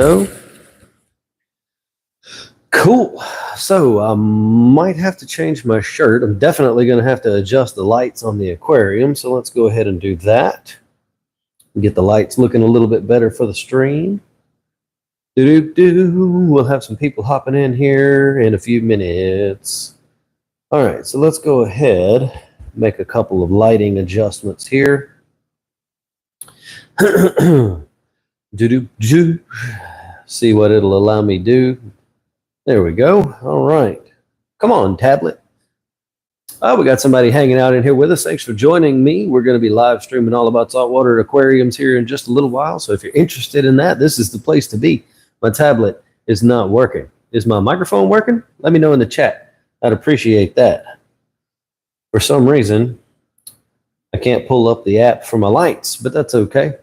So cool. So I might have to change my shirt. I'm definitely going to have to adjust the lights on the aquarium. So let's go ahead and do that. Get the lights looking a little bit better for the stream. We'll have some people hopping in here in a few minutes. All right, so let's go ahead, make a couple of lighting adjustments here. See what it'll allow me to do. There we go. All right. Come on, tablet. Oh, we got somebody hanging out in here with us. Thanks for joining me. We're going to be live streaming all about saltwater aquariums here in just a little while. So if you're interested in that, this is the place to be. My tablet is not working. Is my microphone working? Let me know in the chat. I'd appreciate that. For some reason, I can't pull up the app for my lights, but that's okay.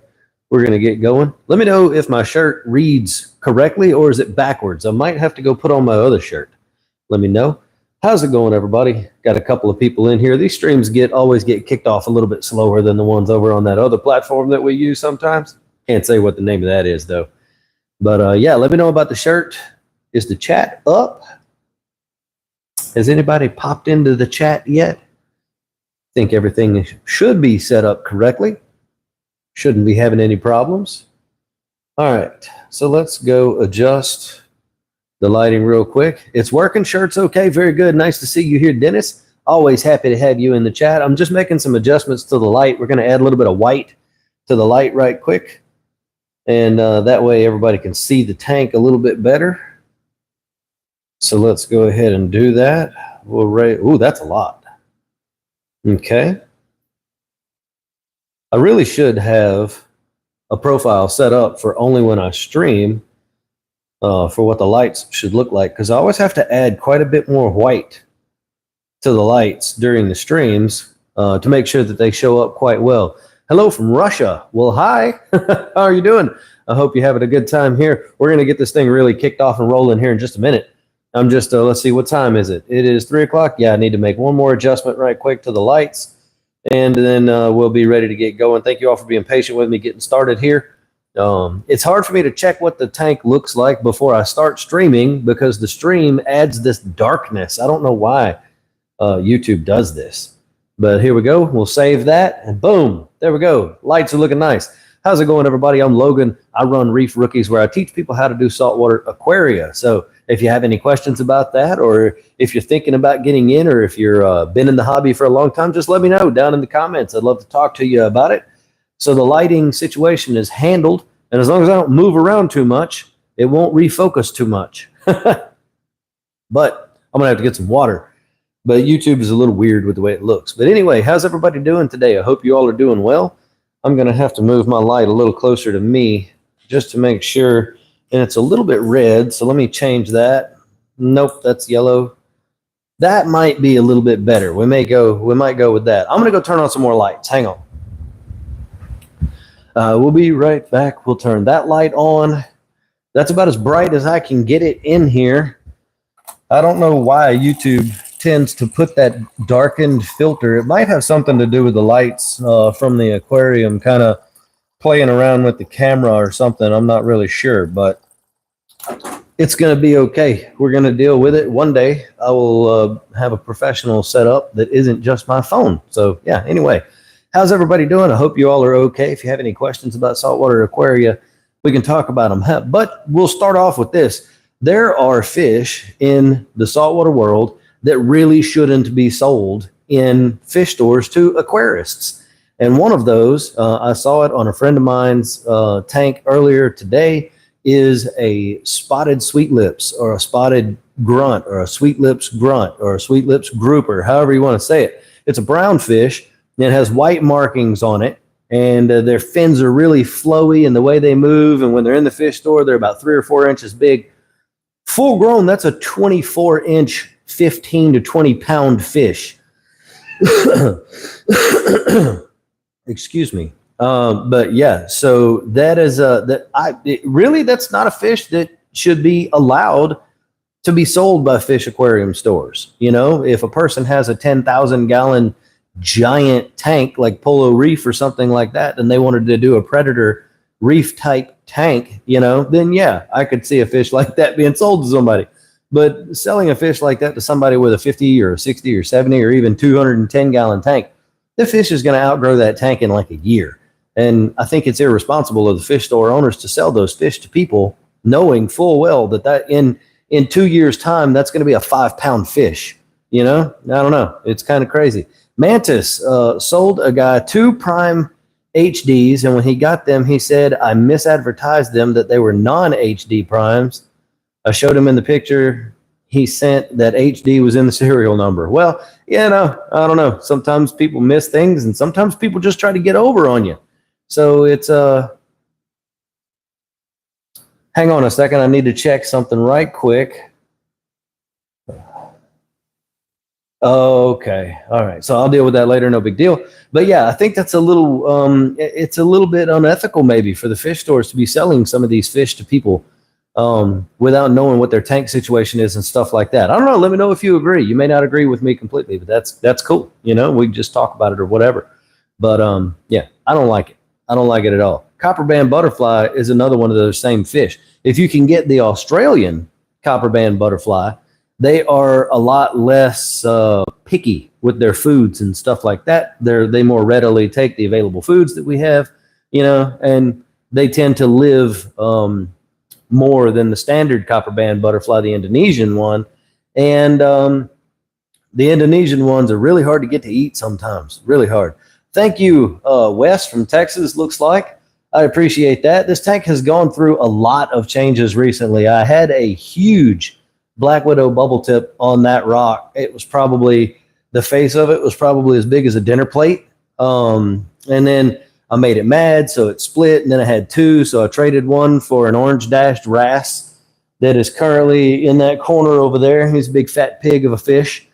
We're going to get going. Let me know if my shirt reads correctly or is it backwards. I might have to go put on my other shirt. Let me know. How's it going, everybody? Got a couple of people in here. These streams always get kicked off a little bit slower than the ones over on that other platform that we use sometimes. Can't say what the name of that is, though. But yeah, let me know about the shirt. Is the chat up? Has anybody popped into the chat yet? Think everything should be set up correctly. Shouldn't be having any problems. All right, so let's go adjust the lighting real quick. It's working. Shirt's okay. Very good. Nice to see you here, Dennis. Always happy to have you in the chat. I'm just making some adjustments to the light. We're going to add a little bit of white to the light right quick. And that way everybody can see the tank a little bit better. So let's go ahead and do that. Ooh, that's a lot. Okay. I really should have a profile set up for only when I stream for what the lights should look like, because I always have to add quite a bit more white to the lights during the streams to make sure that they show up quite well. Hello from Russia. Well, hi. How are you doing? I hope you're having a good time here. We're going to get this thing really kicked off and rolling here in just a minute. I'm just, let's see, what time is it? It is 3 o'clock. Yeah, I need to make one more adjustment right quick to the lights, and then we'll be ready to get going. Thank you all for being patient with me getting started here. It's hard for me to check what the tank looks like before I start streaming because the stream adds this darkness. I don't know why YouTube does this. But here we go. We'll save that, and boom, there we go. Lights are looking nice. How's it going, everybody? I'm Logan. I run Reef Rookies, where I teach people how to do saltwater aquaria. So if you have any questions about that, or if you're thinking about getting in, or if you're been in the hobby for a long time, just let me know down in the comments. I'd love to talk to you about it. So the lighting situation is handled, and as long as I don't move around too much, it won't refocus too much. But I'm going to have to get some water. But YouTube is a little weird with the way it looks. But anyway, how's everybody doing today? I hope you all are doing well. I'm going to have to move my light a little closer to me just to make sure. And it's a little bit red, so let me change that. Nope, that's yellow. That might be a little bit better. We might go with that. I'm going to go turn on some more lights. Hang on. We'll be right back. We'll turn that light on. That's about as bright as I can get it in here. I don't know why YouTube tends to put that darkened filter. It might have something to do with the lights from the aquarium kind of playing around with the camera or something. I'm not really sure, but it's going to be okay. We're going to deal with it. One day I will have a professional setup that isn't just my phone. So yeah, anyway, how's everybody doing? I hope you all are okay. If you have any questions about saltwater aquaria, we can talk about them. But we'll start off with this. There are fish in the saltwater world that really shouldn't be sold in fish stores to aquarists. And one of those, I saw it on a friend of mine's tank earlier today, is a spotted sweet lips, or a spotted grunt, or a sweet lips grunt, or a sweet lips grouper, however you want to say it. It's a brown fish, and it has white markings on it, and their fins are really flowy in the way they move, and when they're in the fish store, they're about 3 or 4 inches big. Full grown, that's a 24-inch 15 to 20 pound fish. Excuse me. But yeah, so that is that's not a fish that should be allowed to be sold by fish aquarium stores. You know, if a person has a 10,000 gallon giant tank like Polo Reef or something like that, and they wanted to do a predator Reef type tank, then yeah, I could see a fish like that being sold to somebody. But selling a fish like that to somebody with a 50 or 60 or 70 or even 210 gallon tank, the fish is going to outgrow that tank in like a year. And I think it's irresponsible of the fish store owners to sell those fish to people knowing full well that in 2 years time, that's going to be a 5-pound fish. I don't know. It's kind of crazy. Mantis sold a guy 2 prime HDs, and when he got them, he said, I misadvertised them that they were non-HD primes. I showed him in the picture he sent that HD was in the serial number. Well, I don't know. Sometimes people miss things, and sometimes people just try to get over on you. So it's hang on a second. I need to check something right quick. Okay. All right. So I'll deal with that later. No big deal. But yeah, I think that's a little, it's a little bit unethical maybe for the fish stores to be selling some of these fish to people without knowing what their tank situation is and stuff like that. I don't know. Let me know if you agree. You may not agree with me completely, but that's cool. We can just talk about it or whatever. But yeah, I don't like it. I don't like it at all. Copper band butterfly is another one of those same fish. If you can get the Australian copper band butterfly, they are a lot less picky with their foods and stuff like that. They more readily take the available foods that we have, and they tend to live more than the standard copper band butterfly, the Indonesian one. And the Indonesian ones are really hard to get to eat sometimes, really hard. Thank you, Wes from Texas, looks like. I appreciate that. This tank has gone through a lot of changes recently. I had a huge Black Widow bubble tip on that rock. It was probably, the face of it was probably as big as a dinner plate. And then I made it mad, so it split, and then I had 2, so I traded one for an orange dashed wrasse that is currently in that corner over there. He's a big fat pig of a fish,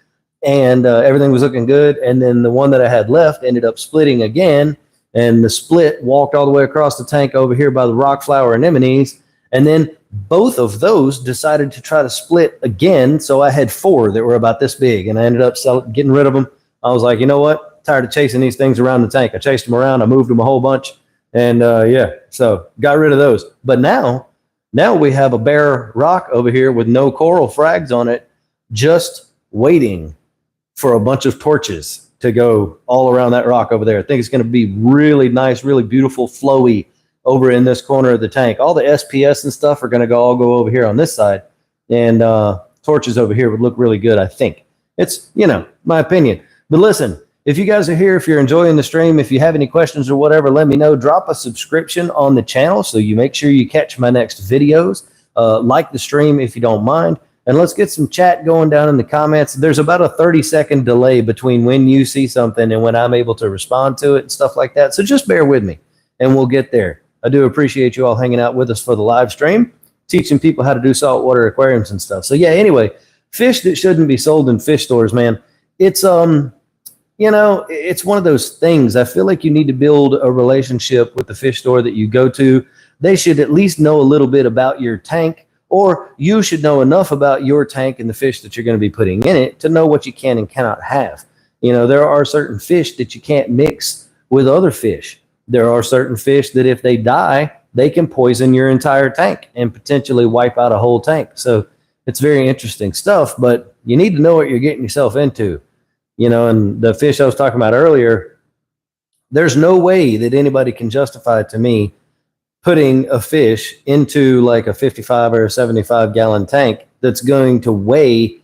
and everything was looking good. And then the one that I had left ended up splitting again, and the split walked all the way across the tank over here by the rock flower anemones, and then both of those decided to try to split again. So I had 4 that were about this big, and I ended up getting rid of them. I was like, you know what? Tired of chasing these things around the tank. I chased them around. I moved them a whole bunch, and yeah, so got rid of those. But now we have a bare rock over here with no coral frags on it, just waiting for a bunch of torches to go all around that rock over there. I think it's going to be really nice, really beautiful, flowy over in this corner of the tank. All the SPS and stuff are going to all go over here on this side, and torches over here would look really good, I think. It's, my opinion. But listen, if you guys are here, if you're enjoying the stream, if you have any questions or whatever, let me know. Drop a subscription on the channel so you make sure you catch my next videos. Like the stream if you don't mind. And let's get some chat going down in the comments. There's about a 30-second delay between when you see something and when I'm able to respond to it and stuff like that. So just bear with me, and we'll get there. I do appreciate you all hanging out with us for the live stream, teaching people how to do saltwater aquariums and stuff. So yeah, anyway, fish that shouldn't be sold in fish stores, man. It's it's one of those things. I feel like you need to build a relationship with the fish store that you go to. They should at least know a little bit about your tank, or you should know enough about your tank and the fish that you're going to be putting in it to know what you can and cannot have. There are certain fish that you can't mix with other fish. There are certain fish that if they die, they can poison your entire tank and potentially wipe out a whole tank. So it's very interesting stuff, but you need to know what you're getting yourself into. And the fish I was talking about earlier, there's no way that anybody can justify to me putting a fish into like a 55 or a 75 gallon tank that's going to weigh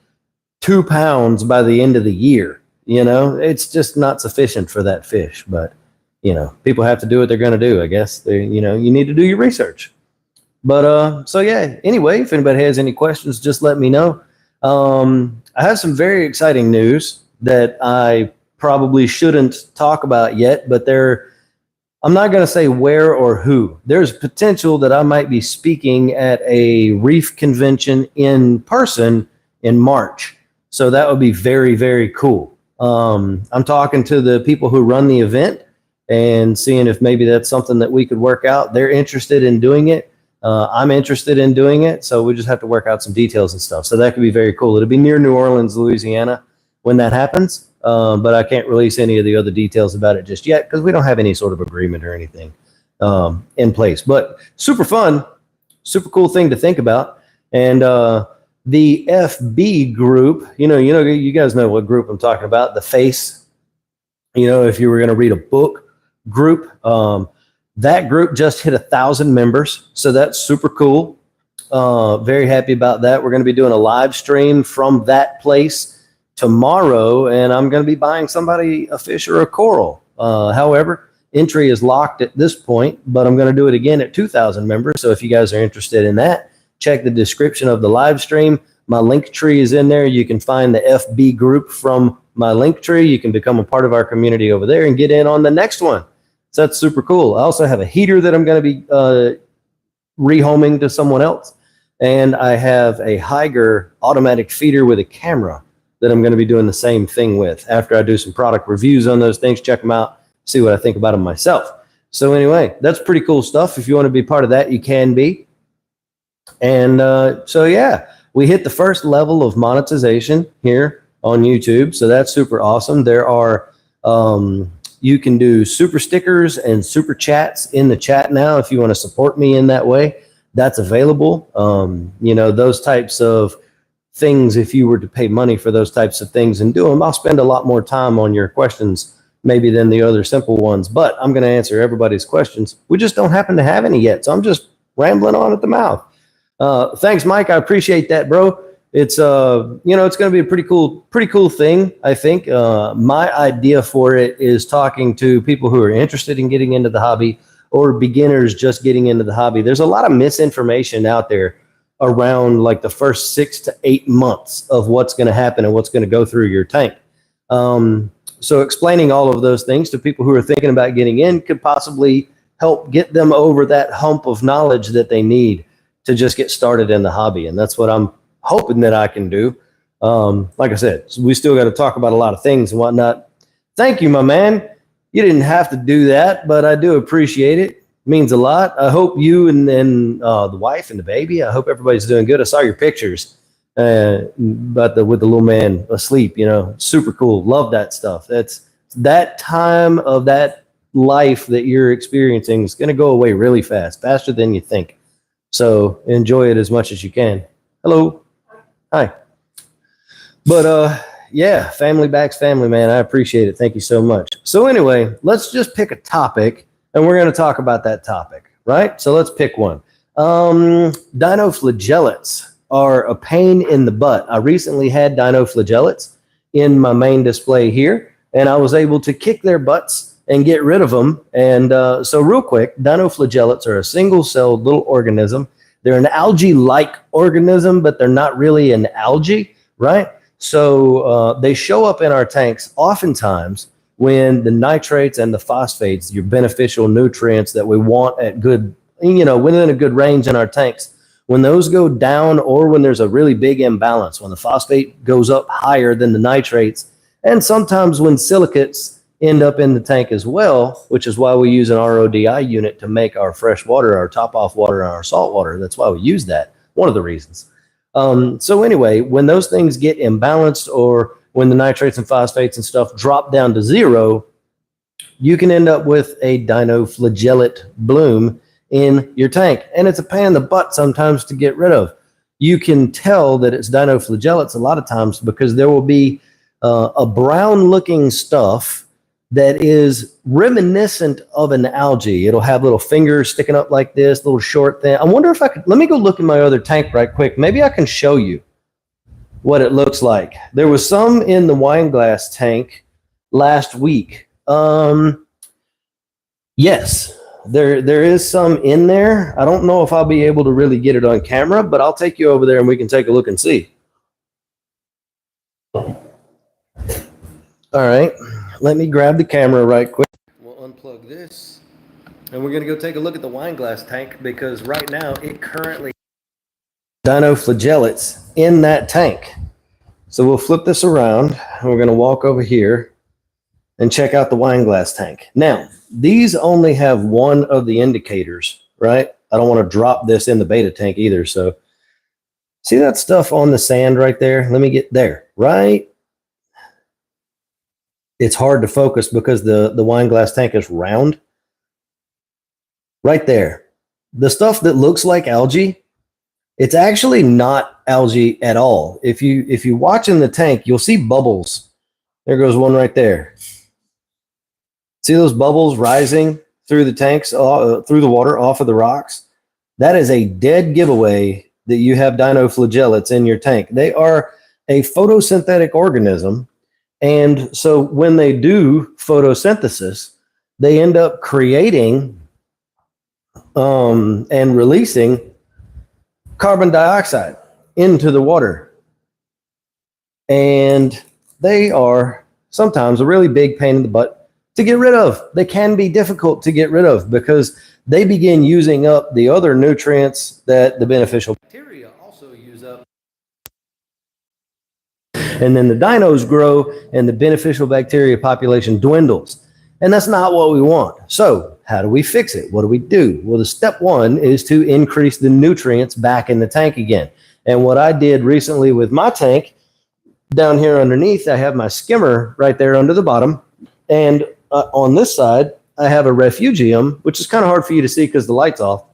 2 pounds by the end of the year. It's just not sufficient for that fish. But, people have to do what they're going to do, I guess. You need to do your research. But so yeah, anyway, if anybody has any questions, just let me know. I have some very exciting news that I probably shouldn't talk about yet, but I'm not going to say where or who. There's potential that I might be speaking at a Reef convention in person in March. So that would be very, very cool. I'm talking to the people who run the event and seeing if maybe that's something that we could work out. They're interested in doing it. I'm interested in doing it. So we just have to work out some details and stuff. So that could be very cool. It'll be near New Orleans, Louisiana when that happens. But I can't release any of the other details about it just yet because we don't have any sort of agreement or anything. in place. But super fun, super cool thing to think about. And the FB group, you guys know what group I'm talking about. The FACE, if you were going to read a book group, that group just hit 1,000 members. So that's super cool. Very happy about that. We're going to be doing a live stream from that place tomorrow, and I'm going to be buying somebody a fish or a coral. However, entry is locked at this point, but I'm going to do it again at 2,000 members. So if you guys are interested in that, check the description of the live stream. My link tree is in there. You can find the FB group from my link tree. You can become a part of our community over there and get in on the next one. So that's super cool. I also have a heater that I'm going to be rehoming to someone else. And I have a Higer automatic feeder with a camera that I'm going to be doing the same thing with. After I do some product reviews on those things, check them out, see what I think about them myself. So anyway, that's pretty cool stuff. If you want to be part of that, you can be. And so, yeah, we hit the first level of monetization here on YouTube. So that's super awesome. There are, you can do super stickers and super chats in the chat now if you want to support me in that way. That's available. Those types of things, if you were to pay money for those types of things and do them, I'll spend a lot more time on your questions maybe than the other simple ones, but I'm going to answer everybody's questions. We just don't happen to have any yet, so I'm just rambling on at the mouth. Thanks, Mike. I appreciate that, bro. It's it's going to be a pretty cool thing, I think. My idea for it is talking to people who are interested in getting into the hobby or beginners just getting into the hobby. There's a lot of misinformation out there around like the first 6 to 8 months of what's going to happen and what's going to go through your tank. So explaining all of those things to people who are thinking about getting in could possibly help get them over that hump of knowledge that they need to just get started in the hobby. And that's what I'm hoping that I can do. Like I said, we still got to talk about a lot of things and whatnot. Thank you, my man. You didn't have to do that, but I do appreciate it. It means a lot. I hope you and the wife and the baby, I hope everybody's doing good. I saw your pictures with the little man asleep, super cool. Love that stuff. That's that time of that life that you're experiencing is going to go away really fast, faster than you think. So enjoy it as much as you can. Hello. Hi. But yeah, family backs family, man. I appreciate it. Thank you so much. So anyway, let's just pick a topic and we're going to talk about that topic, right? So let's pick one. Dinoflagellates are a pain in the butt. I recently had dinoflagellates in my main display here, and I was able to kick their butts and get rid of them. And so real quick, dinoflagellates are a single-celled little organism. They're an algae-like organism, but they're not really an algae, right? So they show up in our tanks oftentimes when the nitrates and the phosphates, your beneficial nutrients that we want at good, within a good range in our tanks, when those go down or when there's a really big imbalance, when the phosphate goes up higher than the nitrates, and sometimes when silicates end up in the tank as well, which is why we use an RODI unit to make our fresh water, our top-off water, and our salt water. That's why we use that, one of the reasons. So anyway, when those things get imbalanced or when the nitrates and phosphates and stuff drop down to zero, you can end up with a dinoflagellate bloom in your tank. And it's a pain in the butt sometimes to get rid of. You can tell that it's dinoflagellates a lot of times because there will be a brown-looking stuff that is reminiscent of an algae. It'll have little fingers sticking up like this, little short thing. I wonder if I could, let me go look in my other tank right quick. Maybe I can show you what it looks like. There was some in the wine glass tank last week. Yes, there is some in there. I don't know if I'll be able to really get it on camera, but I'll take you over there and we can take a look and see. All right, let me grab the camera right quick. We'll unplug this and we're gonna go take a look at the wine glass tank because right now it currently dinoflagellates in that tank. So we'll flip this around and we're gonna walk over here and check out the wine glass tank. Now, these only have one of the indicators, right? I don't want to drop this in the beta tank either. So see that stuff on the sand right there? Let me get there, right? It's hard to focus because the wine glass tank is round. right there. The stuff that looks like algae, it's actually not algae at all. If you watch in the tank, you'll see bubbles. There goes one right there. See those bubbles rising through the tanks, through the water, off of the rocks? That is a dead giveaway that you have dinoflagellates in your tank. They are a photosynthetic organism. And so when they do photosynthesis, they end up creating and releasing carbon dioxide into the water. And they are sometimes a really big pain in the butt to get rid of. They can be difficult to get rid of because they begin using up the other nutrients that the beneficial bacteria also use up. And then the dinos grow and the beneficial bacteria population dwindles. And that's not what we want. So how do we fix it? What do we do? Well, the step one is to increase the nutrients back in the tank again. And what I did recently with my tank, down here underneath, I have my skimmer right there under the bottom. And on this side, I have a refugium, which is kind of hard for you to see because the light's off.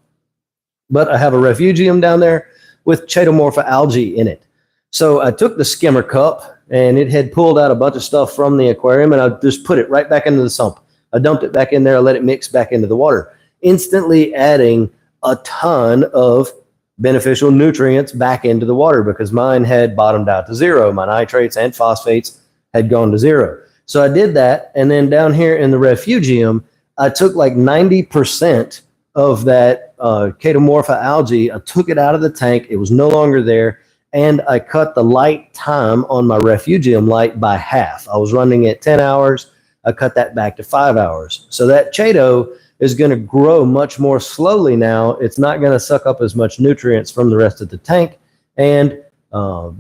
But I have a refugium down there with chaetomorpha algae in it. So I took the skimmer cup and it had pulled out a bunch of stuff from the aquarium, and I just put it right back into the sump. I dumped it back in there. I let it mix back into the water, instantly adding a ton of beneficial nutrients back into the water because mine had bottomed out to zero. My nitrates and phosphates had gone to zero. So I did that. And then down here in the refugium, I took like 90% of that chaetomorpha algae. I took it out of the tank. It was no longer there. And I cut the light time on my refugium light by half. I was running at 10 hours. I cut that back to 5 hours. So that chaeto is going to grow much more slowly now. It's not going to suck up as much nutrients from the rest of the tank. And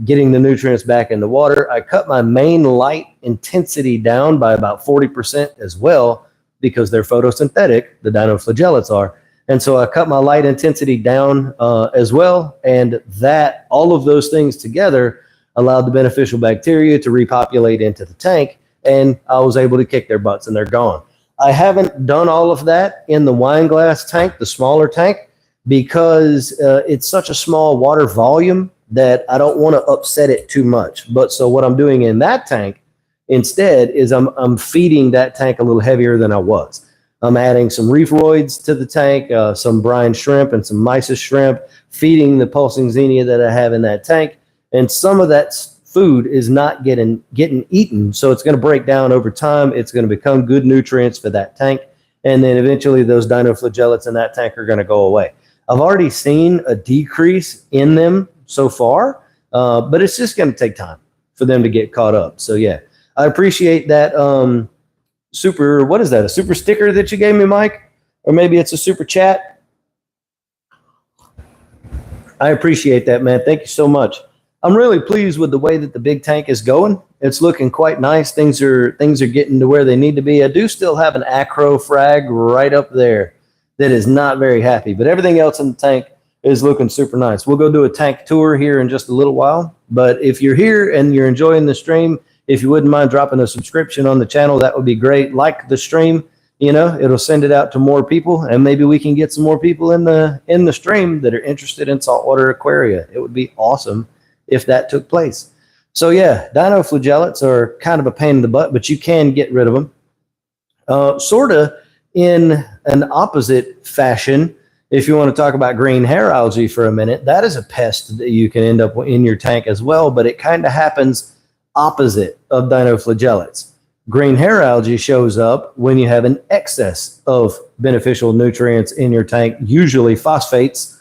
getting the nutrients back in the water, I cut my main light intensity down by about 40% as well because they're photosynthetic, the dinoflagellates are. And so I cut my light intensity down as well. And that, all of those things together allowed the beneficial bacteria to repopulate into the tank. And I was able to kick their butts and they're gone. I haven't done all of that in the wine glass tank, the smaller tank, because it's such a small water volume that I don't want to upset it too much. But so what I'm doing in that tank instead is I'm feeding that tank a little heavier than I was. I'm adding some reef roids to the tank, some brine shrimp and some mysis shrimp, feeding the pulsing xenia that I have in that tank. And some of that food is not getting eaten. So it's going to break down over time. It's going to become good nutrients for that tank. And then eventually those dinoflagellates in that tank are going to go away. I've already seen a decrease in them so far, but it's just going to take time for them to get caught up. So yeah, I appreciate that. What is that? A super sticker that you gave me, Mike? Or maybe it's a super chat. I appreciate that, man. Thank you so much. I'm really pleased with the way that the big tank is going. It's looking quite nice. Things are getting to where they need to be. I do still have an acro frag right up there that is not very happy, but everything else in the tank is looking super nice. We'll go do a tank tour here in just a little while. But if you're here and you're enjoying the stream, if you wouldn't mind dropping a subscription on the channel, that would be great. Like the stream, you know, it'll send it out to more people, and maybe we can get some more people in the stream that are interested in saltwater aquaria. It would be awesome if that took place. So yeah, dinoflagellates are kind of a pain in the butt, but you can get rid of them. Sort of in an opposite fashion, if you want to talk about green hair algae for a minute, that is a pest that you can end up in your tank as well, but it kind of happens opposite of dinoflagellates. Green hair algae shows up when you have an excess of beneficial nutrients in your tank, usually phosphates.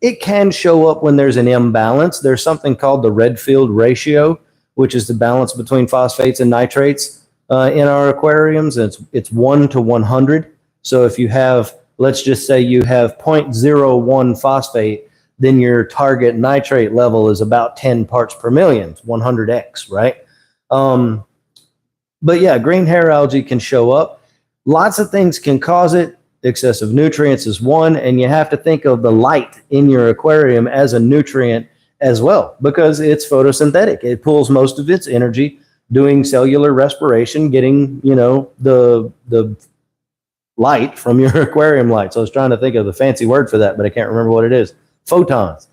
It can show up when there's an imbalance. There's something called the Redfield ratio, which is the balance between phosphates and nitrates in our aquariums. It's 1 to 100. So if you have, let's just say you have 0.01 phosphate, then your target nitrate level is about 10 parts per million, 100x, right? But yeah, green hair algae can show up. Lots of things can cause it. Excessive nutrients is one, and you have to think of the light in your aquarium as a nutrient as well, because it's photosynthetic. It pulls most of its energy doing cellular respiration, getting, you know, the light from your aquarium lights. I was trying to think of the fancy word for that, but I can't remember what it is. Photons.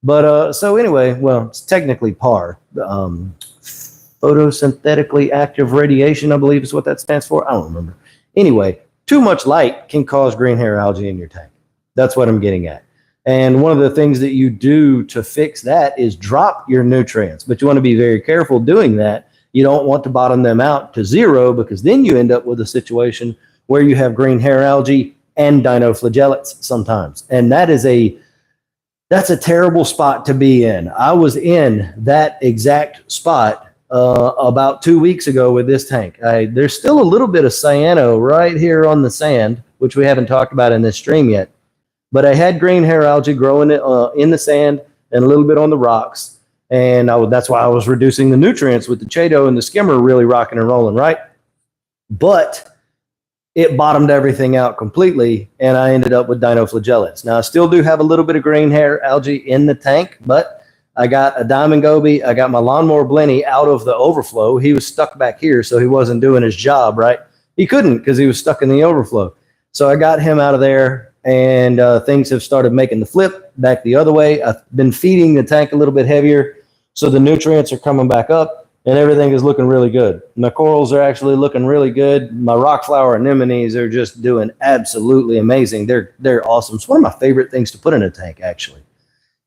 But so anyway, well, it's technically PAR. Photosynthetically active radiation, I believe is what that stands for. I don't remember. Anyway, too much light can cause green hair algae in your tank. That's what I'm getting at. And one of the things that you do to fix that is drop your nutrients. But you want to be very careful doing that. You don't want to bottom them out to zero, because then you end up with a situation where you have green hair algae and dinoflagellates sometimes. And that's a terrible spot to be in. I was in that exact spot about 2 weeks ago with this tank. There's still a little bit of cyano right here on the sand, which we haven't talked about in this stream yet. But I had green hair algae growing in the sand and a little bit on the rocks. And that's why I was reducing the nutrients with the Chaeto and the skimmer really rocking and rolling, right? But it bottomed everything out completely, and I ended up with dinoflagellates. Now, I still do have a little bit of green hair algae in the tank, but I got a diamond goby. I got my lawnmower Blenny out of the overflow. He was stuck back here, so he wasn't doing his job, right? He couldn't because he was stuck in the overflow. So I got him out of there, and things have started making the flip back the other way. I've been feeding the tank a little bit heavier, so the nutrients are coming back up, and everything is looking really good. My corals are actually looking really good. My rock flower anemones are just doing absolutely amazing. They're awesome. It's one of my favorite things to put in a tank, actually.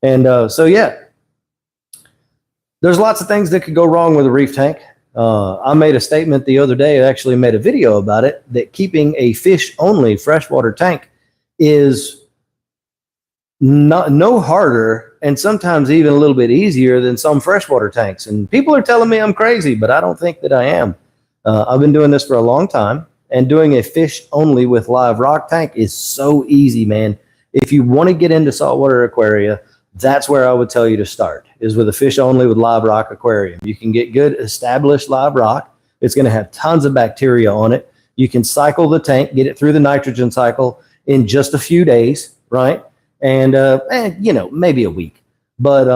And so, yeah, there's lots of things that could go wrong with a reef tank. I made a statement the other day. I actually made a video about it, that keeping a fish-only freshwater tank is no harder, and sometimes even a little bit easier than some freshwater tanks. And people are telling me I'm crazy, but I don't think that I am. I've been doing this for a long time, and doing a fish-only with live rock tank is so easy, man. If you want to get into saltwater aquaria, that's where I would tell you to start, is with a fish-only with live rock aquarium. You can get good established live rock. It's going to have tons of bacteria on it. You can cycle the tank, get it through the nitrogen cycle in just a few days, right? And maybe a week. But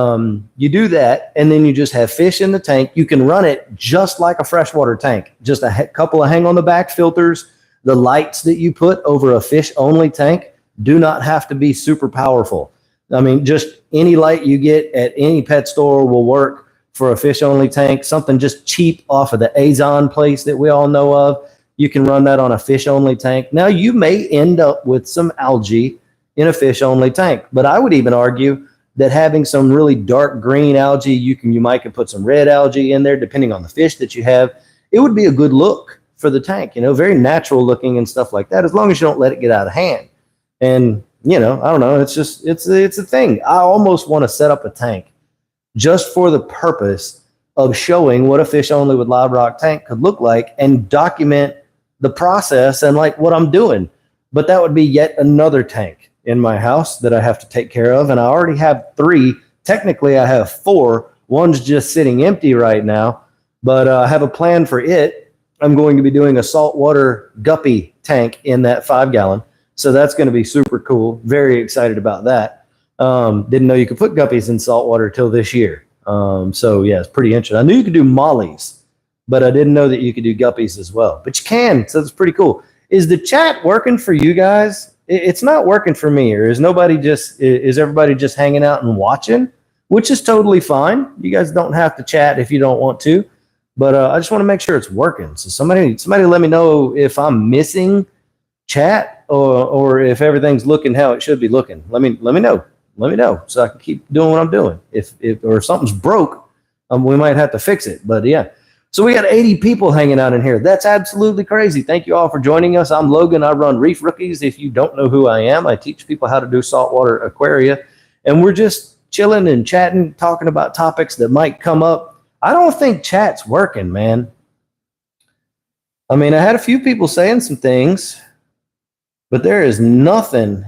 you do that, and then you just have fish in the tank. You can run it just like a freshwater tank. Just a couple of hang-on-the-back filters. The lights that you put over a fish-only tank do not have to be super powerful. I mean, just any light you get at any pet store will work for a fish-only tank. Something just cheap off of the Azon place that we all know of. You can run that on a fish-only tank. Now, you may end up with some algae in a fish-only tank, but I would even argue that having some really dark green algae, you might put some red algae in there, depending on the fish that you have. It would be a good look for the tank, very natural looking and stuff like that, as long as you don't let it get out of hand. And I don't know. It's a thing. I almost want to set up a tank just for the purpose of showing what a fish-only with live rock tank could look like, and document the process and like what I'm doing. But that would be yet another tank in my house that I have to take care of. And I already have 3. Technically, I have 4. One's just sitting empty right now, but I have a plan for it. I'm going to be doing a saltwater guppy tank in that 5-gallon. So that's going to be super cool. Very excited about that. Didn't know you could put guppies in saltwater till this year. So yeah, it's pretty interesting. I knew you could do mollies, but I didn't know that you could do guppies as well. But you can, so it's pretty cool. Is the chat working for you guys? It's not working for me. Or is everybody just hanging out and watching? Which is totally fine. You guys don't have to chat if you don't want to. But I just want to make sure it's working. So somebody let me know if I'm missing chat, or if everything's looking how it should be looking. Let me know. Let me know so I can keep doing what I'm doing. If something's broke, we might have to fix it. But yeah. So we got 80 people hanging out in here. That's absolutely crazy. Thank you all for joining us. I'm Logan. I run Reef Rookies. If you don't know who I am, I teach people how to do saltwater aquaria. And we're just chilling and chatting, talking about topics that might come up. I don't think chat's working, man. I mean, I had a few people saying some things, but there is nothing.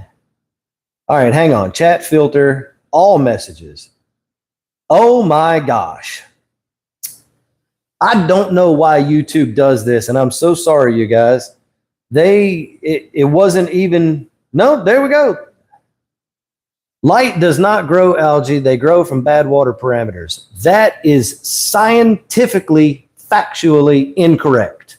All right, hang on. Chat filter, all messages. Oh my gosh. I don't know why YouTube does this, and I'm so sorry, you guys. It wasn't even, no, there we go. Light does not grow algae. They grow from bad water parameters. That is scientifically, factually incorrect.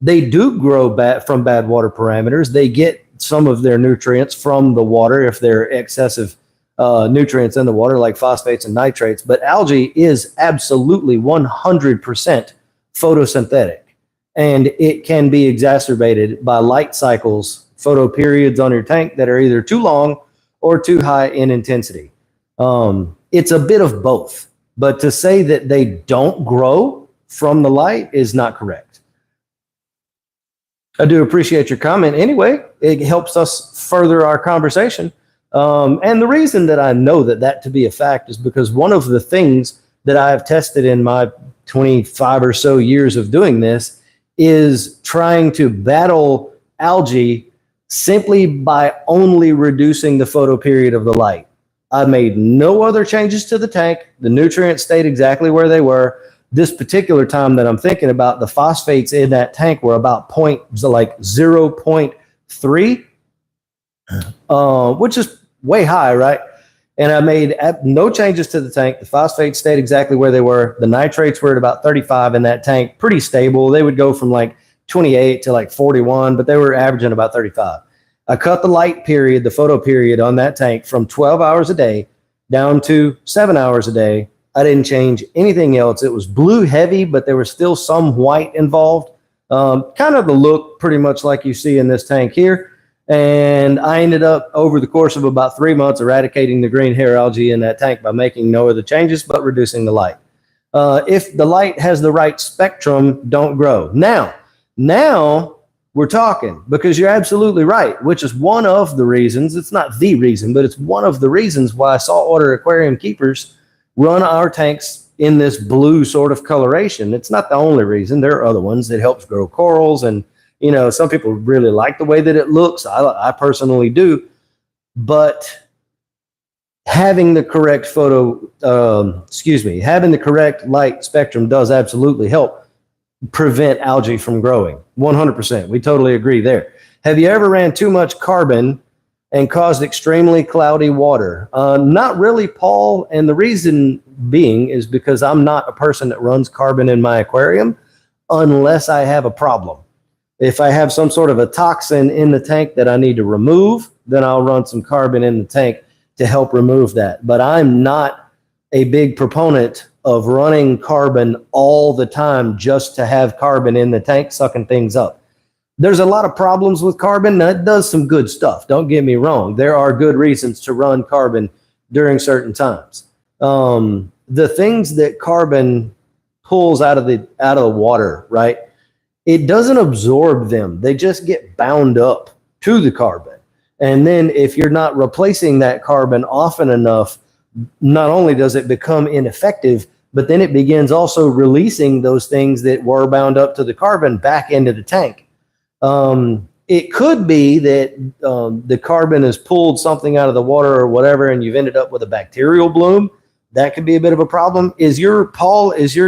They do grow from bad water parameters. They get some of their nutrients from the water if they're excessive nutrients in the water, like phosphates and nitrates. But algae is absolutely 100% photosynthetic, and it can be exacerbated by light cycles, photoperiods on your tank that are either too long or too high in intensity. It's a bit of both, but to say that they don't grow from the light is not correct. I do appreciate your comment. Anyway, it helps us further our conversation. And the reason that I know that to be a fact is because one of the things that I have tested in my 25 or so years of doing this is trying to battle algae simply by only reducing the photoperiod of the light. I made no other changes to the tank. The nutrients stayed exactly where they were. This particular time that I'm thinking about, the phosphates in that tank were about 0.3, which is way high, right? And I made no changes to the tank. The phosphates stayed exactly where they were. The nitrates were at about 35 in that tank, pretty stable. They would go from like 28 to like 41, but they were averaging about 35. I cut the light period, the photo period on that tank from 12 hours a day down to 7 hours a day. I didn't change anything else. It was blue heavy, but there was still some white involved. Kind of the look pretty much like you see in this tank here. And I ended up, over the course of about 3 months, eradicating the green hair algae in that tank by making no other changes but reducing the light. If the light has the right spectrum, don't grow. Now we're talking, because you're absolutely right, which is one of the reasons, it's not the reason, but it's one of the reasons why saltwater aquarium keepers run our tanks in this blue sort of coloration. It's not the only reason. There are other ones. It helps grow corals, and you know, some people really like the way that it looks. I personally do, but having the correct having the correct light spectrum does absolutely help prevent algae from growing. 100%. We totally agree there. Have you ever ran too much carbon and caused extremely cloudy water? Not really, Paul. And the reason being is because I'm not a person that runs carbon in my aquarium unless I have a problem. If I have some sort of a toxin in the tank that I need to remove, then I'll run some carbon in the tank to help remove that. But I'm not a big proponent of running carbon all the time just to have carbon in the tank sucking things up. There's a lot of problems with carbon. Now, it does some good stuff. Don't get me wrong. There are good reasons to run carbon during certain times. The things that carbon pulls out of the water, right? It doesn't absorb them. They just get bound up to the carbon. And then if you're not replacing that carbon often enough, not only does it become ineffective, but then it begins also releasing those things that were bound up to the carbon back into the tank. It could be that the carbon has pulled something out of the water or whatever, and you've ended up with a bacterial bloom. That could be a bit of a problem. Is your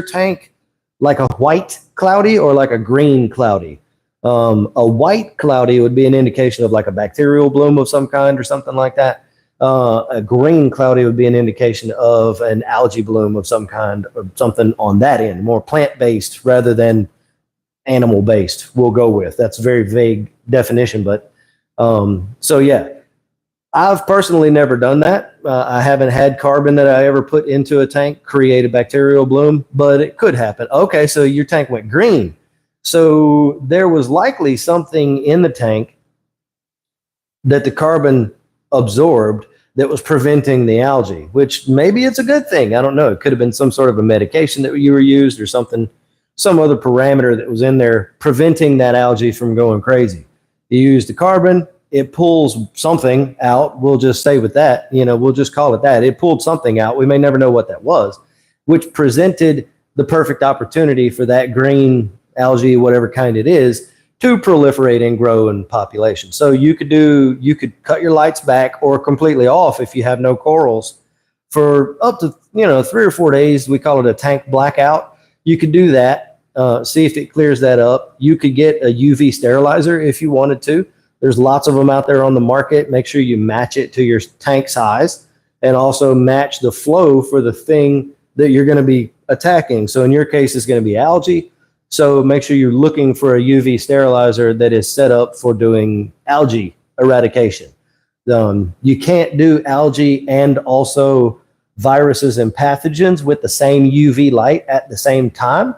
tank like a white cloudy or like a green cloudy? A white cloudy would be an indication of like a bacterial bloom of some kind or something like that. A green cloudy would be an indication of an algae bloom of some kind, or something on that end, more plant-based rather than animal-based, we'll go with. That's a very vague definition, but so yeah. I've personally never done that. I haven't had carbon that I ever put into a tank create a bacterial bloom, but it could happen. Okay, so your tank went green. So there was likely something in the tank that the carbon absorbed that was preventing the algae, which maybe it's a good thing. I don't know. It could have been some sort of a medication that you were used or something, some other parameter that was in there preventing that algae from going crazy. You use the carbon, it pulls something out. We'll just stay with that. We'll just call it that. It pulled something out. We may never know what that was, which presented the perfect opportunity for that green algae, whatever kind it is, to proliferate and grow in population. So you could cut your lights back or completely off if you have no corals for up to 3 or 4 days. We call it a tank blackout. You could do that. See if it clears that up. You could get a UV sterilizer if you wanted to. There's lots of them out there on the market. Make sure you match it to your tank size and also match the flow for the thing that you're going to be attacking. So in your case, it's going to be algae. So make sure you're looking for a UV sterilizer that is set up for doing algae eradication. You can't do algae and also viruses and pathogens with the same UV light at the same time.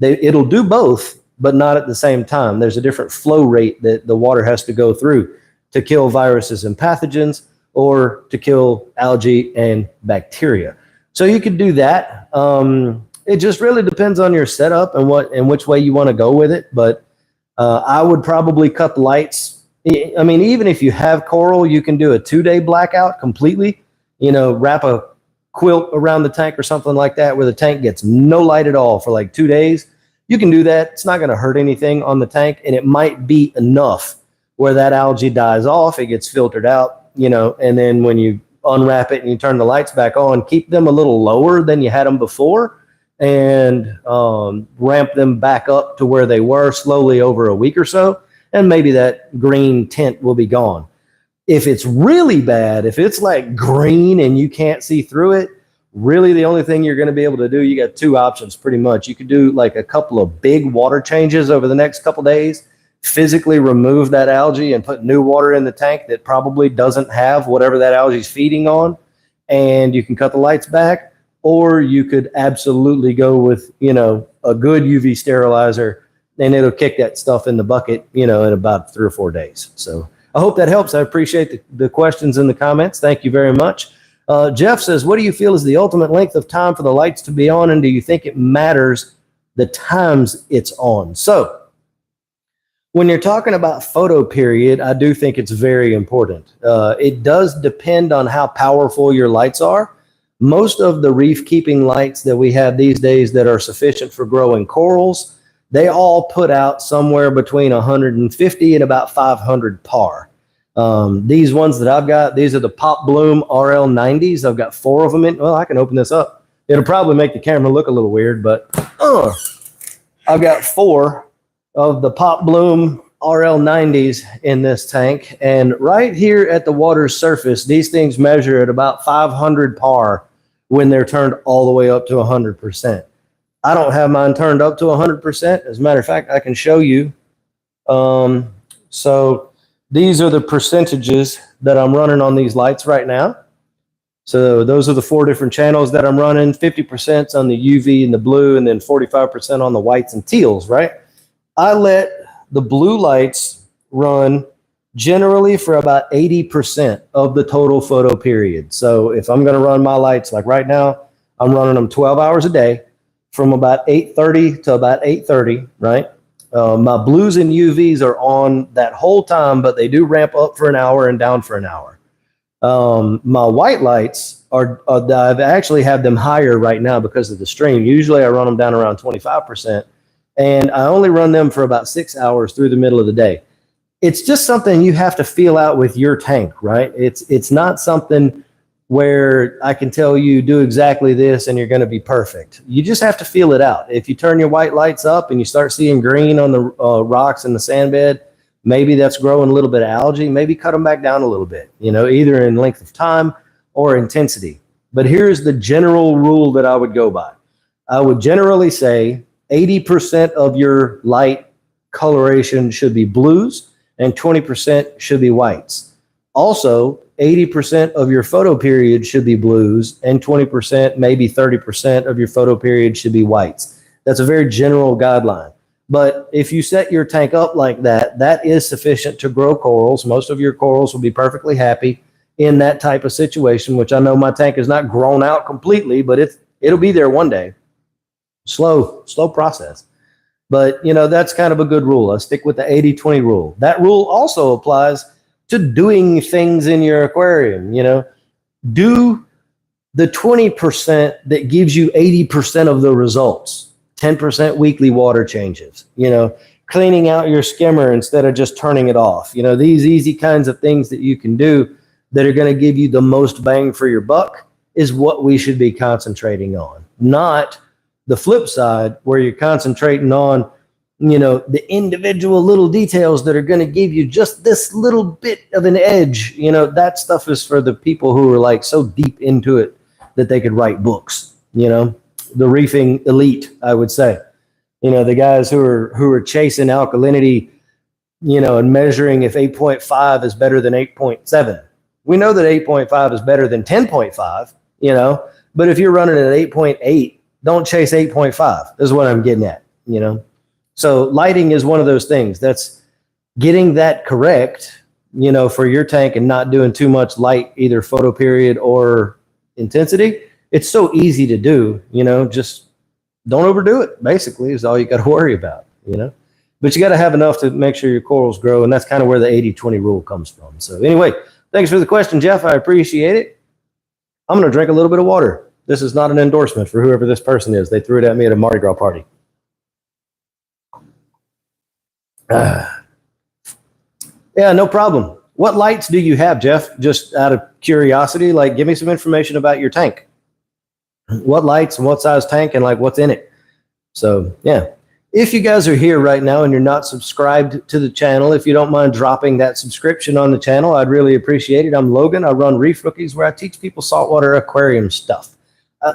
It'll do both, but not at the same time. There's a different flow rate that the water has to go through to kill viruses and pathogens or to kill algae and bacteria. So you could do that. It just really depends on your setup and which way you want to go with it. But I would probably cut the lights. I mean, even if you have coral, you can do a 2-day blackout completely. Wrap a quilt around the tank or something like that where the tank gets no light at all for like 2 days. You can do that. It's not going to hurt anything on the tank, and it might be enough where that algae dies off. It gets filtered out, and then when you unwrap it and you turn the lights back on, keep them a little lower than you had them before and ramp them back up to where they were slowly over a week or so, and maybe that green tint will be gone. If it's really bad, if it's like green and you can't see through it, really the only thing you're going to be able to do, you got 2 options pretty much. You could do like a couple of big water changes over the next couple days, physically remove that algae and put new water in the tank that probably doesn't have whatever that algae is feeding on, and you can cut the lights back. Or you could absolutely go with, a good UV sterilizer, and it'll kick that stuff in the bucket, in about 3 or 4 days. So I hope that helps. I appreciate the questions in the comments. Thank you very much. Jeff says, what do you feel is the ultimate length of time for the lights to be on, and do you think it matters the times it's on? So when you're talking about photo period, I do think it's very important. It does depend on how powerful your lights are. Most of the reef keeping lights that we have these days that are sufficient for growing corals, they all put out somewhere between 150 and about 500 par. These ones that I've got, these are the Pop Bloom RL90s. I've got 4 of them in. Well, I can open this up. It'll probably make the camera look a little weird, but I've got 4 of the Pop Bloom RL90s in this tank. And right here at the water's surface, these things measure at about 500 par when they're turned all the way up to 100%. I don't have mine turned up to 100%. As a matter of fact, I can show you. So these are the percentages that I'm running on these lights right now. So those are the 4 different channels that I'm running. 50% on the UV and the blue, and then 45% on the whites and teals, right? I let the blue lights run generally for about 80% of the total photo period. So if I'm going to run my lights, like right now, I'm running them 12 hours a day from about 8:30 to about 8:30, right? My blues and UVs are on that whole time, but they do ramp up for an hour and down for an hour. My white lights I've actually have them higher right now because of the stream. Usually I run them down around 25%, and I only run them for about 6 hours through the middle of the day. It's just something you have to feel out with your tank, right? It's not something where I can tell you do exactly this and you're going to be perfect. You just have to feel it out. If you turn your white lights up and you start seeing green on the rocks in the sand bed, maybe that's growing a little bit of algae. Maybe cut them back down a little bit, either in length of time or intensity. But here's the general rule that I would go by. I would generally say 80% of your light coloration should be blues and 20% should be whites. Also, 80% of your photo period should be blues, and 20%, maybe 30% of your photo period should be whites. That's a very general guideline. But if you set your tank up like that, that is sufficient to grow corals. Most of your corals will be perfectly happy in that type of situation, which I know my tank is not grown out completely, but it'll be there one day. Slow process. But, that's kind of a good rule. I stick with the 80-20 rule. That rule also applies to doing things in your aquarium. Do the 20% that gives you 80% of the results. 10% weekly water changes, cleaning out your skimmer instead of just turning it off. These easy kinds of things that you can do that are going to give you the most bang for your buck is what we should be concentrating on, not the flip side where you're concentrating on, the individual little details that are going to give you just this little bit of an edge. That stuff is for the people who are like so deep into it that they could write books, the reefing elite, I would say. You know, the guys who are chasing alkalinity, you know, and measuring if 8.5 is better than 8.7. We know that 8.5 is better than 10.5, you know, but if you're running at 8.8, don't chase 8.5 is what I'm getting at, you know. So lighting is one of those things that's getting that correct, you know, for your tank and not doing too much light, either photo period or intensity. It's so easy to do, you know, just don't overdo it, basically, is all you got to worry about, you know. But you got to have enough to make sure your corals grow, and that's kind of where the 80-20 rule comes from. So anyway, thanks for the question, Jeff. I appreciate it. I'm going to drink a little bit of water. This is not an endorsement for whoever this person is. They threw it at me at a Mardi Gras party. Yeah, no problem. What lights do you have, Jeff? Just out of curiosity, like give me some information about your tank. What lights and what size tank and like what's in it. So yeah. If you guys are here right now and you're not subscribed to the channel, if you don't mind dropping that subscription on the channel, I'd really appreciate it. I'm Logan. I run Reef Rookies, where I teach people saltwater aquarium stuff.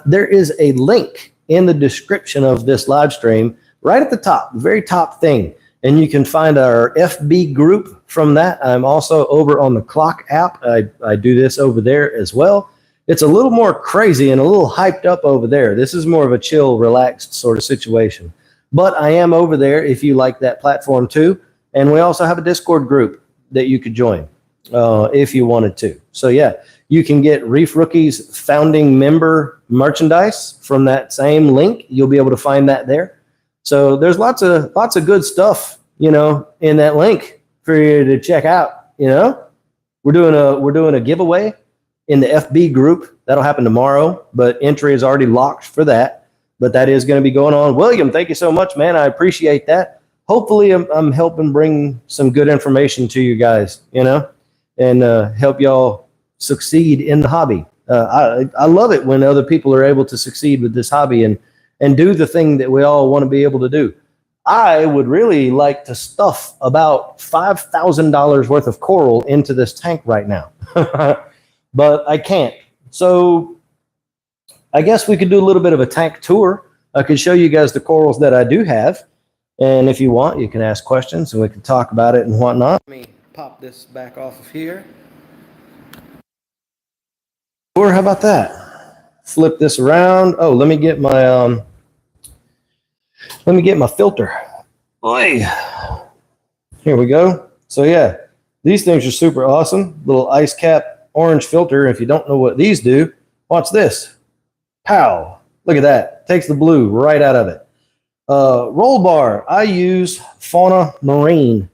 There is a link in the description of this live stream right at the top, the very top thing. And you can find our FB group from that. I'm also over on the Clock app. I do this over there as well. It's a little more crazy and a little hyped up over there. This is more of a chill, relaxed sort of situation. But I am over there if you like that platform too. And we also have a Discord group that you could join if you wanted to. So yeah, you can get Reef Rookies founding member merchandise from that same link. You'll be able to find that there. So there's lots of good stuff, you know, in that link for you to check out. You know, we're doing a giveaway in the FB group. That'll happen tomorrow, but entry is already locked for that. But that is going to be going on. William, thank you so much, man. I appreciate that. Hopefully I'm helping bring some good information to you guys, you know, and help y'all succeed in the hobby. I love it when other people are able to succeed with this hobby and do the thing that we all want to be able to do. I would really like to stuff about $5,000 worth of coral into this tank right now, but I can't. So I guess we could do a little bit of a tank tour. I could show you guys the corals that I do have. And if you want, you can ask questions and we can talk about it and whatnot. Let me pop this back off of here. Or how about that? Flip this around. Oh, let me get my filter. Boy. Here we go. So yeah, these things are super awesome. Little ice cap orange filter. If you don't know what these do, watch this. Pow. Look at that. Takes the blue right out of it. Roll bar. I use Fauna Marine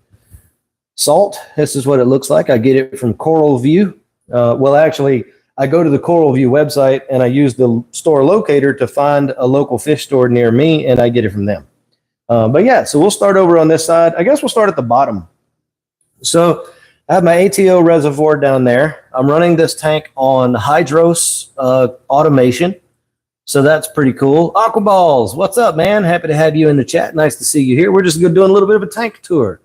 salt. This is what it looks like. I get it from Coral View. Well, actually, I go to the Coral View website and I use the store locator to find a local fish store near me, and I get it from them. But yeah, so we'll start over on this side. I guess we'll start at the bottom. So I have my ATO reservoir down there. I'm running this tank on Hydros automation. So that's pretty cool. Aquaballs, what's up, man? Happy to have you in the chat. Nice to see you here. We're just doing a little bit of a tank tour.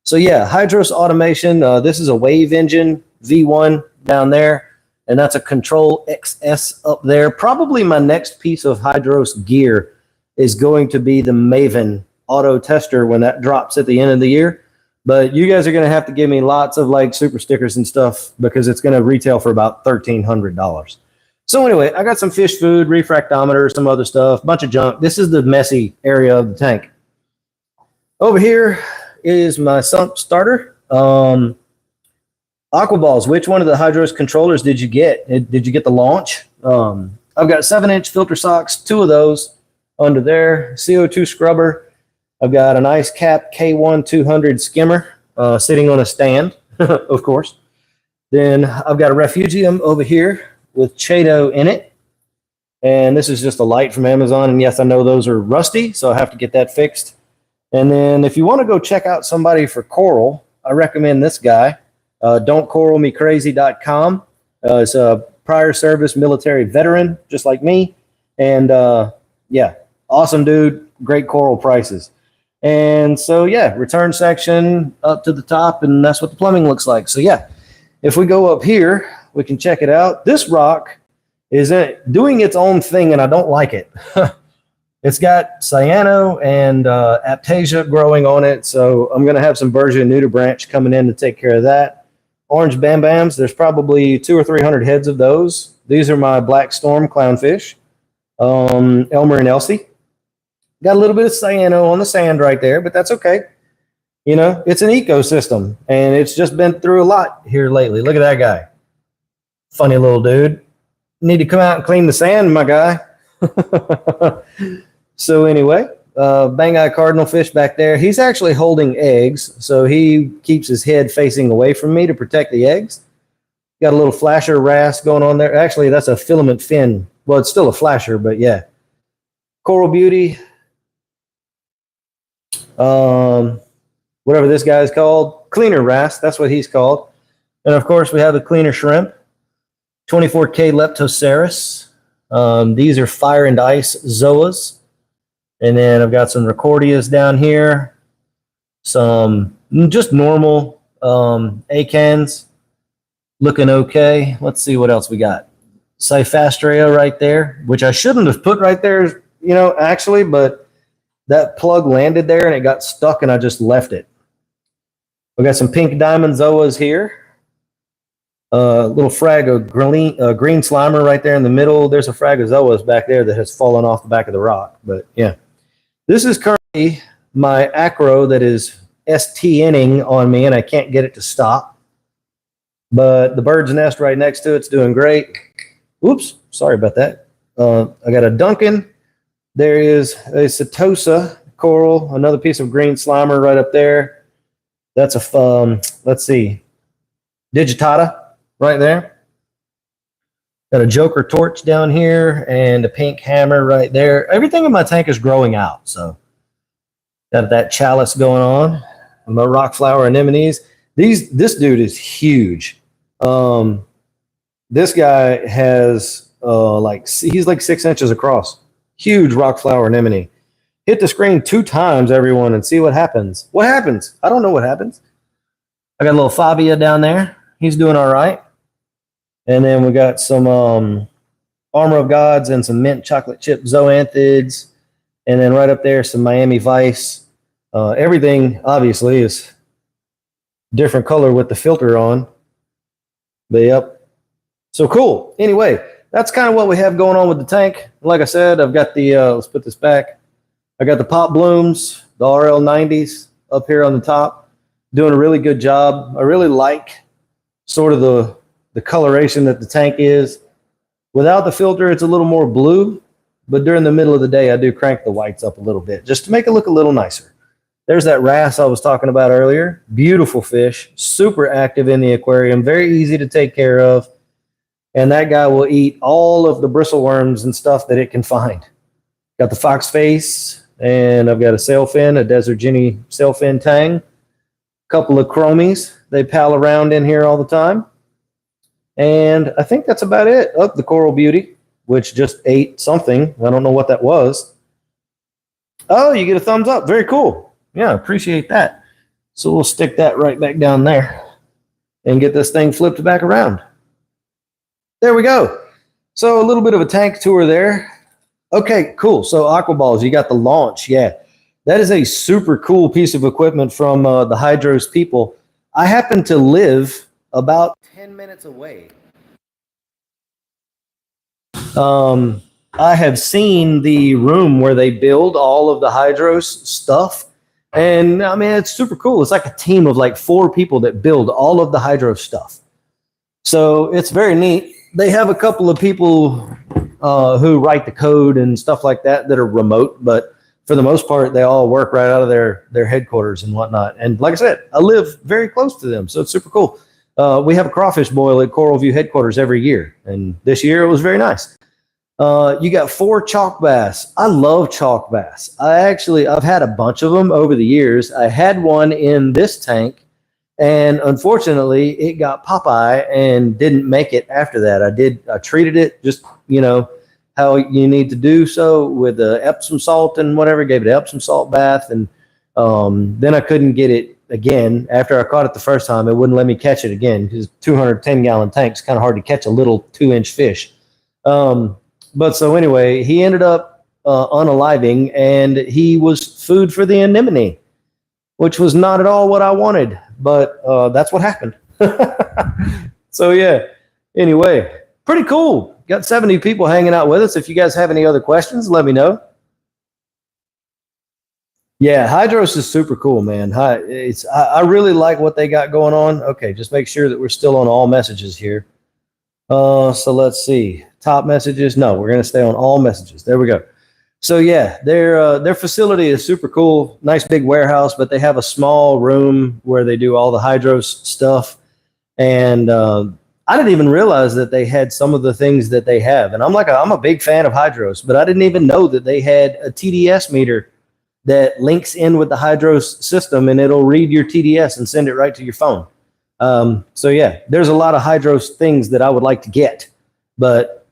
So yeah, Hydros automation. This is a wave engine V1 down there, and that's a Control XS up there. Probably my next piece of Hydros gear is going to be the Maven auto tester when that drops at the end of the year. But you guys are going to have to give me lots of like super stickers and stuff because it's going to retail for about $1,300. So anyway, I got some fish food, refractometer, some other stuff, bunch of junk. This is the messy area of the tank. Over here is my sump starter. Aquaballs, which one of the Hydros controllers did you get? Did you get the launch? I've got 7-inch filter socks, 2 of those under there. CO2 scrubber. I've got an Ice Cap K1 200 skimmer sitting on a stand, of course. Then I've got a refugium over here with Chaeto in it. And this is just a light from Amazon. And yes, I know those are rusty, so I have to get that fixed. And then if you want to go check out somebody for coral, I recommend this guy, don'tcoralmecrazy.com. It's a prior service military veteran, just like me. And yeah, awesome dude, great coral prices. And so yeah, return section up to the top, and that's what the plumbing looks like. So yeah, if we go up here, we can check it out. This rock is doing its own thing, and I don't like it. It's got cyano and aptasia growing on it, so I'm going to have some Bergia nudibranch coming in to take care of that. Orange bam bams, there's probably 200 or 300 heads of those. These are my black storm clownfish, Elmer and Elsie. Got a little bit of cyano on the sand right there, but that's okay. You know, it's an ecosystem, and it's just been through a lot here lately. Look at that guy. Funny little dude. Need to come out and clean the sand, my guy. So anyway, bang-eye cardinal fish back there. He's actually holding eggs, so he keeps his head facing away from me to protect the eggs. Got a little flasher wrasse going on there. Actually, that's a filament fin. Well, it's still a flasher, but yeah. Coral beauty. Whatever this guy's called. Cleaner wrasse, that's what he's called. And of course, we have a cleaner shrimp. 24K Leptoceras. These are fire and ice zoas. And then I've got some Recordias down here. Some just normal acans. Looking okay. Let's see what else we got. Cyphastrea right there, which I shouldn't have put right there, you know, actually, but that plug landed there and it got stuck and I just left it. We got some pink diamond zoas here. Little frag of green slimer right there in the middle. There's a frag of zoas back there that has fallen off the back of the rock. But yeah, this is currently my acro that is STNing on me and I can't get it to stop. But the bird's nest right next to it's doing great. Oops, sorry about that. I got a Duncan. There is a Setosa coral, another piece of green slimer right up there. That's a, let's see, digitata right there. Got a joker torch down here and a pink hammer right there. Everything in my tank is growing out, so got that chalice going on. My rock flower anemones. This dude is huge. This guy has he's like 6 inches across. Huge rock flower anemone. Hit the screen 2 times, everyone, and see what happens. What happens? I don't know what happens. I got a little Fabia down there. He's doing all right. And then we got some Armor of Gods and some mint chocolate chip zoanthids. And then right up there, some Miami Vice. Everything, obviously, is different color with the filter on. But yep. So cool. Anyway, that's kind of what we have going on with the tank. Like I said, I've got the, let's put this back. I got the pop blooms, the RL90s up here on the top. Doing a really good job. I really like sort of the coloration that the tank is. Without the filter, it's a little more blue. But during the middle of the day, I do crank the whites up a little bit just to make it look a little nicer. There's that wrasse I was talking about earlier. Beautiful fish, super active in the aquarium, very easy to take care of. And that guy will eat all of the bristleworms and stuff that it can find. Got the fox face, and I've got a sailfin, a Desert Jenny sailfin tang. A couple of chromies. They pal around in here all the time. And I think that's about it. Oh, the coral beauty, which just ate something. I don't know what that was. Oh, you get a thumbs up. Very cool. Yeah, appreciate that. So we'll stick that right back down there and get this thing flipped back around. There we go. So a little bit of a tank tour there. Okay, cool. So Aquaballs, you got the launch. Yeah, that is a super cool piece of equipment from the Hydros people. I happen to live about 10 minutes away. I have seen the room where they build all of the Hydros stuff. And I mean, it's super cool. It's like a team of like 4 people that build all of the Hydros stuff. So it's very neat. They have a couple of people who write the code and stuff like that that are remote, but for the most part, they all work right out of their headquarters and whatnot. And like I said, I live very close to them, so it's super cool. We have a crawfish boil at Coral View headquarters every year, and this year it was very nice. You got 4 chalk bass. I love chalk bass. I've had a bunch of them over the years. I had one in this tank, and unfortunately, it got Popeye and didn't make it after that. I treated it just, you know, how you need to do so with Epsom salt and whatever. Gave it an Epsom salt bath, and then I couldn't get it again. After I caught it the first time, it wouldn't let me catch it again because 210-gallon tank is kind of hard to catch a little 2-inch fish. But so anyway, he ended up unaliving, and he was food for the anemone, which was not at all what I wanted, but that's what happened. So yeah, anyway, pretty cool. Got 70 people hanging out with us. If you guys have any other questions, let me know. Yeah, Hydros is super cool, man. I really like what they got going on. Okay, just make sure that we're still on all messages here. So let's see. Top messages. No, we're going to stay on all messages. There we go. So yeah, their facility is super cool. Nice big warehouse, but they have a small room where they do all the Hydros stuff. And I didn't even realize that they had some of the things that they have. And I'm a big fan of Hydros, but I didn't even know that they had a TDS meter that links in with the Hydros system, and it'll read your TDS and send it right to your phone. So yeah, there's a lot of Hydros things that I would like to get, but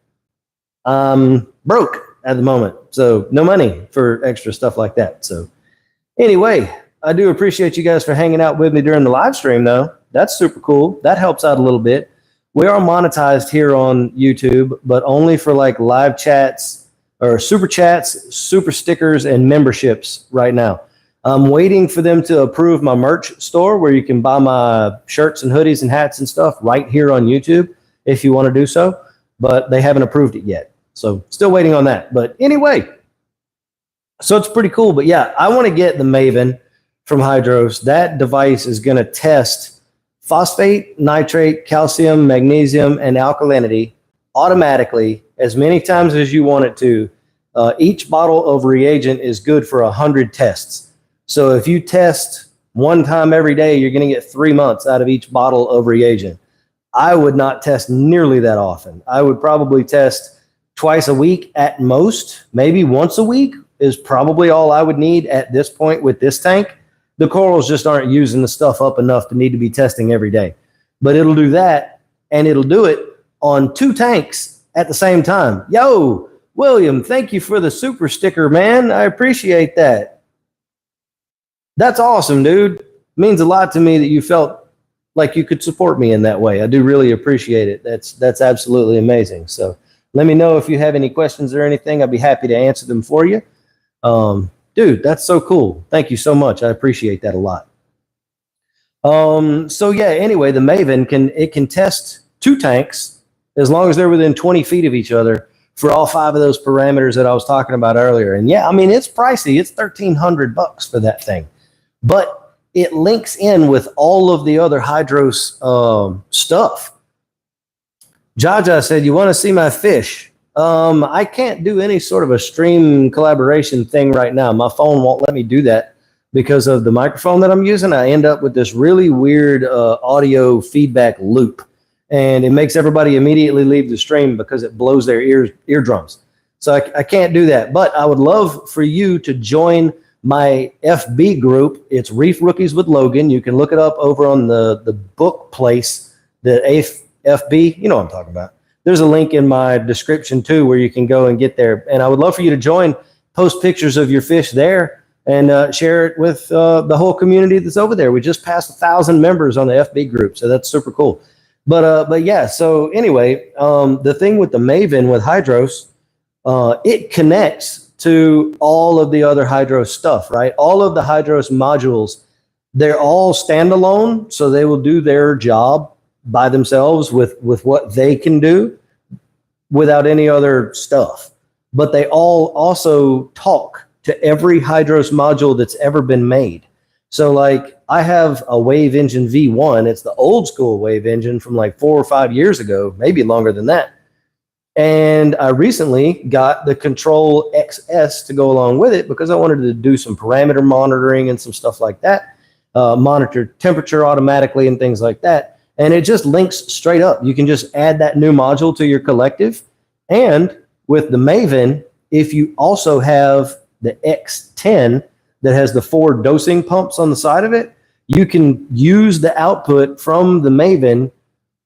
I'm broke at the moment, so no money for extra stuff like that. So anyway, I do appreciate you guys for hanging out with me during the live stream, though. That's super cool. That helps out a little bit. We are monetized here on YouTube, but only for like live chats or super chats, super stickers, and memberships right now. I'm waiting for them to approve my merch store where you can buy my shirts and hoodies and hats and stuff right here on YouTube if you want to do so, but they haven't approved it yet. So still waiting on that. But anyway, so it's pretty cool. But yeah, I want to get the Maven from Hydros. That device is going to test phosphate, nitrate, calcium, magnesium, and alkalinity automatically as many times as you want it to. Each bottle of reagent is good for 100 tests. So if you test one time every day, you're going to get 3 months out of each bottle of reagent. I would not test nearly that often. I would probably test twice a week at most. Maybe once a week is probably all I would need at this point with this tank. The corals just aren't using the stuff up enough to need to be testing every day. But it'll do that, and it'll do it on 2 tanks at the same time. Yo, William, thank you for the super sticker, man. I appreciate that. That's awesome, dude. It means a lot to me that you felt like you could support me in that way. I do really appreciate it. That's absolutely amazing. So let me know if you have any questions or anything. I'd be happy to answer them for you. Dude, that's so cool. Thank you so much. I appreciate that a lot. So yeah, anyway, the Maven can test 2 tanks as long as they're within 20 feet of each other for all 5 of those parameters that I was talking about earlier. And yeah, I mean, it's pricey. It's $1,300 for that thing, but it links in with all of the other Hydros stuff. Jaja said, you want to see my fish? I can't do any sort of a stream collaboration thing right now. My phone won't let me do that because of the microphone that I'm using. I end up with this really weird audio feedback loop, and it makes everybody immediately leave the stream because it blows their eardrums. So I can't do that, but I would love for you to join my FB group. It's Reef Rookies with Logan. You can look it up over on the book place, the FB. You know what I'm talking about. There's a link in my description too where you can go and get there. And I would love for you to join, post pictures of your fish there, and share it with the whole community that's over there. We just passed 1,000 members on the FB group, so that's super cool. But yeah, so anyway, the thing with the Maven with Hydros, it connects to all of the other Hydros stuff, right? All of the Hydros modules, they're all standalone, so they will do their job by themselves with what they can do without any other stuff. But they all also talk to every Hydros module that's ever been made. So like I have a Wave Engine V1. It's the old school Wave Engine from like 4 or 5 years ago, maybe longer than that. And I recently got the Control XS to go along with it because I wanted to do some parameter monitoring and some stuff like that, monitor temperature automatically and things like that. And it just links straight up. You can just add that new module to your collective. And with the Maven, if you also have the X10 that has the 4 dosing pumps on the side of it, you can use the output from the Maven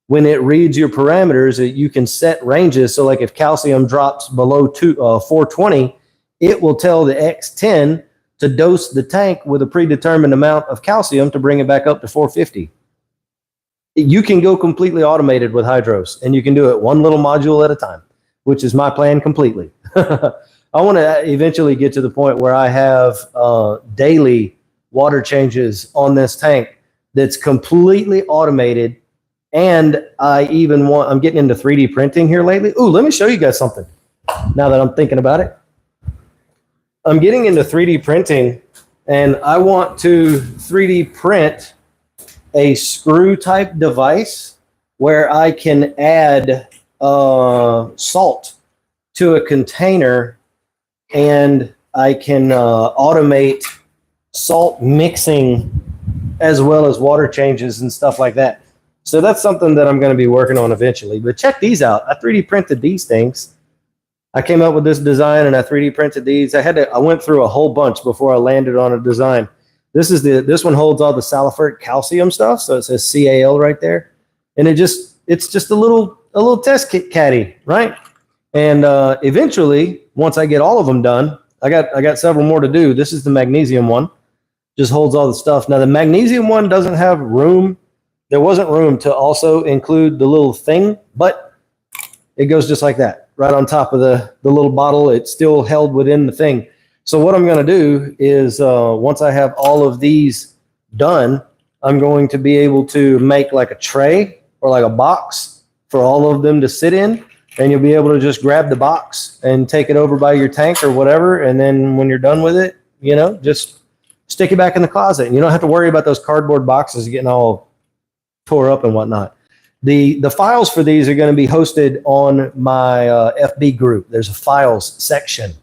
when it reads your parameters. You can set ranges. So like if calcium drops below 420, it will tell the X10 to dose the tank with a predetermined amount of calcium to bring it back up to 450. You can go completely automated with Hydros, and you can do it one little module at a time, which is my plan completely. I want to eventually get to the point where I have daily water changes on this tank that's completely automated. And I'm getting into 3D printing here lately. Ooh, let me show you guys something now that I'm thinking about it. I'm getting into 3D printing, and I want to 3D print a screw type device where I can add salt to a container, and I can automate salt mixing as well as water changes and stuff like that. So that's something that I'm going to be working on eventually. But check these out. I 3D printed these things. I came up with this design and I 3D printed these. I went through a whole bunch before I landed on a design. This one holds all the sulfuric calcium stuff, so it says CAL right there. And it's just a little test kit caddy, right? And eventually, once I get all of them done, I got several more to do. This is the magnesium one. Just holds all the stuff. Now the magnesium one doesn't have room. There wasn't room to also include the little thing, but it goes just like that, right on top of the little bottle. It's still held within the thing. So what I'm going to do is once I have all of these done, I'm going to be able to make like a tray or like a box for all of them to sit in. And you'll be able to just grab the box and take it over by your tank or whatever. And then when you're done with it, just stick it back in the closet. And you don't have to worry about those cardboard boxes getting all tore up and whatnot. The files for these are going to be hosted on my FB group. There's a files section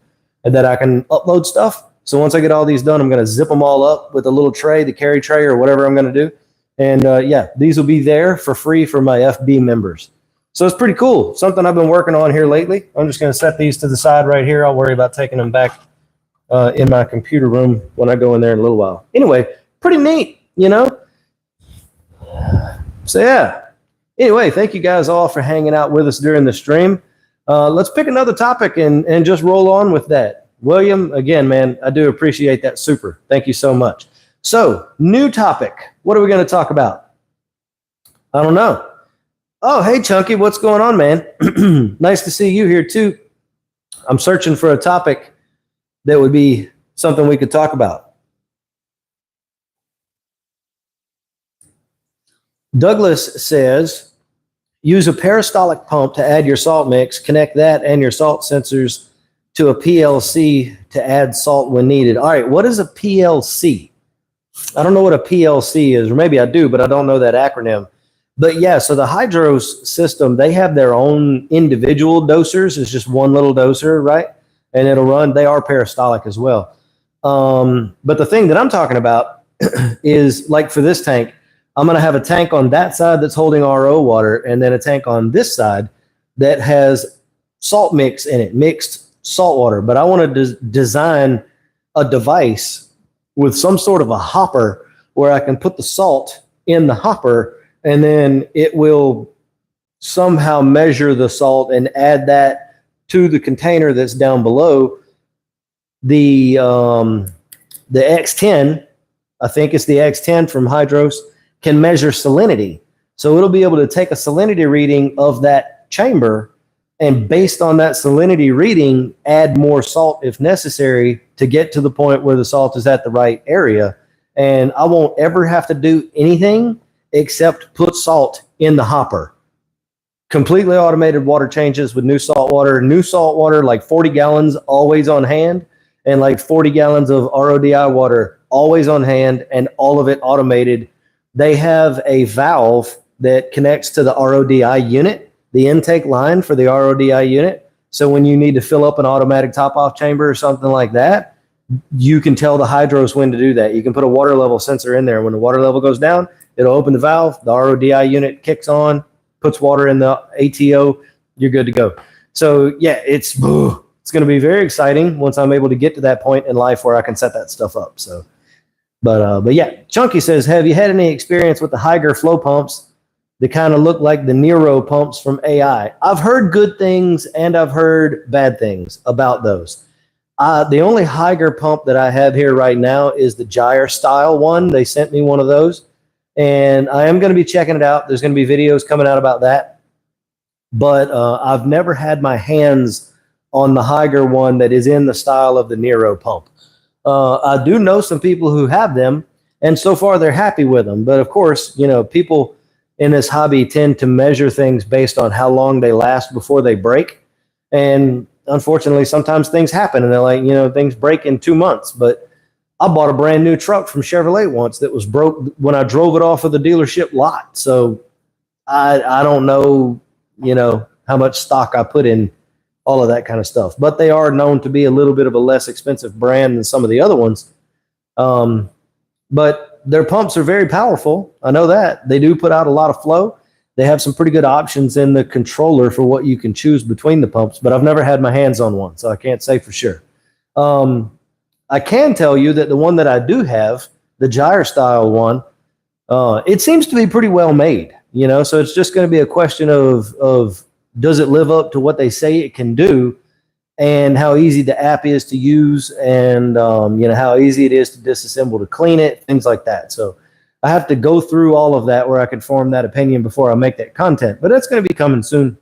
that I can upload stuff. So once I get all these done, I'm going to zip them all up with a little tray, the carry tray or whatever I'm going to do. And yeah, these will be there for free for my FB members. So it's pretty cool. Something I've been working on here lately. I'm just going to set these to the side right here. I'll worry about taking them back in my computer room when I go in there in a little while. Anyway, pretty neat, So yeah. Anyway, thank you guys all for hanging out with us during the stream. Let's pick another topic and just roll on with that. William, again, man, I do appreciate that. Super. Thank you so much. So, new topic. What are we going to talk about? I don't know. Oh, hey, Chunky, what's going on, man? Nice to see you here, too. I'm searching for a topic that would be something we could talk about. Douglas says, use a peristaltic pump to add your salt mix, connect that and your salt sensors to a PLC to add salt when needed. All right, what is a PLC? I don't know what a PLC is, or maybe I do, but I don't know that acronym. But yeah, so the Hydros system, they have their own individual dosers. It's just one little doser, right? And it'll run. They are peristaltic as well. But the thing that I'm talking about is, like for this tank, I'm going to have a tank on that side that's holding RO water, and then a tank on this side that has salt mix in it, mixed salt water. But I want to design a device with some sort of a hopper where I can put the salt in the hopper, and then it will somehow measure the salt and add that to the container that's down below. The X10, I think it's the X10 from Hydros, can measure salinity. So it'll be able to take a salinity reading of that chamber, and based on that salinity reading, add more salt if necessary to get to the point where the salt is at the right area. And I won't ever have to do anything except put salt in the hopper. Completely automated water changes with new salt water, like 40 gallons always on hand, and like 40 gallons of RODI water always on hand, and all of it automated. They have a valve that connects to the RODI unit, the intake line for the RODI unit. So when you need to fill up an automatic top-off chamber or something like that, you can tell the Hydros when to do that. You can put a water level sensor in there. When the water level goes down, it'll open the valve, the RODI unit kicks on, puts water in the ATO, you're good to go. So yeah, it's going to be very exciting once I'm able to get to that point in life where I can set that stuff up. So. But yeah, Chunky says, have you had any experience with the Hygger flow pumps that kind of look like the Nero pumps from AI? I've heard good things and I've heard bad things about those. The only Hygger pump that I have here right now is the Gyre style one. They sent me one of those, and I am going to be checking it out. There's going to be videos coming out about that. But I've never had my hands on the Higer one that is in the style of the Nero pump. I do know some people who have them, and so far they're happy with them. But of course, you know, people in this hobby tend to measure things based on how long they last before they break. And unfortunately, sometimes things happen and they're like, you know, things break in 2 months. But I bought a brand new truck from Chevrolet once that was broke when I drove it off of the dealership lot. So I don't know, you know, how much stock I put in all of that kind of stuff. But they are known to be a little bit of a less expensive brand than some of the other ones. But their pumps are very powerful. I know that. They do put out a lot of flow. They have some pretty good options in the controller for what you can choose between the pumps, but I've never had my hands on one, so I can't say for sure. I can tell you that the one that I do have, the gyre style one, it seems to be pretty well made, you know, so it's just going to be a question of does it live up to what they say it can do, and how easy the app is to use, and you know, how easy it is to disassemble, to clean it, things like that. So I have to go through all of that where I can form that opinion before I make that content, but that's going to be coming soon,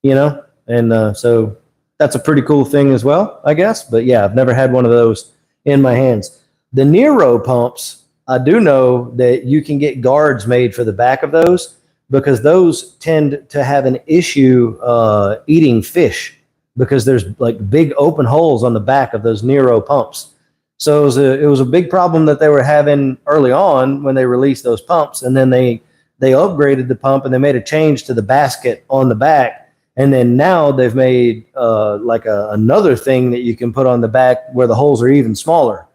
you know, and so that's a pretty cool thing as well, I guess. But yeah, I've never had one of those in my hands. The Nero pumps, I do know that you can get guards made for the back of those, because those tend to have an issue eating fish, because there's like big open holes on the back of those Nero pumps. So it was a big problem that they were having early on when they released those pumps. And then they upgraded the pump and they made a change to the basket on the back. And then now they've made like another thing that you can put on the back where the holes are even smaller.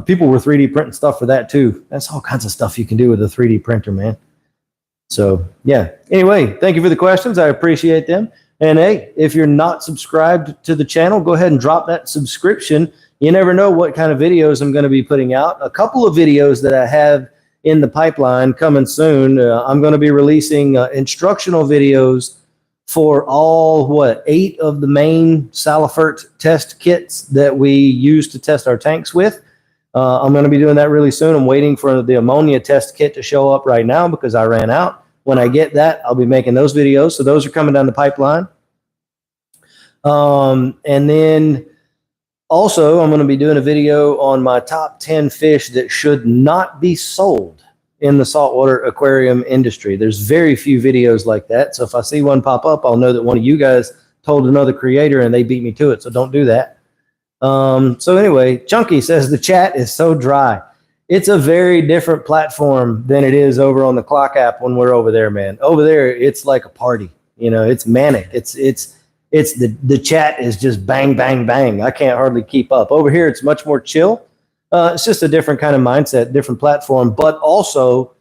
People were 3D printing stuff for that too. That's all kinds of stuff you can do with a 3D printer, man. So yeah, anyway, thank you for the questions. I appreciate them. And hey, if you're not subscribed to the channel, go ahead and drop that subscription. You never know what kind of videos I'm going to be putting out. A couple of videos that I have in the pipeline coming soon. I'm going to be releasing instructional videos for all, 8 of the main Saltwater test kits that we use to test our tanks with. I'm going to be doing that really soon. I'm waiting for the ammonia test kit to show up right now because I ran out. When I get that, I'll be making those videos. So those are coming down the pipeline. And then also, I'm going to be doing a video on my top 10 fish that should not be sold in the saltwater aquarium industry. There's very few videos like that. So if I see one pop up, I'll know that one of you guys told another creator and they beat me to it. So don't do that. So anyway, Chunky says the chat is so dry. It's a very different platform than it is over on the Clock app when we're over there, man. Over there, it's like a party. You know, it's manic. It's the chat is just bang, bang, bang. I can't hardly keep up. Over here, it's much more chill. It's just a different kind of mindset, different platform. But also,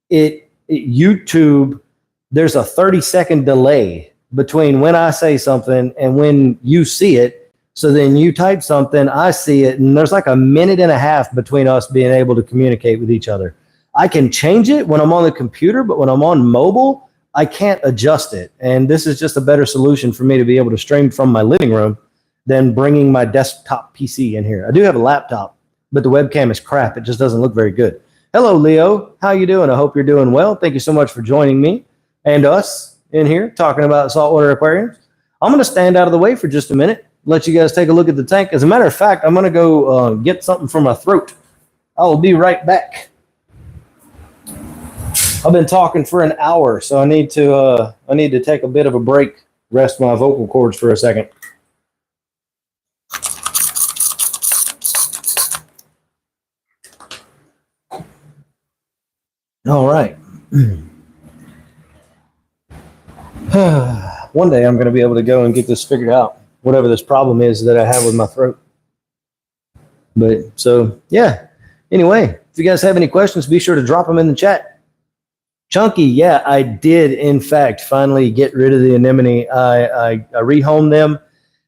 YouTube, there's a 30-second delay between when I say something and when you see it. So then you type something, I see it, and there's like a minute and a half between us being able to communicate with each other. I can change it when I'm on the computer, but when I'm on mobile, I can't adjust it. And this is just a better solution for me to be able to stream from my living room than bringing my desktop PC in here. I do have a laptop, but the webcam is crap. It just doesn't look very good. Hello, Leo. How you doing? I hope you're doing well. Thank you so much for joining me and us in here talking about saltwater aquariums. I'm going to stand out of the way for just a minute, let you guys take a look at the tank. As a matter of fact, I'm going to go get something for my throat. I will be right back. I've been talking for an hour, so I need to take a bit of a break, rest my vocal cords for a second. All right. One day I'm going to be able to go and get this figured out, whatever this problem is that I have with my throat. But so, yeah. Anyway, if you guys have any questions, be sure to drop them in the chat. Chunky, yeah, I did, in fact, finally get rid of the anemone. I rehomed them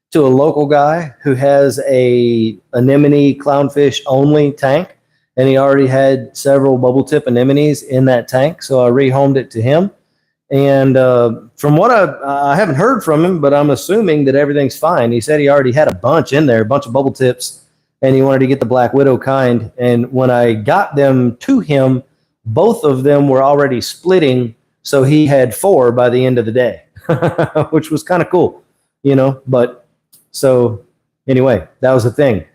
to a local guy who has a anemone clownfish only tank, and he already had several bubble tip anemones in that tank, so I rehomed it to him. And from what I haven't heard from him, but I'm assuming that everything's fine. He said he already had a bunch in there, a bunch of bubble tips, and he wanted to get the Black Widow kind. And when I got them to him, both of them were already splitting, so he had 4 by the end of the day, which was kind of cool. But so anyway, that was the thing.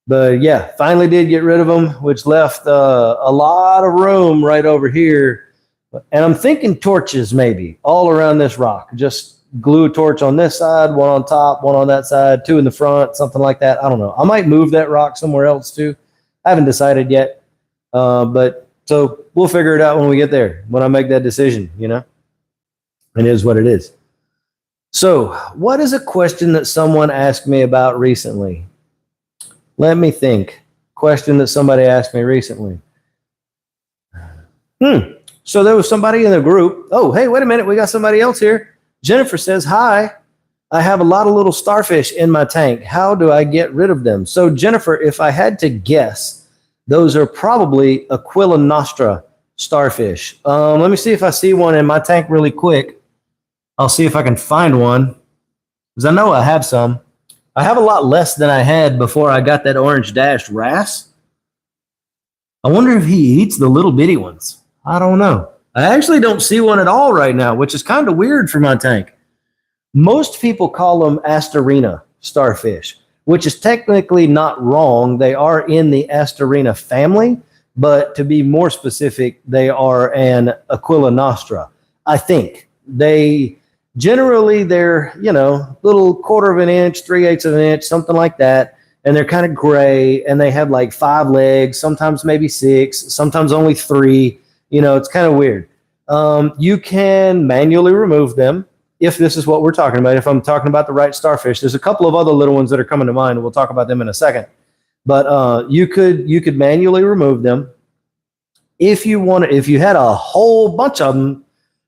But yeah, finally did get rid of them, which left a lot of room right over here. And I'm thinking torches maybe all around this rock. Just glue a torch on this side, one on top, one on that side, two in the front, something like that. I don't know. I might move that rock somewhere else too. I haven't decided yet. But so we'll figure it out when we get there, when I make that decision, It is what it is. So what is a question that someone asked me about recently? Let me think. Question that somebody asked me recently. So there was somebody in the group. Oh, hey, wait a minute. We got somebody else here. Jennifer says, hi, I have a lot of little starfish in my tank. How do I get rid of them? So Jennifer, if I had to guess, those are probably Aquila nostra starfish. Let me see if I see one in my tank really quick. I'll see if I can find one, because I know I have some. I have a lot less than I had before I got that orange dashed wrasse. I wonder if he eats the little bitty ones. I don't know. I actually don't see one at all right now, which is kind of weird for my tank. Most people call them Astorina starfish, which is technically not wrong. They are in the Astorina family, but to be more specific, they are an Aquila nostra, I think. Generally, they're, little 1/4 of an inch, 3/8 of an inch, something like that. And they're kind of gray, and they have like 5 legs, sometimes maybe 6, sometimes only 3. It's kind of weird. You can manually remove them if this is what we're talking about. If I'm talking about the right starfish, there's a couple of other little ones that are coming to mind. We'll talk about them in a second. But you could manually remove them. If you had a whole bunch of them,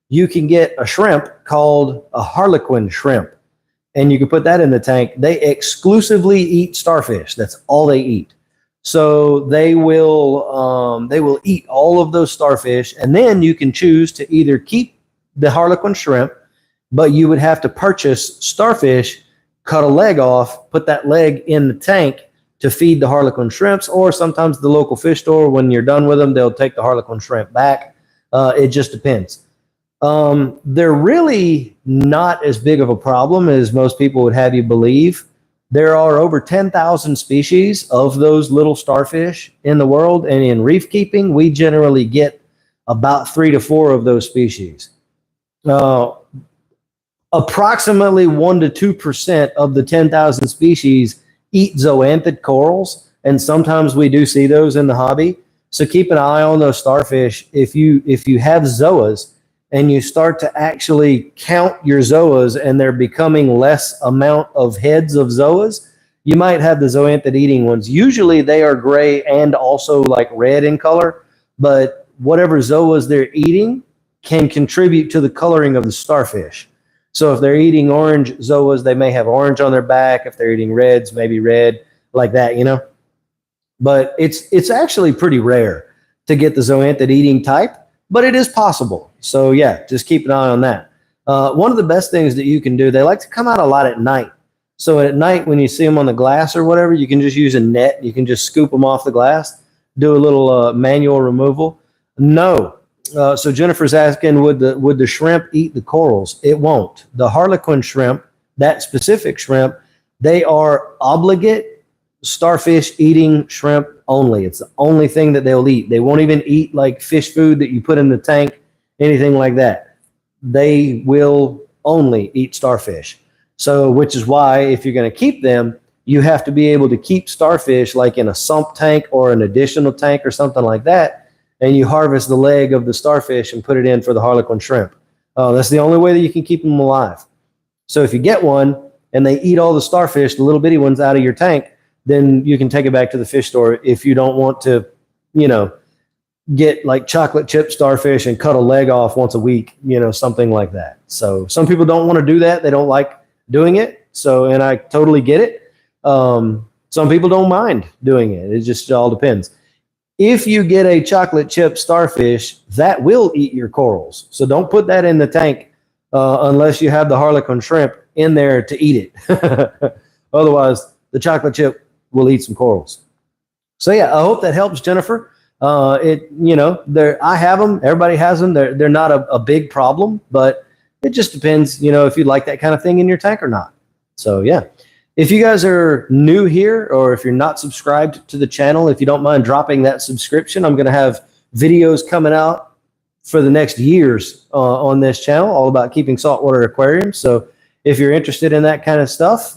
you can get a shrimp called a harlequin shrimp, and you can put that in the tank. They exclusively eat starfish. That's all they eat. So they will eat all of those starfish, and then you can choose to either keep the harlequin shrimp, but you would have to purchase starfish, cut a leg off, put that leg in the tank to feed the harlequin shrimps, or sometimes the local fish store, when you're done with them, they'll take the harlequin shrimp back. It just depends. They're really not as big of a problem as most people would have you believe. There are over 10,000 species of those little starfish in the world, and in reef keeping, we generally get about 3 to 4 of those species. Approximately 1 to 2% of the 10,000 species eat zoanthid corals, and sometimes we do see those in the hobby. So keep an eye on those starfish. If you have zoas, and you start to actually count your zoas and they're becoming less amount of heads of zoas, you might have the zoanthid eating ones. Usually they are gray and also like red in color, but whatever zoas they're eating can contribute to the coloring of the starfish. So if they're eating orange zoas, they may have orange on their back. If they're eating reds, maybe red, like that, But it's actually pretty rare to get the zoanthid eating type, but it is possible. So yeah, just keep an eye on that. One of the best things that you can do, they like to come out a lot at night. So at night, when you see them on the glass or whatever, you can just use a net. You can just scoop them off the glass, do a little manual removal. No. So Jennifer's asking, would the shrimp eat the corals? It won't. The harlequin shrimp, that specific shrimp, they are obligate starfish eating shrimp only. It's the only thing that they'll eat. They won't even eat like fish food that you put in the tank, anything like that. They will only eat starfish. So, which is why if you're going to keep them, you have to be able to keep starfish like in a sump tank or an additional tank or something like that. And you harvest the leg of the starfish and put it in for the harlequin shrimp. That's the only way that you can keep them alive. So if you get one and they eat all the starfish, the little bitty ones, out of your tank, then you can take it back to the fish store if you don't want to, get like chocolate chip starfish and cut a leg off once a week, something like that. So some people don't want to do that. They don't like doing it. So, and I totally get it. Some people don't mind doing it. It just all depends. If you get a chocolate chip starfish, that will eat your corals. So don't put that in the tank unless you have the harlequin shrimp in there to eat it. Otherwise, the chocolate chip will eat some corals. So yeah, I hope that helps, Jennifer. I have them. Everybody has them. They're not a big problem, but it just depends, if you like that kind of thing in your tank or not. So yeah, if you guys are new here, or if you're not subscribed to the channel, if you don't mind dropping that subscription, I'm going to have videos coming out for the next years on this channel, all about keeping saltwater aquariums. So if you're interested in that kind of stuff,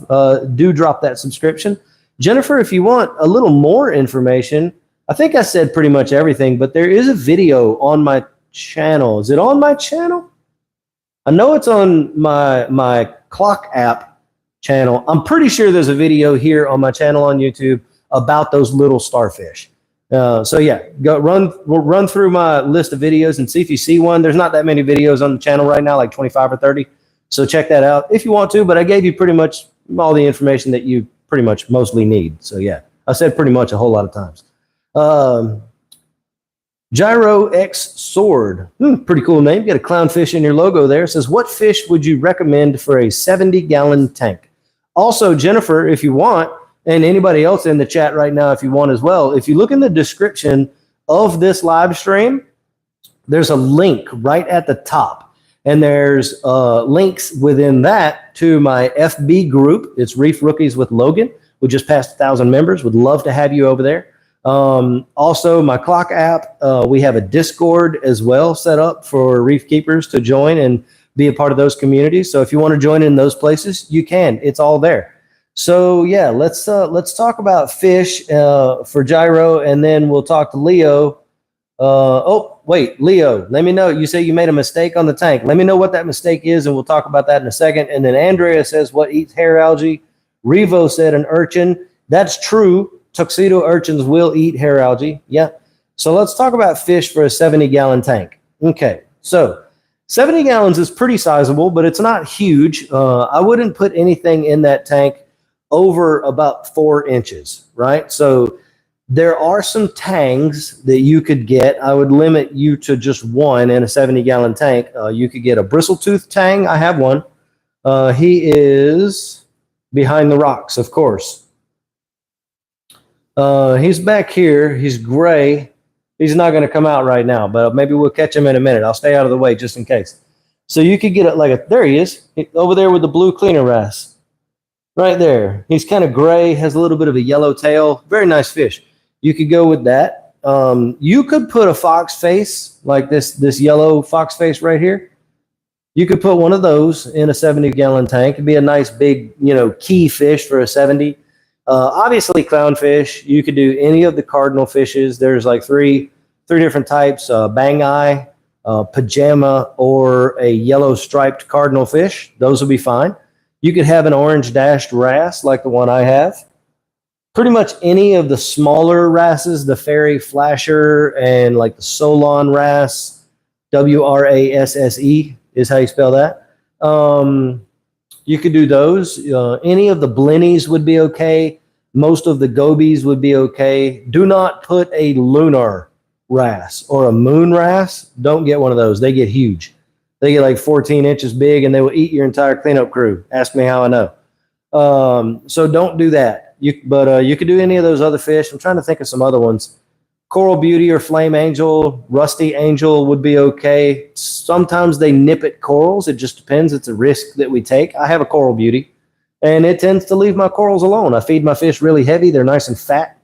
do drop that subscription. Jennifer, if you want a little more information, I think I said pretty much everything, but there is a video on my channel. Is it on my channel? I know it's on my clock app channel. I'm pretty sure there's a video here on my channel on YouTube about those little starfish. So yeah, we'll run through my list of videos and see if you see one. There's not that many videos on the channel right now, like 25 or 30. So check that out if you want to, but I gave you pretty much all the information that you pretty much mostly need. So yeah, I said pretty much a whole lot of times. Gyro X Sword. Pretty cool name. You got a clownfish in your logo there. It says, what fish would you recommend for a 70-gallon tank? Also, Jennifer, if you want, and anybody else in the chat right now, if you want as well, if you look in the description of this live stream, there's a link right at the top. And there's links within that to my FB group. It's Reef Rookies with Logan. We just passed 1,000 members. Would love to have you over there. Also, my clock app, we have a Discord as well set up for reef keepers to join and be a part of those communities. So if you want to join in those places, you can. It's all there. So yeah, let's talk about fish for Gyro, and then we'll talk to Leo. Oh, wait, Leo, let me know. You say you made a mistake on the tank. Let me know what that mistake is, and we'll talk about that in a second. And then Andrea says, what eats hair algae? Revo said an urchin. That's true. Tuxedo urchins will eat hair algae. Yeah. So let's talk about fish for a 70-gallon tank. Okay. So 70 gallons is pretty sizable, but it's not huge. I wouldn't put anything in that tank over about 4 inches, right? So there are some tangs that you could get. I would limit you to just one in a 70-gallon tank. You could get a bristle-tooth tang. I have one. He is behind the rocks, of course. He's back here. He's gray. He's not going to come out right now, but maybe we'll catch him in a minute. I'll stay out of the way just in case. So you could get it like there he is, over there with the blue cleaner wrasse. Right there. He's kind of gray, has a little bit of a yellow tail. Very nice fish. You could go with that. You could put a fox face, like this yellow fox face right here. You could put one of those in a 70-gallon tank. It'd be a nice big, key fish for a 70. Obviously, clownfish. You could do any of the cardinal fishes. There's like three different types: bang eye, pajama, or a yellow striped cardinal fish. Those will be fine. You could have an orange dashed wrasse like the one I have. Pretty much any of the smaller wrasses, the fairy flasher and like the Solon wrasse, WRASSE is how you spell that. You could do those. Any of the blennies would be okay. Most of the gobies would be okay. Do not put a lunar wrasse or a moon wrasse. Don't get one of those. They get huge. They get like 14 inches big, and they will eat your entire cleanup crew. Ask me how I know. So don't do that. But you could do any of those other fish. I'm trying to think of some other ones. Coral beauty or flame angel, rusty angel would be okay. Sometimes they nip at corals. It just depends. It's a risk that we take. I have a coral beauty, and it tends to leave my corals alone. I feed my fish really heavy. They're nice and fat,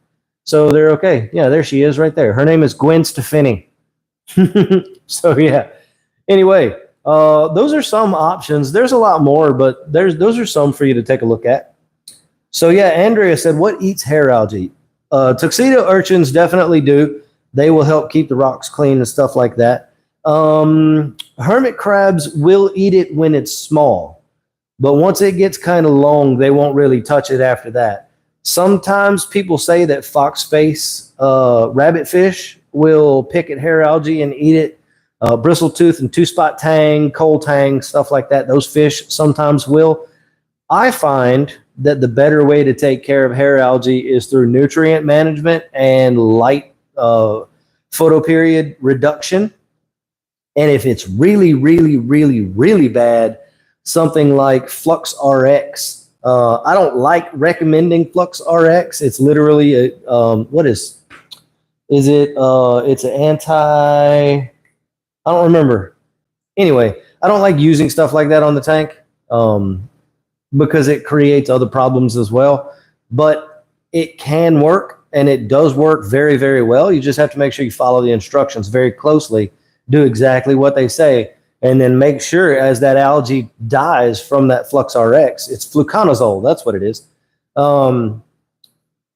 so they're okay. Yeah, there she is right there. Her name is Gwen Stefani. So yeah. Anyway, those are some options. There's a lot more, but those are some for you to take a look at. So yeah, Andrea said, what eats hair algae? Tuxedo urchins definitely do. They will help keep the rocks clean and stuff like that. Hermit crabs will eat it when it's small, but once it gets kind of long, they won't really touch it after that. Sometimes people say that foxface rabbitfish will pick at hair algae and eat it. Bristle-tooth and two-spot tang, coal tang, stuff like that. Those fish sometimes will. I find that the better way to take care of hair algae is through nutrient management and light photoperiod reduction. And if it's really, really, really, really bad, something like Flux RX. I don't like recommending Flux RX. It's literally it's an I don't remember. Anyway, I don't like using stuff like that on the tank. because it creates other problems as well. But it can work, and it does work very, very well. You just have to make sure you follow the instructions very closely, do exactly what they say, and then make sure as that algae dies from that FluxRx, it's fluconazole, that's what it is.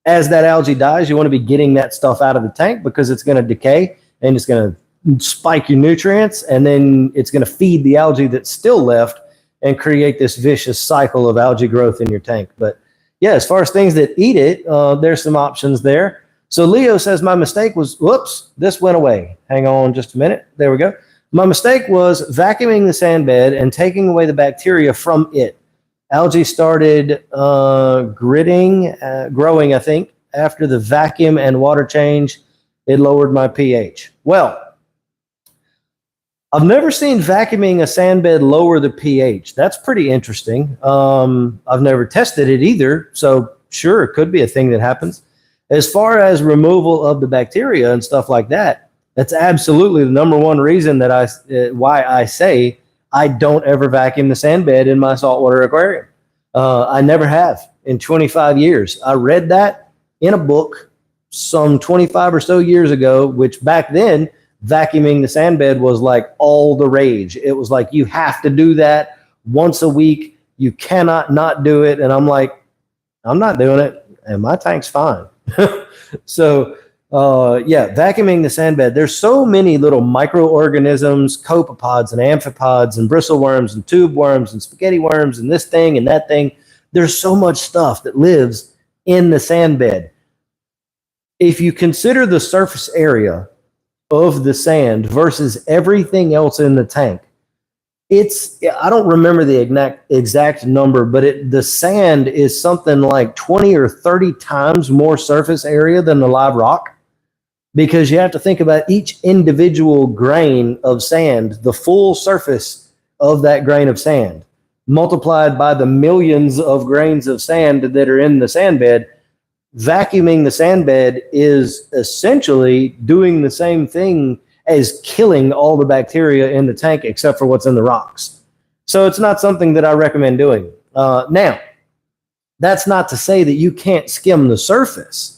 As that algae dies, you want to be getting that stuff out of the tank because it's going to decay and it's going to spike your nutrients, and then it's going to feed the algae that's still left and create this vicious cycle of algae growth in your tank. But yeah, as far as things that eat it, there's some options there. So Leo says, my mistake was, whoops, this went away. Hang on just a minute. There we go. My mistake was vacuuming the sand bed and taking away the bacteria from it. Algae started growing, I think, after the vacuum and water change. It lowered my pH. Well, I've never seen vacuuming a sand bed lower the pH. That's pretty interesting. I've never tested it either, so sure, it could be a thing that happens. As far as removal of the bacteria and stuff like that, that's absolutely the number one reason that why I say I don't ever vacuum the sand bed in my saltwater aquarium. I never have in 25 years. I read that in a book some 25 or so years ago, which back then, vacuuming the sand bed was like all the rage. It was like, you have to do that once a week. You cannot not do it. And I'm like, I'm not doing it, and my tank's fine. So yeah, vacuuming the sand bed. There's so many little microorganisms, copepods and amphipods and bristleworms and tube worms and spaghetti worms and this thing and that thing. There's so much stuff that lives in the sand bed. If you consider the surface area of the sand versus everything else in the tank, I don't remember the exact number, but the sand is something like 20 or 30 times more surface area than the live rock, because you have to think about each individual grain of sand, the full surface of that grain of sand, multiplied by the millions of grains of sand that are in the sand bed. Vacuuming the sand bed is essentially doing the same thing as killing all the bacteria in the tank except for what's in the rocks. So it's not something that I recommend doing. Now, that's not to say that you can't skim the surface,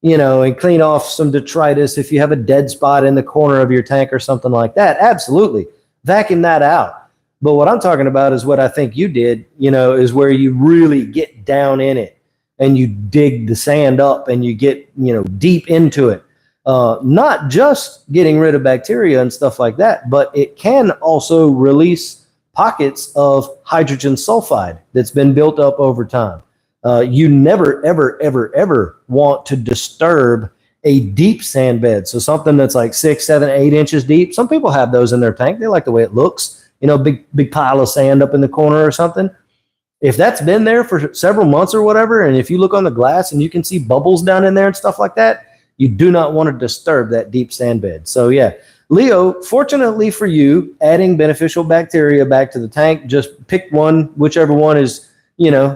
and clean off some detritus if you have a dead spot in the corner of your tank or something like that. Absolutely. Vacuum that out. But what I'm talking about is what I think you did, is where you really get down in it and you dig the sand up and you get, deep into it. Not just getting rid of bacteria and stuff like that, but it can also release pockets of hydrogen sulfide that's been built up over time. You never, ever, ever, ever want to disturb a deep sand bed. So something that's like 6, 7, 8 inches deep. Some people have those in their tank. They like the way it looks, big pile of sand up in the corner or something. If that's been there for several months or whatever, and if you look on the glass and you can see bubbles down in there and stuff like that, you do not want to disturb that deep sand bed. So yeah, Leo, fortunately for you, adding beneficial bacteria back to the tank, just pick one, whichever one is,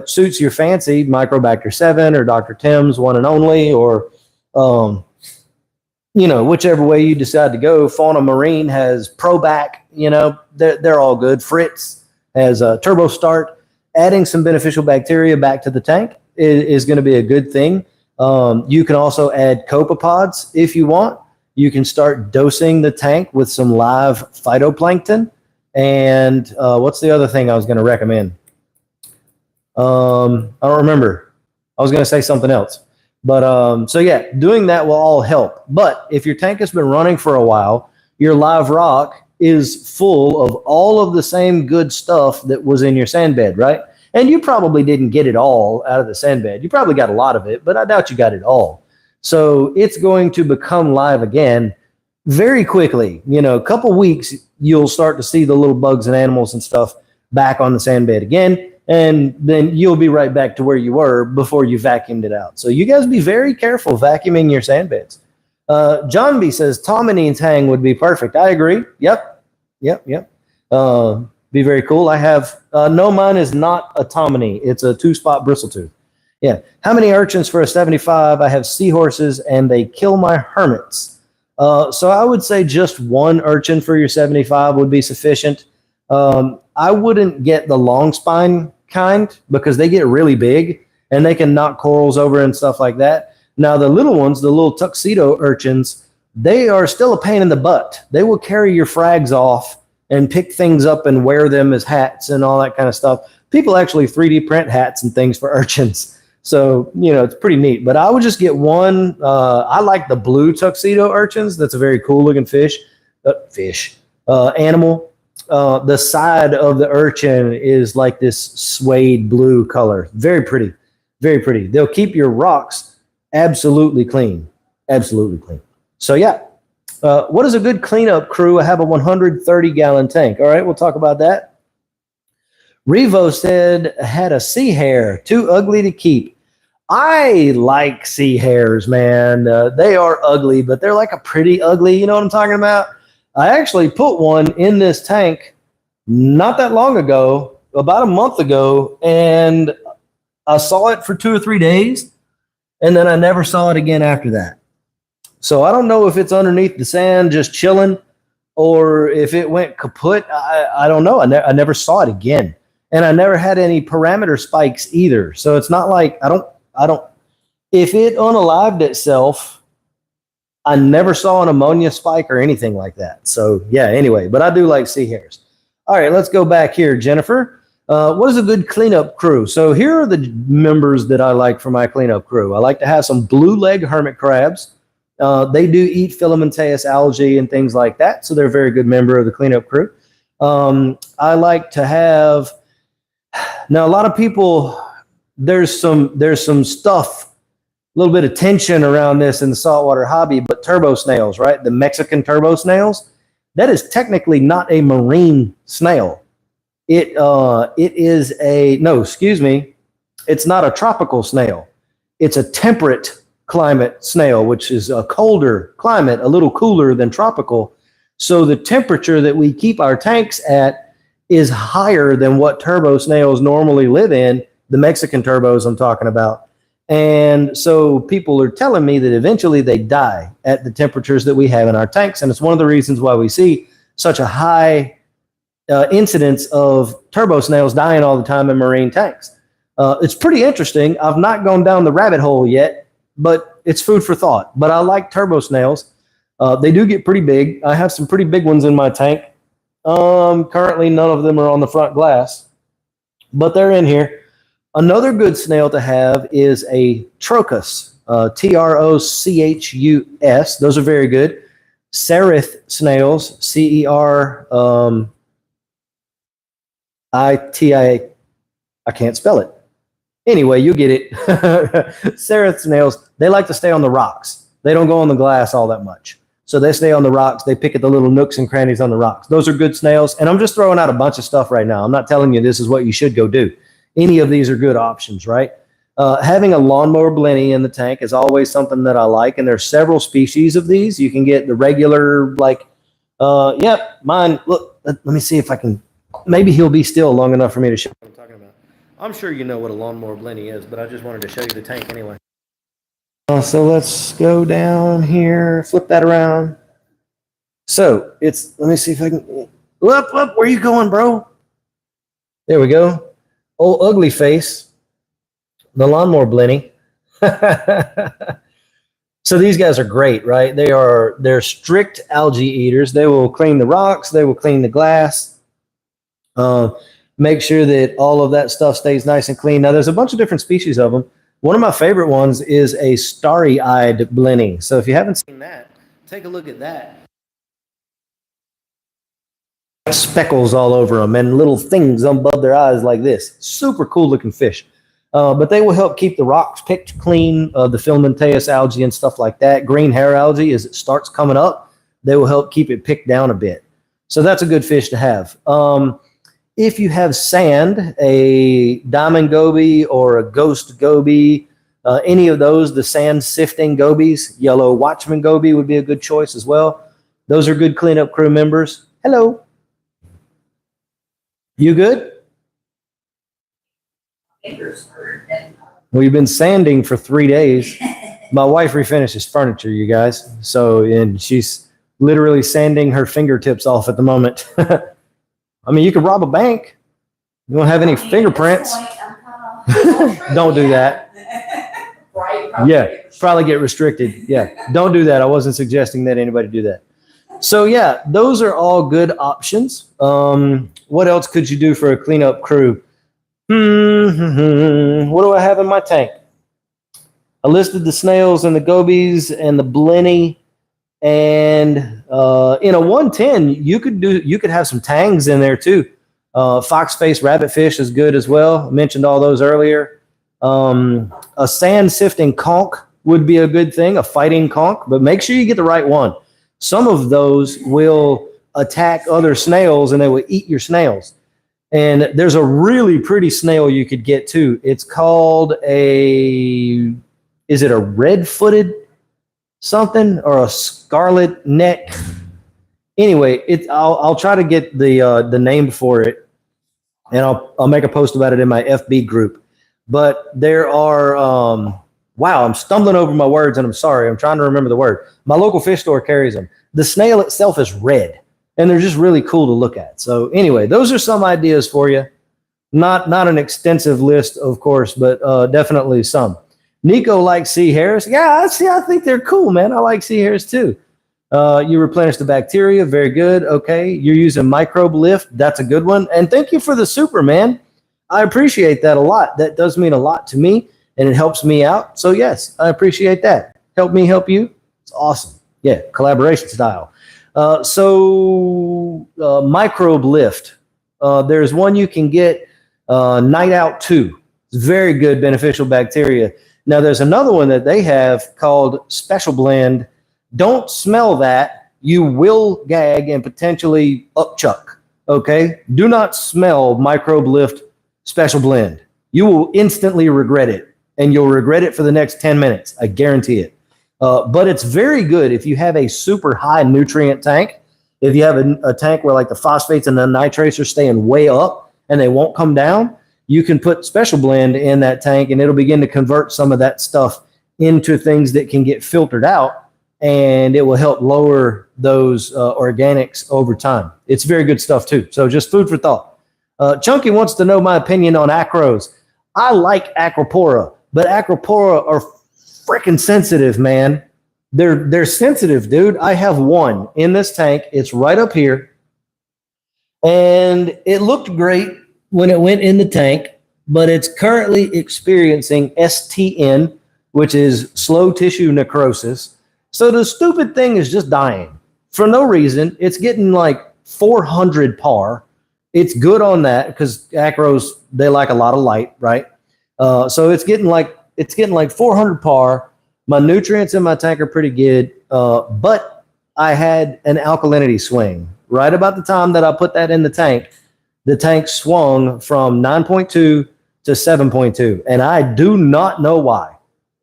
suits your fancy, Microbacter 7 or Dr. Tim's One and Only, or, whichever way you decide to go. Fauna Marine has ProBac, they're all good. Fritz has Turbo Start. Adding some beneficial bacteria back to the tank is going to be a good thing. You can also add copepods if you want. You can start dosing the tank with some live phytoplankton. And what's the other thing I was going to recommend? I don't remember. I was going to say something else. But so yeah, doing that will all help. But if your tank has been running for a while, your live rock is full of all of the same good stuff that was in your sand bed, right? And you probably didn't get it all out of the sand bed. You probably got a lot of it, but I doubt you got it all. So it's going to become live again very quickly. A couple weeks, you'll start to see the little bugs and animals and stuff back on the sand bed again. And then you'll be right back to where you were before you vacuumed it out. So you guys be very careful vacuuming your sand beds. John B says Tominine tang would be perfect. I agree. Yep. Be very cool. I have no, mine is not a Tominine. It's a 2-spot bristletooth. Yeah. How many urchins for a 75? I have seahorses and they kill my hermits. So I would say just one urchin for your 75 would be sufficient. I wouldn't get the long spine kind because they get really big and they can knock corals over and stuff like that. Now, the little ones, the little tuxedo urchins, they are still a pain in the butt. They will carry your frags off and pick things up and wear them as hats and all that kind of stuff. People actually 3D print hats and things for urchins. So, you know, it's pretty neat. But I would just get one. I like the blue tuxedo urchins. That's a very cool looking animal. The side of the urchin is like this suede blue color. Very pretty. Very pretty. They'll keep your rocks absolutely clean. Absolutely clean. So, yeah. What is a good cleanup crew? I have a 130-gallon tank. All right, we'll talk about that. Revo said, had a sea hare. Too ugly to keep. I like sea hares, man. They are ugly, but they're like a pretty ugly. You know what I'm talking about? I actually put one in this tank not that long ago, about a month ago, and I saw it for 2 or 3 days, and then I never saw it again after that. So I don't know if it's underneath the sand just chilling or if it went kaput. I don't know. I never saw it again. And I never had any parameter spikes either. So it's not like I don't, if it unalived itself, I never saw an ammonia spike or anything like that. So yeah, anyway, but I do like sea hares. All right, let's go back here, Jennifer. What is a good cleanup crew? So here are the members that I like for my cleanup crew. I like to have some blue leg hermit crabs. They do eat filamentous algae and things like that, so they're a very good member of the cleanup crew. I like to have, now a lot of people, there's some stuff, a little bit of tension around this in the saltwater hobby, but turbo snails, right? The Mexican turbo snails, that is technically not a marine snail. It is it's not a tropical snail. It's a temperate climate snail, which is a colder climate, a little cooler than tropical. So the temperature that we keep our tanks at is higher than what turbo snails normally live in, the Mexican turbos I'm talking about. And so people are telling me that eventually they die at the temperatures that we have in our tanks. And it's one of the reasons why we see such a high incidence of turbo snails dying all the time in marine tanks. It's pretty interesting. I've not gone down the rabbit hole yet, but it's food for thought. But I like turbo snails. They do get pretty big. I have some pretty big ones in my tank. Currently, none of them are on the front glass, but they're in here. Another good snail to have is a trochus, Trochus. Those are very good. Cerith snails, Ceriti. I can't spell it. Anyway, you get it. Cerith snails, they like to stay on the rocks. They don't go on the glass all that much. So they stay on the rocks. They pick at the little nooks and crannies on the rocks. Those are good snails. And I'm just throwing out a bunch of stuff right now. I'm not telling you this is what you should go do. Any of these are good options, right? Having a lawnmower blenny in the tank is always something that I like. And there's several species of these. You can get the regular, mine. Look, let me see if I can. Maybe he'll be still long enough for me to show what I'm talking about. I'm sure you know what a lawnmower blenny is, but I just wanted to show you the tank anyway. So let's go down here, flip that around. So let me see if I can, whoop, where are you going, bro? There we go. Old ugly face, the lawnmower blenny. So these guys are great, right? They're strict algae eaters. They will clean the rocks. They will clean the glass. Make sure that all of that stuff stays nice and clean. Now, there's a bunch of different species of them. One of my favorite ones is a starry-eyed blenny. So if you haven't seen that, take a look at that. Speckles all over them and little things above their eyes like this. Super cool looking fish. But they will help keep the rocks picked clean, the filamentous algae and stuff like that. Green hair algae, as it starts coming up, they will help keep it picked down a bit. So that's a good fish to have. If you have sand, a diamond goby or a ghost goby, any of those, the sand sifting gobies, yellow watchman goby would be a good choice as well. Those are good cleanup crew members. Hello. You good? We've been sanding for 3 days. My wife refinishes furniture, you guys. And she's literally sanding her fingertips off at the moment. I mean, you could rob a bank. You don't have any fingerprints. Don't do that. Yeah, probably get restricted. Yeah, don't do that. I wasn't suggesting that anybody do that. So yeah, those are all good options. What else could you do for a cleanup crew? What do I have in my tank? I listed the snails and the gobies and the blenny. And in a 110, you could have some tangs in there too. Fox-faced rabbitfish is good as well. I mentioned all those earlier. A sand sifting conch would be a good thing, a fighting conch, but make sure you get the right one. Some of those will attack other snails and they will eat your snails. And there's a really pretty snail you could get too. It's called is it a red-footed something or a scarlet neck? Anyway, I'll try to get the name for it, and I'll make a post about it in my FB group. But there are wow, I'm stumbling over my words, and I'm sorry. I'm trying to remember the word. My local fish store carries them. The snail itself is red, and they're just really cool to look at. So anyway, those are some ideas for you. Not an extensive list, of course, but definitely some. Nico likes sea hares. Yeah, I think they're cool, man. I like sea hares too. You replenish the bacteria. Very good. Okay. You're using microbe lift. That's a good one. And thank you for the super, man. I appreciate that a lot. That does mean a lot to me, and it helps me out. So yes, I appreciate that. Help me help you. It's awesome. Yeah, collaboration style. Microbe lift. There's one you can get, Night Out 2. It's very good beneficial bacteria. Now, there's another one that they have called Special Blend. Don't smell that. You will gag and potentially upchuck, okay? Do not smell Microbe Lift Special Blend. You will instantly regret it, and you'll regret it for the next 10 minutes. I guarantee it. But it's very good if you have a super high nutrient tank. If you have a tank where like the phosphates and the nitrates are staying way up and they won't come down, you can put Special Blend in that tank, and it'll begin to convert some of that stuff into things that can get filtered out, and it will help lower those organics over time. It's very good stuff too. So just food for thought. Chunky wants to know my opinion on acros. I like Acropora, but Acropora are freaking sensitive, man. They're sensitive, dude. I have one in this tank. It's right up here, and it looked great when it went in the tank, but it's currently experiencing STN, which is slow tissue necrosis. So the stupid thing is just dying for no reason. It's getting like 400 par. It's good on that because acros, they like a lot of light, right? So it's getting like 400 par. My nutrients in my tank are pretty good, but I had an alkalinity swing. Right about the time that I put that in the tank swung from 9.2 to 7.2, and I do not know why.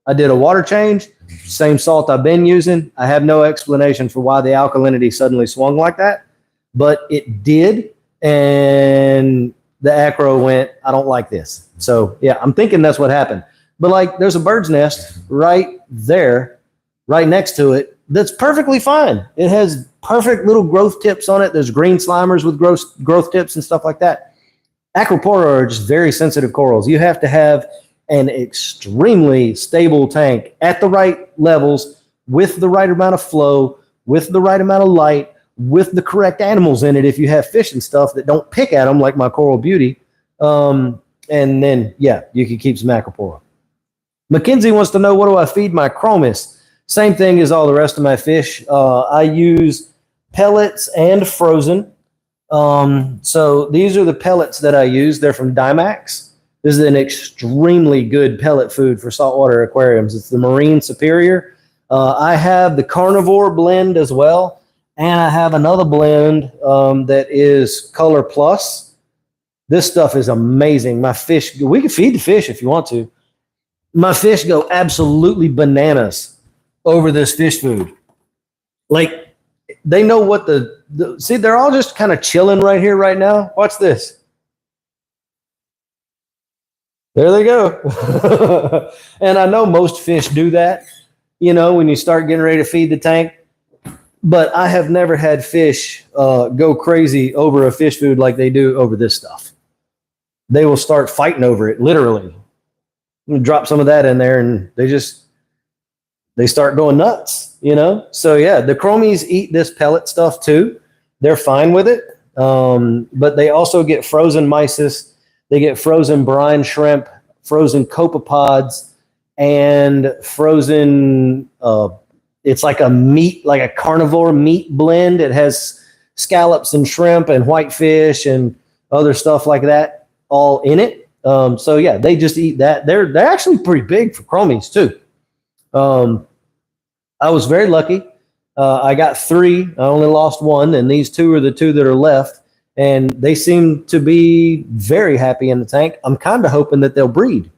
I did a water change, same salt I've been using. I have no explanation for why the alkalinity suddenly swung like that, but it did, and the acro went, I don't like this. So yeah, I'm thinking that's what happened. But like, there's a bird's nest right there, right next to it, that's perfectly fine. It has perfect little growth tips on it. There's green slimers with growth tips and stuff like that. Acropora are just very sensitive corals. You have to have an extremely stable tank at the right levels, with the right amount of flow, with the right amount of light, with the correct animals in it. If you have fish and stuff that don't pick at them, like my Coral Beauty, and then, yeah, you can keep some Acropora. Mackenzie wants to know, what do I feed my chromis? Same thing as all the rest of my fish. I use pellets and frozen. So these are the pellets that I use. They're from Dimax. This is an extremely good pellet food for saltwater aquariums. It's the Marine Superior. I have the Carnivore blend as well, and I have another blend that is Color Plus. This stuff is amazing. My fish, we can feed the fish if you want to. My fish go absolutely bananas over this fish food. Like, they know what see, they're all just kind of chilling right here, right now. Watch this. There they go. And I know most fish do that, you know, when you start getting ready to feed the tank. But I have never had fish go crazy over a fish food like they do over this stuff. they will start fighting over it, literally. You drop some of that in there and they start going nuts, you know? So yeah, the chromies eat this pellet stuff too. They're fine with it. But they also get frozen mysis. They get frozen brine shrimp, frozen copepods, and frozen, it's like a meat, like a carnivore meat blend. It has scallops and shrimp and whitefish and other stuff like that all in it. So yeah, they just eat that. They're actually pretty big for chromies too. I was very lucky. I got 3. I only lost 1, and these 2 are the 2 that are left. And they seem to be very happy in the tank. I'm kind of hoping that they'll breed.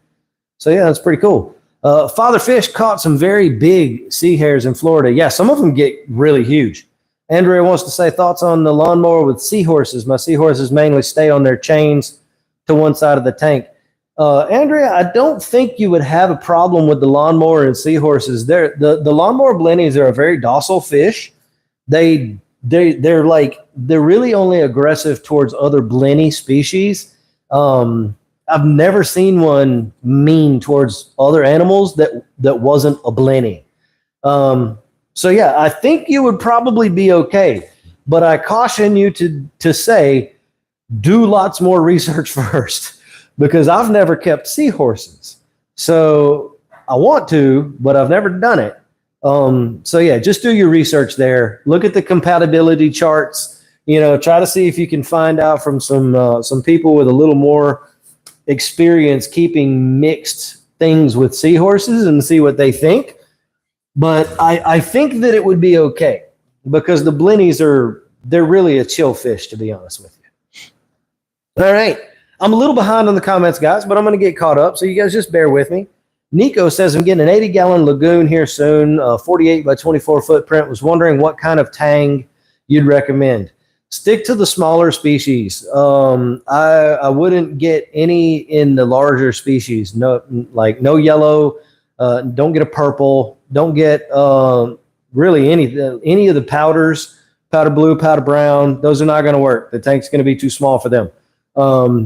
So yeah, that's pretty cool. Father Fish caught some very big sea hares in Florida. Yeah, some of them get really huge. Andrea wants to say thoughts on the lawnmower with seahorses. My seahorses mainly stay on their chains to one side of the tank. Andrea, I don't think you would have a problem with the lawnmower and seahorses. The lawnmower blennies are a very docile fish. They're really only aggressive towards other blenny species. I've never seen one mean towards other animals that wasn't a blenny. So yeah, I think you would probably be okay. But I caution you to say, do lots more research first. Because I've never kept seahorses. So I want to, but I've never done it. So yeah, just do your research there. Look at the compatibility charts. You know, try to see if you can find out from some people with a little more experience keeping mixed things with seahorses and see what they think. But I think that it would be okay because the blennies they're really a chill fish, to be honest with you. All right. I'm a little behind on the comments, guys, but I'm going to get caught up, so you guys just bear with me. Nico says, I'm getting an 80-gallon lagoon here soon, 48 by 24 footprint. Was wondering what kind of tang you'd recommend. Stick to the smaller species. I wouldn't get any in the larger species. No yellow. Don't get a purple. Don't get really any of the powders, powder blue, powder brown. Those are not going to work. The tank's going to be too small for them.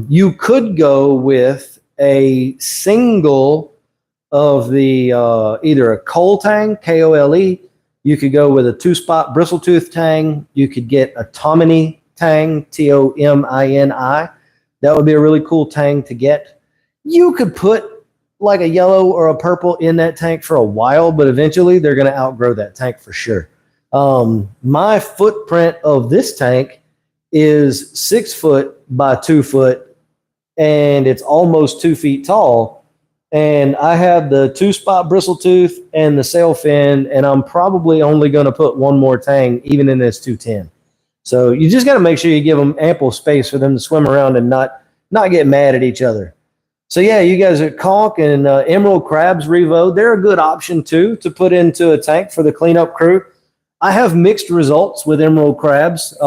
You could go with a single of the either a coal tang, K-O-L-E. You could go with a 2-spot bristletooth tang. You could get a Tomini tang, T-O-M-I-N-I. That would be a really cool tang to get. You could put like a yellow or a purple in that tank for a while, but eventually they're going to outgrow that tank for sure. My footprint of this tank is 6 foot by 2 foot, and it's almost 2 feet tall. And I have the 2-spot bristletooth and the sail fin, and I'm probably only going to put 1 more tang, even in this 210. So you just got to make sure you give them ample space for them to swim around and not get mad at each other. So yeah, you guys are conch and emerald crabs, Revo. They're a good option too to put into a tank for the cleanup crew. I have mixed results with emerald crabs.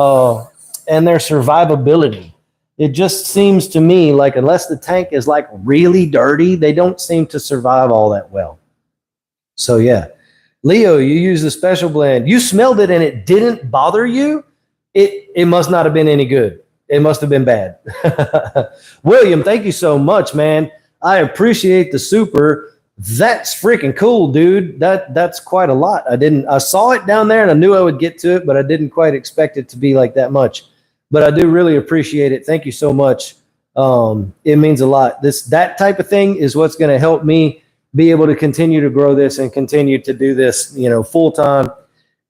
And their survivability. It just seems to me like unless the tank is like really dirty, they don't seem to survive all that well. So yeah. Leo, you used the special blend. You smelled it and it didn't bother you? It must not have been any good. It must have been bad. William, thank you so much, man. I appreciate the super. That's freaking cool, dude. That's quite a lot. I saw it down there and I knew I would get to it, but I didn't quite expect it to be like that much. But I do really appreciate it. Thank you so much. It means a lot. That type of thing is what's going to help me be able to continue to grow this and continue to do this, full time.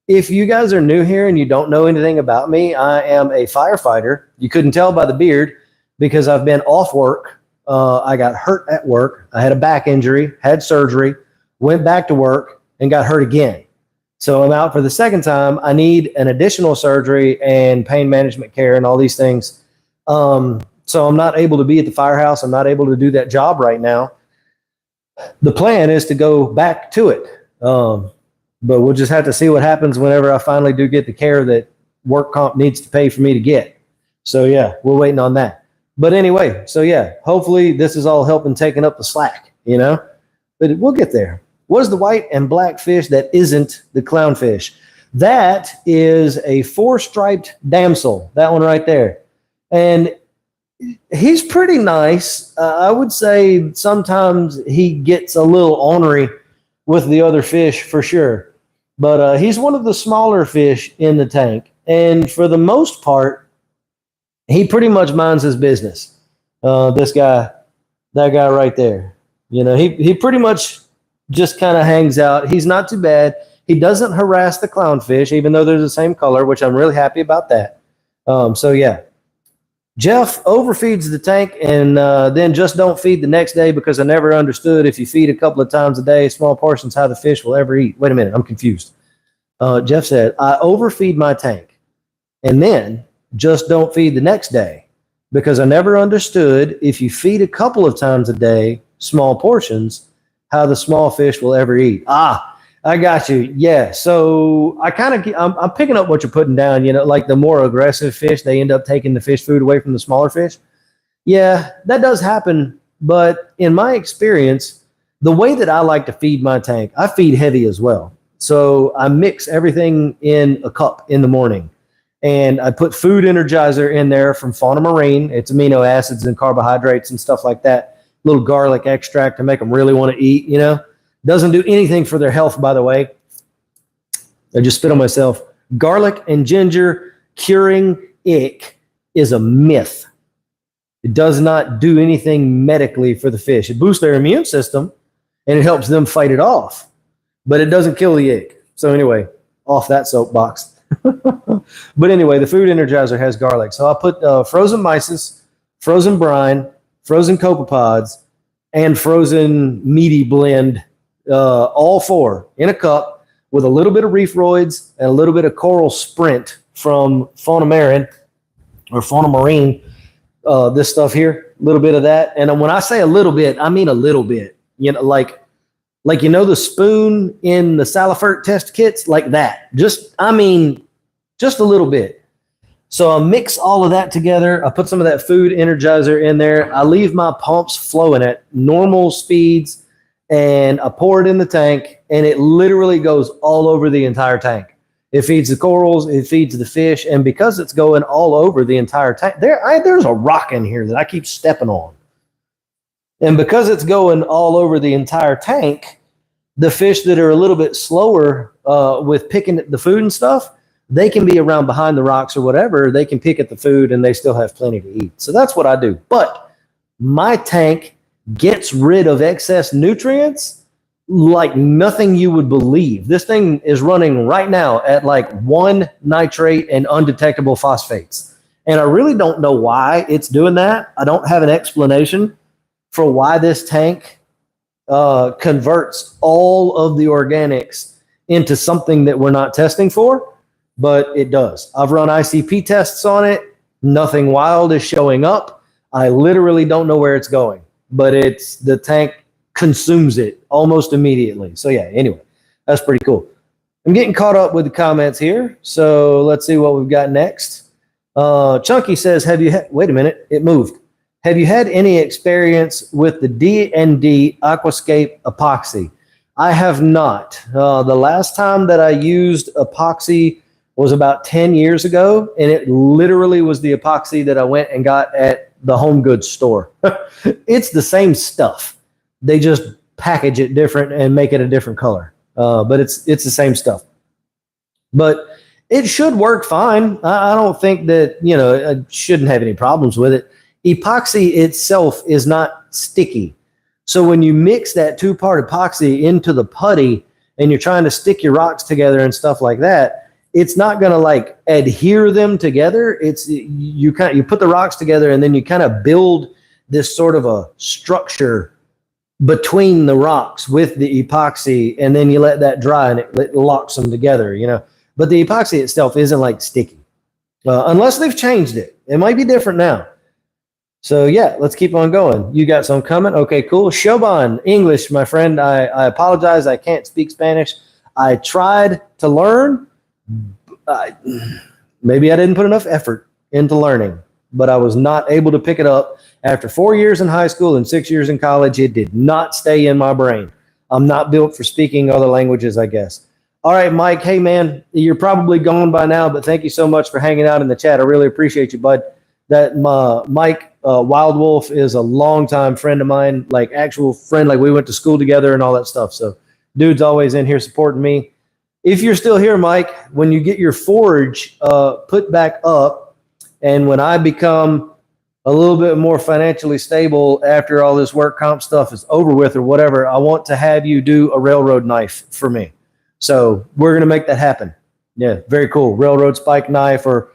If you guys are new here and you don't know anything about me, I am a firefighter. You couldn't tell by the beard because I've been off work. I got hurt at work. I had a back injury, had surgery, went back to work, and got hurt again. So I'm out for the second time. I need an additional surgery and pain management care and all these things. So I'm not able to be at the firehouse. I'm not able to do that job right now. The plan is to go back to it. But we'll just have to see what happens whenever I finally do get the care that work comp needs to pay for me to get. So yeah, we're waiting on that. But anyway, so yeah, hopefully this is all helping taking up the slack, but we'll get there. What is the white and black fish that isn't the clownfish? That is a 4-striped damsel, that one right there. And He's pretty nice. I would say sometimes he gets a little ornery with the other fish for sure. But he's one of the smaller fish in the tank. And for the most part, he pretty much minds his business. This guy, that guy right there. He pretty much just kind of hangs out. He's not too bad. He doesn't harass the clownfish, even though they're the same color, which I'm really happy about that. So yeah, Jeff overfeeds the tank and then just don't feed the next day because I never understood if you feed a couple of times a day, small portions, how the fish will ever eat. Wait a minute, I'm confused. Jeff said, I overfeed my tank and then just don't feed the next day because I never understood if you feed a couple of times a day, small portions, how the small fish will ever eat. I got you. Yeah. So I'm picking up what you're putting down, like the more aggressive fish, they end up taking the fish food away from the smaller fish. Yeah, that does happen. But in my experience, the way that I like to feed my tank, I feed heavy as well. So I mix everything in a cup in the morning and I put food energizer in there from Fauna Marine. It's amino acids and carbohydrates and stuff like that. Little garlic extract to make them really want to eat, Doesn't do anything for their health, by the way. I just spit on myself. Garlic and ginger curing ick is a myth. It does not do anything medically for the fish. It boosts their immune system and it helps them fight it off, but it doesn't kill the ick. So anyway, off that soapbox. But anyway, the food energizer has garlic. So I put frozen mysis, frozen brine, frozen copepods, and frozen meaty blend. All four in a cup with a little bit of Reef Roids and a little bit of Coral Sprint from Fauna Marine or Fauna Marine. This stuff here, a little bit of that. And when I say a little bit, I mean a little bit. Like the spoon in the Saltwater test kits, like that. Just a little bit. So I mix all of that together. I put some of that food energizer in there. I leave my pumps flowing at normal speeds. And I pour it in the tank, and it literally goes all over the entire tank. It feeds the corals, it feeds the fish, and because it's going all over the entire tank, there's a rock in here that I keep stepping on. And because it's going all over the entire tank, the fish that are a little bit slower with picking at the food and stuff, they can be around behind the rocks or whatever. They can pick at the food, and they still have plenty to eat. So that's what I do. But my tank gets rid of excess nutrients like nothing you would believe. This thing is running right now at like 1 nitrate and undetectable phosphates. And I really don't know why it's doing that. I don't have an explanation for why this tank converts all of the organics into something that we're not testing for, but it does. I've run ICP tests on it. Nothing wild is showing up. I literally don't know where it's going. But the tank consumes it almost immediately. So yeah, anyway, that's pretty cool. I'm getting caught up with the comments here. So let's see what we've got next. Chunky says, wait a minute, it moved. Have you had any experience with the D&D Aquascape epoxy? I have not. The last time that I used epoxy was about 10 years ago, and it literally was the epoxy that I went and got at the home goods store. It's the same stuff. They just package it different and make it a different color. But it's the same stuff. But it should work fine. I don't think that, I shouldn't have any problems with it. Epoxy itself is not sticky. So when you mix that 2-part epoxy into the putty and you're trying to stick your rocks together and stuff like that, it's not going to like adhere them together. You put the rocks together and then you kind of build this sort of a structure between the rocks with the epoxy, and then you let that dry and it locks them together, But the epoxy itself isn't like sticky, unless they've changed it. It might be different now. So yeah, let's keep on going. You got some coming? Okay, cool. Shoban, English, my friend. I apologize. I can't speak Spanish. I tried to learn. Maybe I didn't put enough effort into learning, but I was not able to pick it up. After 4 years in high school and 6 years in college, it did not stay in my brain. I'm not built for speaking other languages, I guess. All right, Mike. Hey, man, you're probably gone by now, but thank you so much for hanging out in the chat. I really appreciate you, bud. that Mike Wild Wolf is a longtime friend of mine, like actual friend, like we went to school together and all that stuff. So dude's always in here supporting me. If you're still here, Mike, when you get your forge put back up, and when I become a little bit more financially stable after all this work comp stuff is over with or whatever, I want to have you do a railroad knife for me. So we're going to make that happen. Yeah, very cool. Railroad spike knife, or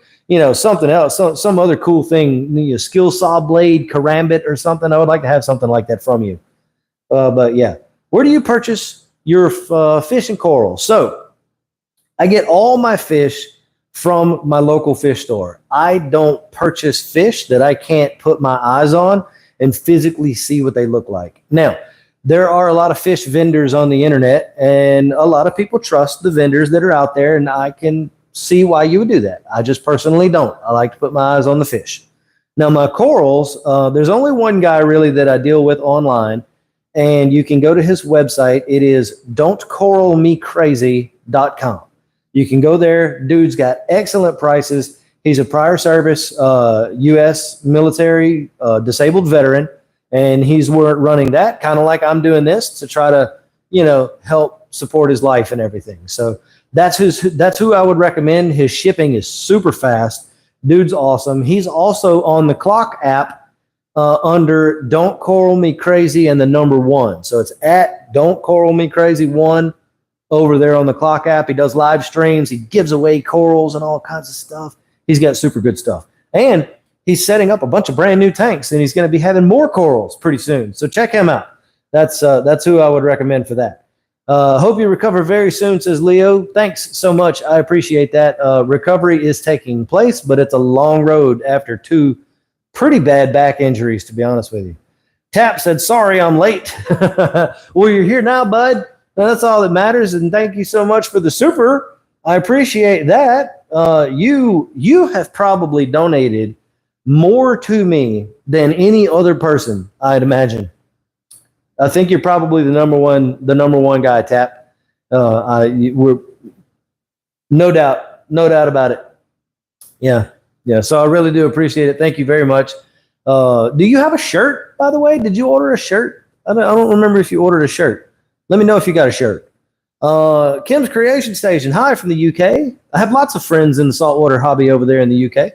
something else, some other cool thing, skill saw blade, karambit or something. I would like to have something like that from you. But yeah, where do you purchase your fish and coral? So I get all my fish from my local fish store. I don't purchase fish that I can't put my eyes on and physically see what they look like. Now, there are a lot of fish vendors on the internet, and a lot of people trust the vendors that are out there, and I can see why you would do that. I just personally don't. I like to put my eyes on the fish. Now, my corals, there's only one guy really that I deal with online, and you can go to his website. It is don'tcoralmecrazy.com. You can go there. Dude's got excellent prices. He's a prior service U.S. military disabled veteran, and he's running that kind of like I'm doing this to try to, help support his life and everything. So that's who I would recommend. His shipping is super fast. Dude's awesome. He's also on the Clock app under Don't Coral Me Crazy and the number 1. So it's at Don't Coral Me Crazy 1 over there on the Clock app. He does live streams. He gives away corals and all kinds of stuff. He's got super good stuff. And he's setting up a bunch of brand new tanks, and he's going to be having more corals pretty soon. So check him out. That's who I would recommend for that. Hope you recover very soon, says Leo. Thanks so much. I appreciate that. Recovery is taking place, but it's a long road after 2 pretty bad back injuries, to be honest with you. Tap said, sorry, I'm late. Well, you're here now, bud. That's all that matters. And thank you so much for the super. I appreciate that. You have probably donated more to me than any other person, I'd imagine. I think you're probably the number one guy, Tap. We're no doubt about it. Yeah. So I really do appreciate it. Thank you very much. Do you have a shirt, by the way? Did you order a shirt? I don't remember if you ordered a shirt. Let me know if you got a shirt. Kim's Creation Station. Hi from the UK. I have lots of friends in the saltwater hobby over there in the UK.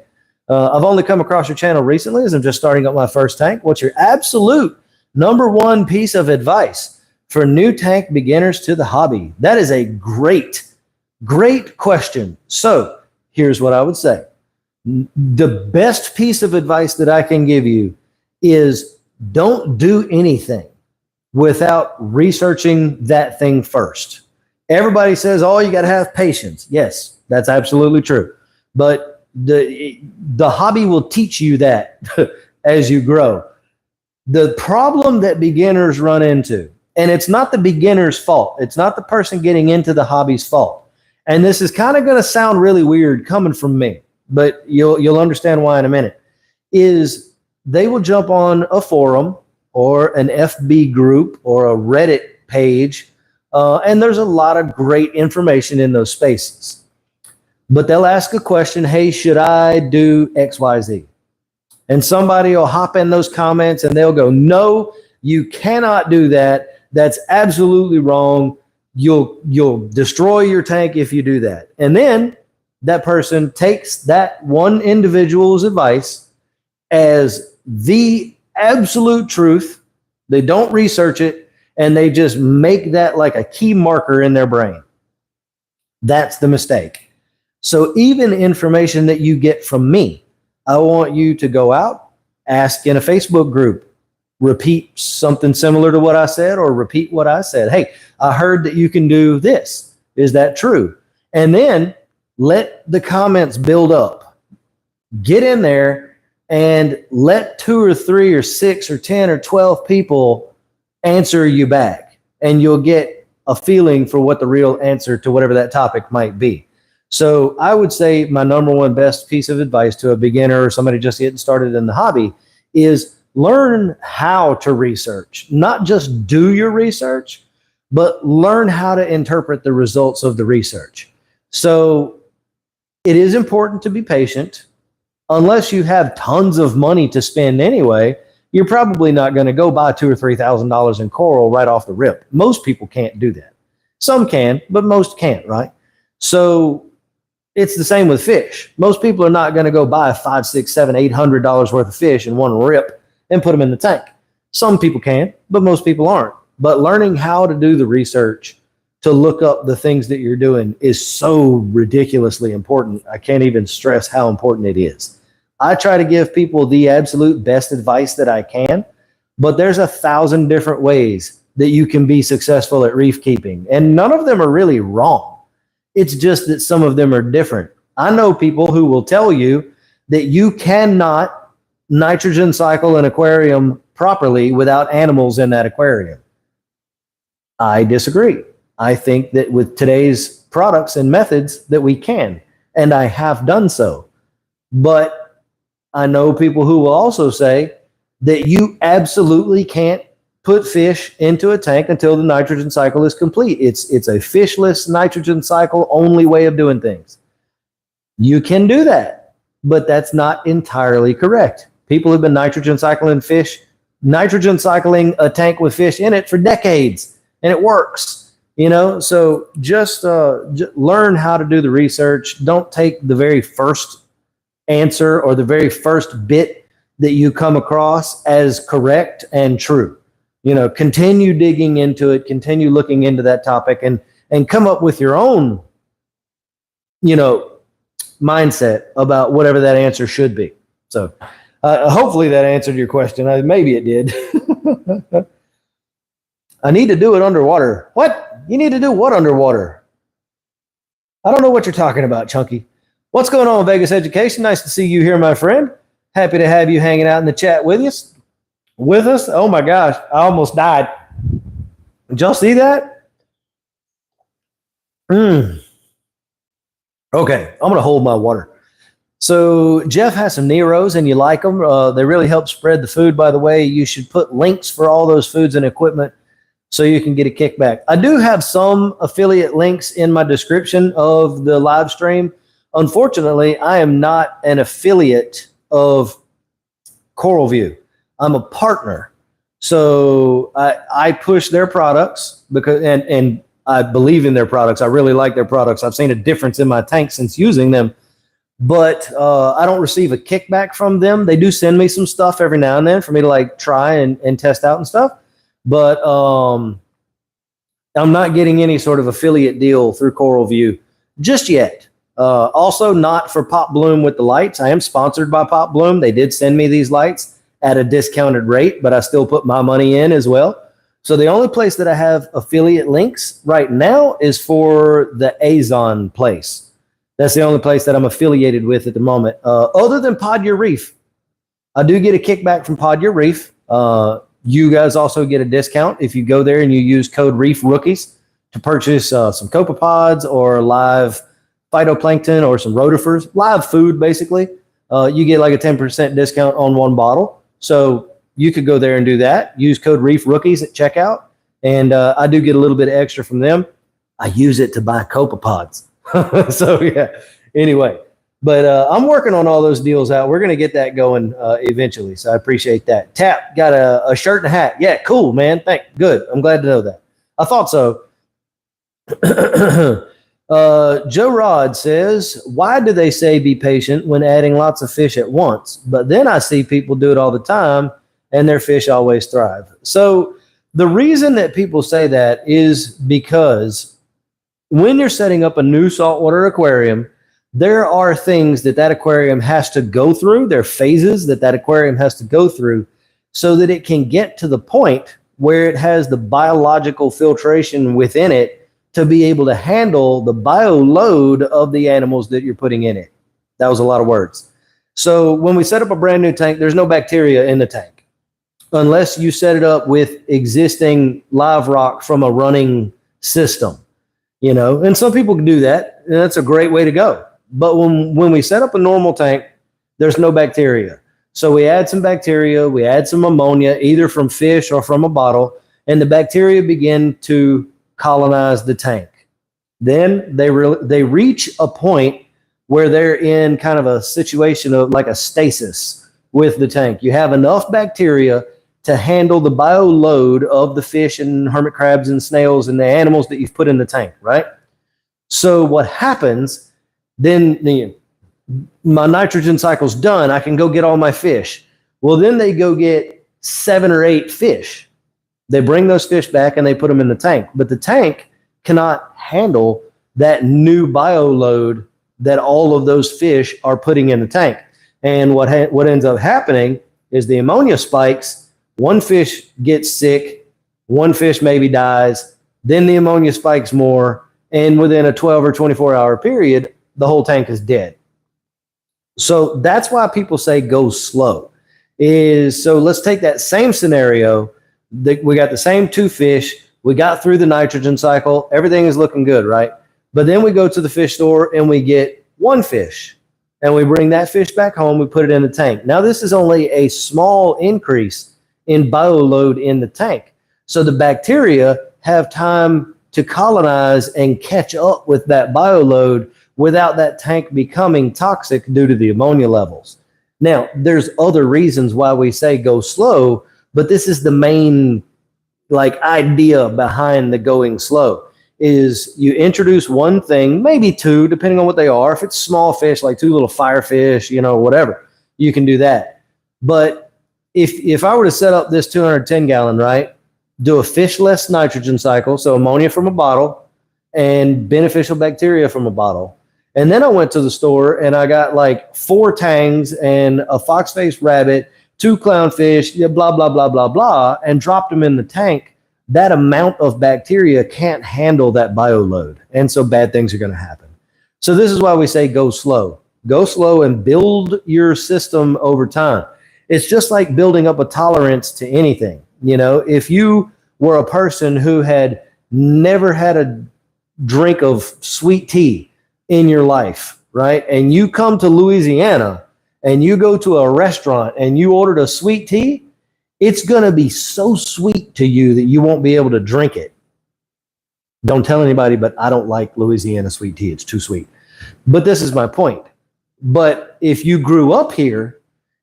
I've only come across your channel recently as I'm just starting up my first tank. What's your absolute number 1 piece of advice for new tank beginners to the hobby? That is a great question. So here's what I would say. The best piece of advice that I can give you is don't do anything without researching that thing first. Everybody says, oh, you got to have patience. Yes, that's absolutely true. But the hobby will teach you that as you grow. The problem that beginners run into, and it's not the beginner's fault. It's not the person getting into the hobby's fault. And this is kind of going to sound really weird coming from me, but you'll understand why in a minute, is they will jump on a forum or an FB group or a Reddit page, and there's a lot of great information in those spaces. But they'll ask a question, hey, should I do XYZ? And somebody will hop in those comments and they'll go, no, you cannot do that. That's absolutely wrong. You'll destroy your tank if you do that. And then that person takes that one individual's advice as the absolute truth. They don't research it, and they just make that like a key marker in their brain. That's the mistake. So even information that you get from me, I want you to go out, ask in a Facebook group, repeat something similar to what I said, or repeat what I said. Hey, I heard that you can do this. Is that true? And then let the comments build up. Get in there and let 2 or 3 or 6 or 10 or 12 people answer you back, and you'll get a feeling for what the real answer to whatever that topic might be. So I would say my number 1 best piece of advice to a beginner or somebody just getting started in the hobby is learn how to research. Not just do your research, but learn how to interpret the results of the research. So it is important to be patient. unless you have tons of money to spend anyway, you're probably not going to go buy $2,000 or $3,000 in coral right off the rip. Most people can't do that. Some can, but most can't, right? So it's the same with fish. Most people are not going to go buy $500, $600, $700, $800 worth of fish in one rip and put them in the tank. Some people can, but most people aren't. But learning how to do the research to look up the things that you're doing is so ridiculously important. I can't even stress how important it is. I try to give people the absolute best advice that I can, but there's 1,000 different ways that you can be successful at reef keeping, and none of them are really wrong. It's just that some of them are different. I know people who will tell you that you cannot nitrogen cycle an aquarium properly without animals in that aquarium. I disagree. I think that with today's products and methods that we can, and I have done so. But I know people who will also say that you absolutely can't put fish into a tank until the nitrogen cycle is complete. It's a fishless nitrogen cycle only way of doing things. You can do that, but that's not entirely correct. People have been nitrogen cycling a tank with fish in it for decades, and it works. So just learn how to do the research. Don't take the very first answer or the very first bit that you come across as correct and true. Continue digging into it, continue looking into that topic, and come up with your own, mindset about whatever that answer should be. So hopefully that answered your question. Maybe it did. I need to do it underwater. What? You need to do what underwater? I don't know what you're talking about, Chunky. What's going on, Vegas Education? Nice to see you here, my friend. Happy to have you hanging out in the chat with us. Oh my gosh, I almost died. Did y'all see that? Okay, I'm going to hold my water. So Jeff has some Neros and you like them. They really help spread the food, by the way. You should put links for all those foods and equipment so you can get a kickback. I do have some affiliate links in my description of the live stream. Unfortunately, I am not an affiliate of CoralView. I'm a partner. So I push their products because and I believe in their products. I really like their products. I've seen a difference in my tank since using them, but I don't receive a kickback from them. They do send me some stuff every now and then for me to try and test out and stuff. But I'm not getting any sort of affiliate deal through CoralView just yet. Also not for Pop Bloom with the lights. I am sponsored by Pop Bloom. They did send me these lights at a discounted rate, but I still put my money in as well. So the only place that I have affiliate links right now is for the Azon place. That's the only place that I'm affiliated with at the moment. Other than Pod Your Reef. I do get a kickback from Pod Your Reef. You guys also get a discount if you go there and you use code Reef Rookies to purchase some copepods or live phytoplankton or some rotifers, live food basically. You get like a 10% discount on one bottle. So you could go there and do that. Use code Reef Rookies at checkout. And I do get a little bit of extra from them. I use it to buy copepods. So yeah, anyway. But I'm working on all those deals out. We're going to get that going eventually. So I appreciate that. Tap got a shirt and a hat. Yeah, cool, man. Good. I'm glad to know that. I thought so. Joe Rod says, why do they say be patient when adding lots of fish at once? But then I see people do it all the time and their fish always thrive. So the reason that people say that is because when you're setting up a new saltwater aquarium, there are things that aquarium has to go through. There are phases that aquarium has to go through so that it can get to the point where it has the biological filtration within it to be able to handle the bio load of the animals that you're putting in it. That was a lot of words. So when we set up a brand new tank, there's no bacteria in the tank unless you set it up with existing live rock from a running system, and some people can do that. And that's a great way to go. But when we set up a normal tank, there's no bacteria. So we add some bacteria, we add some ammonia, either from fish or from a bottle, and the bacteria begin to colonize the tank. Then they reach a point where they're in kind of a situation of like a stasis with the tank. You have enough bacteria to handle the bio load of the fish and hermit crabs and snails and the animals that you've put in the tank, right? So what happens then, my nitrogen cycle's done. I can go get all my fish. Well, then they go get 7 or 8 fish. They bring those fish back and they put them in the tank. But the tank cannot handle that new bio load that all of those fish are putting in the tank. And what ends up happening is the ammonia spikes. One fish gets sick. One fish maybe dies. Then the ammonia spikes more. And within a 12 or 24-hour period, the whole tank is dead. So that's why people say go slow. So let's take that same scenario. We got the same 2 fish. We got through the nitrogen cycle. Everything is looking good, right? But then we go to the fish store and we get 1 fish. And we bring that fish back home. We put it in the tank. Now, this is only a small increase in bio load in the tank. So the bacteria have time to colonize and catch up with that bio load without that tank becoming toxic due to the ammonia levels. Now, there's other reasons why we say go slow, but this is the main idea behind the going slow is you introduce 1 thing, maybe 2, depending on what they are. If it's small fish, like 2 little firefish, whatever, you can do that. But if I were to set up this 210 gallon, right, do a fishless nitrogen cycle, so ammonia from a bottle and beneficial bacteria from a bottle. And then I went to the store and I got like 4 tangs and a fox-faced rabbit, 2 clownfish, blah, blah, blah, blah, blah, and dropped them in the tank. That amount of bacteria can't handle that bio load. And so bad things are going to happen. So this is why we say go slow. Go slow and build your system over time. It's just like building up a tolerance to anything. If you were a person who had never had a drink of sweet tea in your life, right? And you come to Louisiana and you go to a restaurant and you ordered a sweet tea, it's going to be so sweet to you that you won't be able to drink it. Don't tell anybody, but I don't like Louisiana sweet tea. It's too sweet. But this is my point. But if you grew up here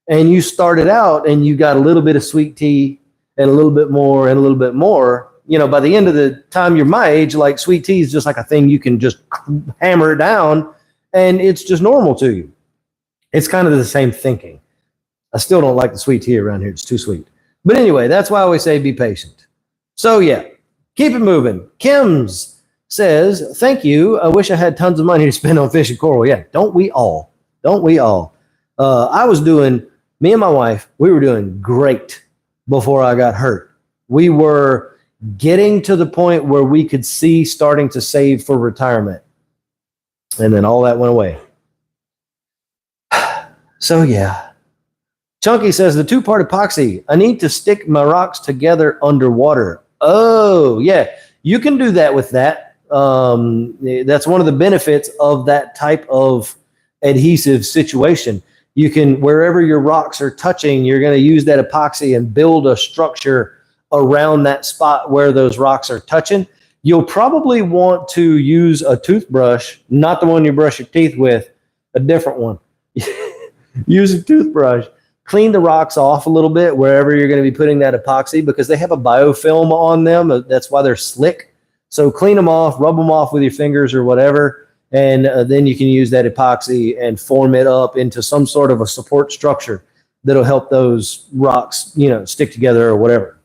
and you started out and you got a little bit of sweet tea and a little bit more and a little bit more, by the end of the time you're my age, like sweet tea is just like a thing you can just hammer it down and it's just normal to you. It's kind of the same thinking. I still don't like the sweet tea around here. It's too sweet. But anyway, that's why I always say be patient. So yeah, keep it moving. Kim's says, thank you. I wish I had tons of money to spend on fish and coral. Yeah, don't we all? Don't we all? Me and my wife, we were doing great before I got hurt. We were getting to the point where we could see starting to save for retirement. And then all that went away. So yeah. Chunky says the 2-part epoxy. I need to stick my rocks together underwater. Oh, yeah. You can do that with that. That's one of the benefits of that type of adhesive situation. You can, wherever your rocks are touching, you're going to use that epoxy and build a structure around that spot where those rocks are touching. You'll probably want to use a toothbrush, not the one you brush your teeth with, a different one. Use a toothbrush. Clean the rocks off a little bit wherever you're going to be putting that epoxy because they have a biofilm on them. That's why they're slick. So clean them off, rub them off with your fingers or whatever, and then you can use that epoxy and form it up into some sort of a support structure that'll help those rocks, stick together or whatever.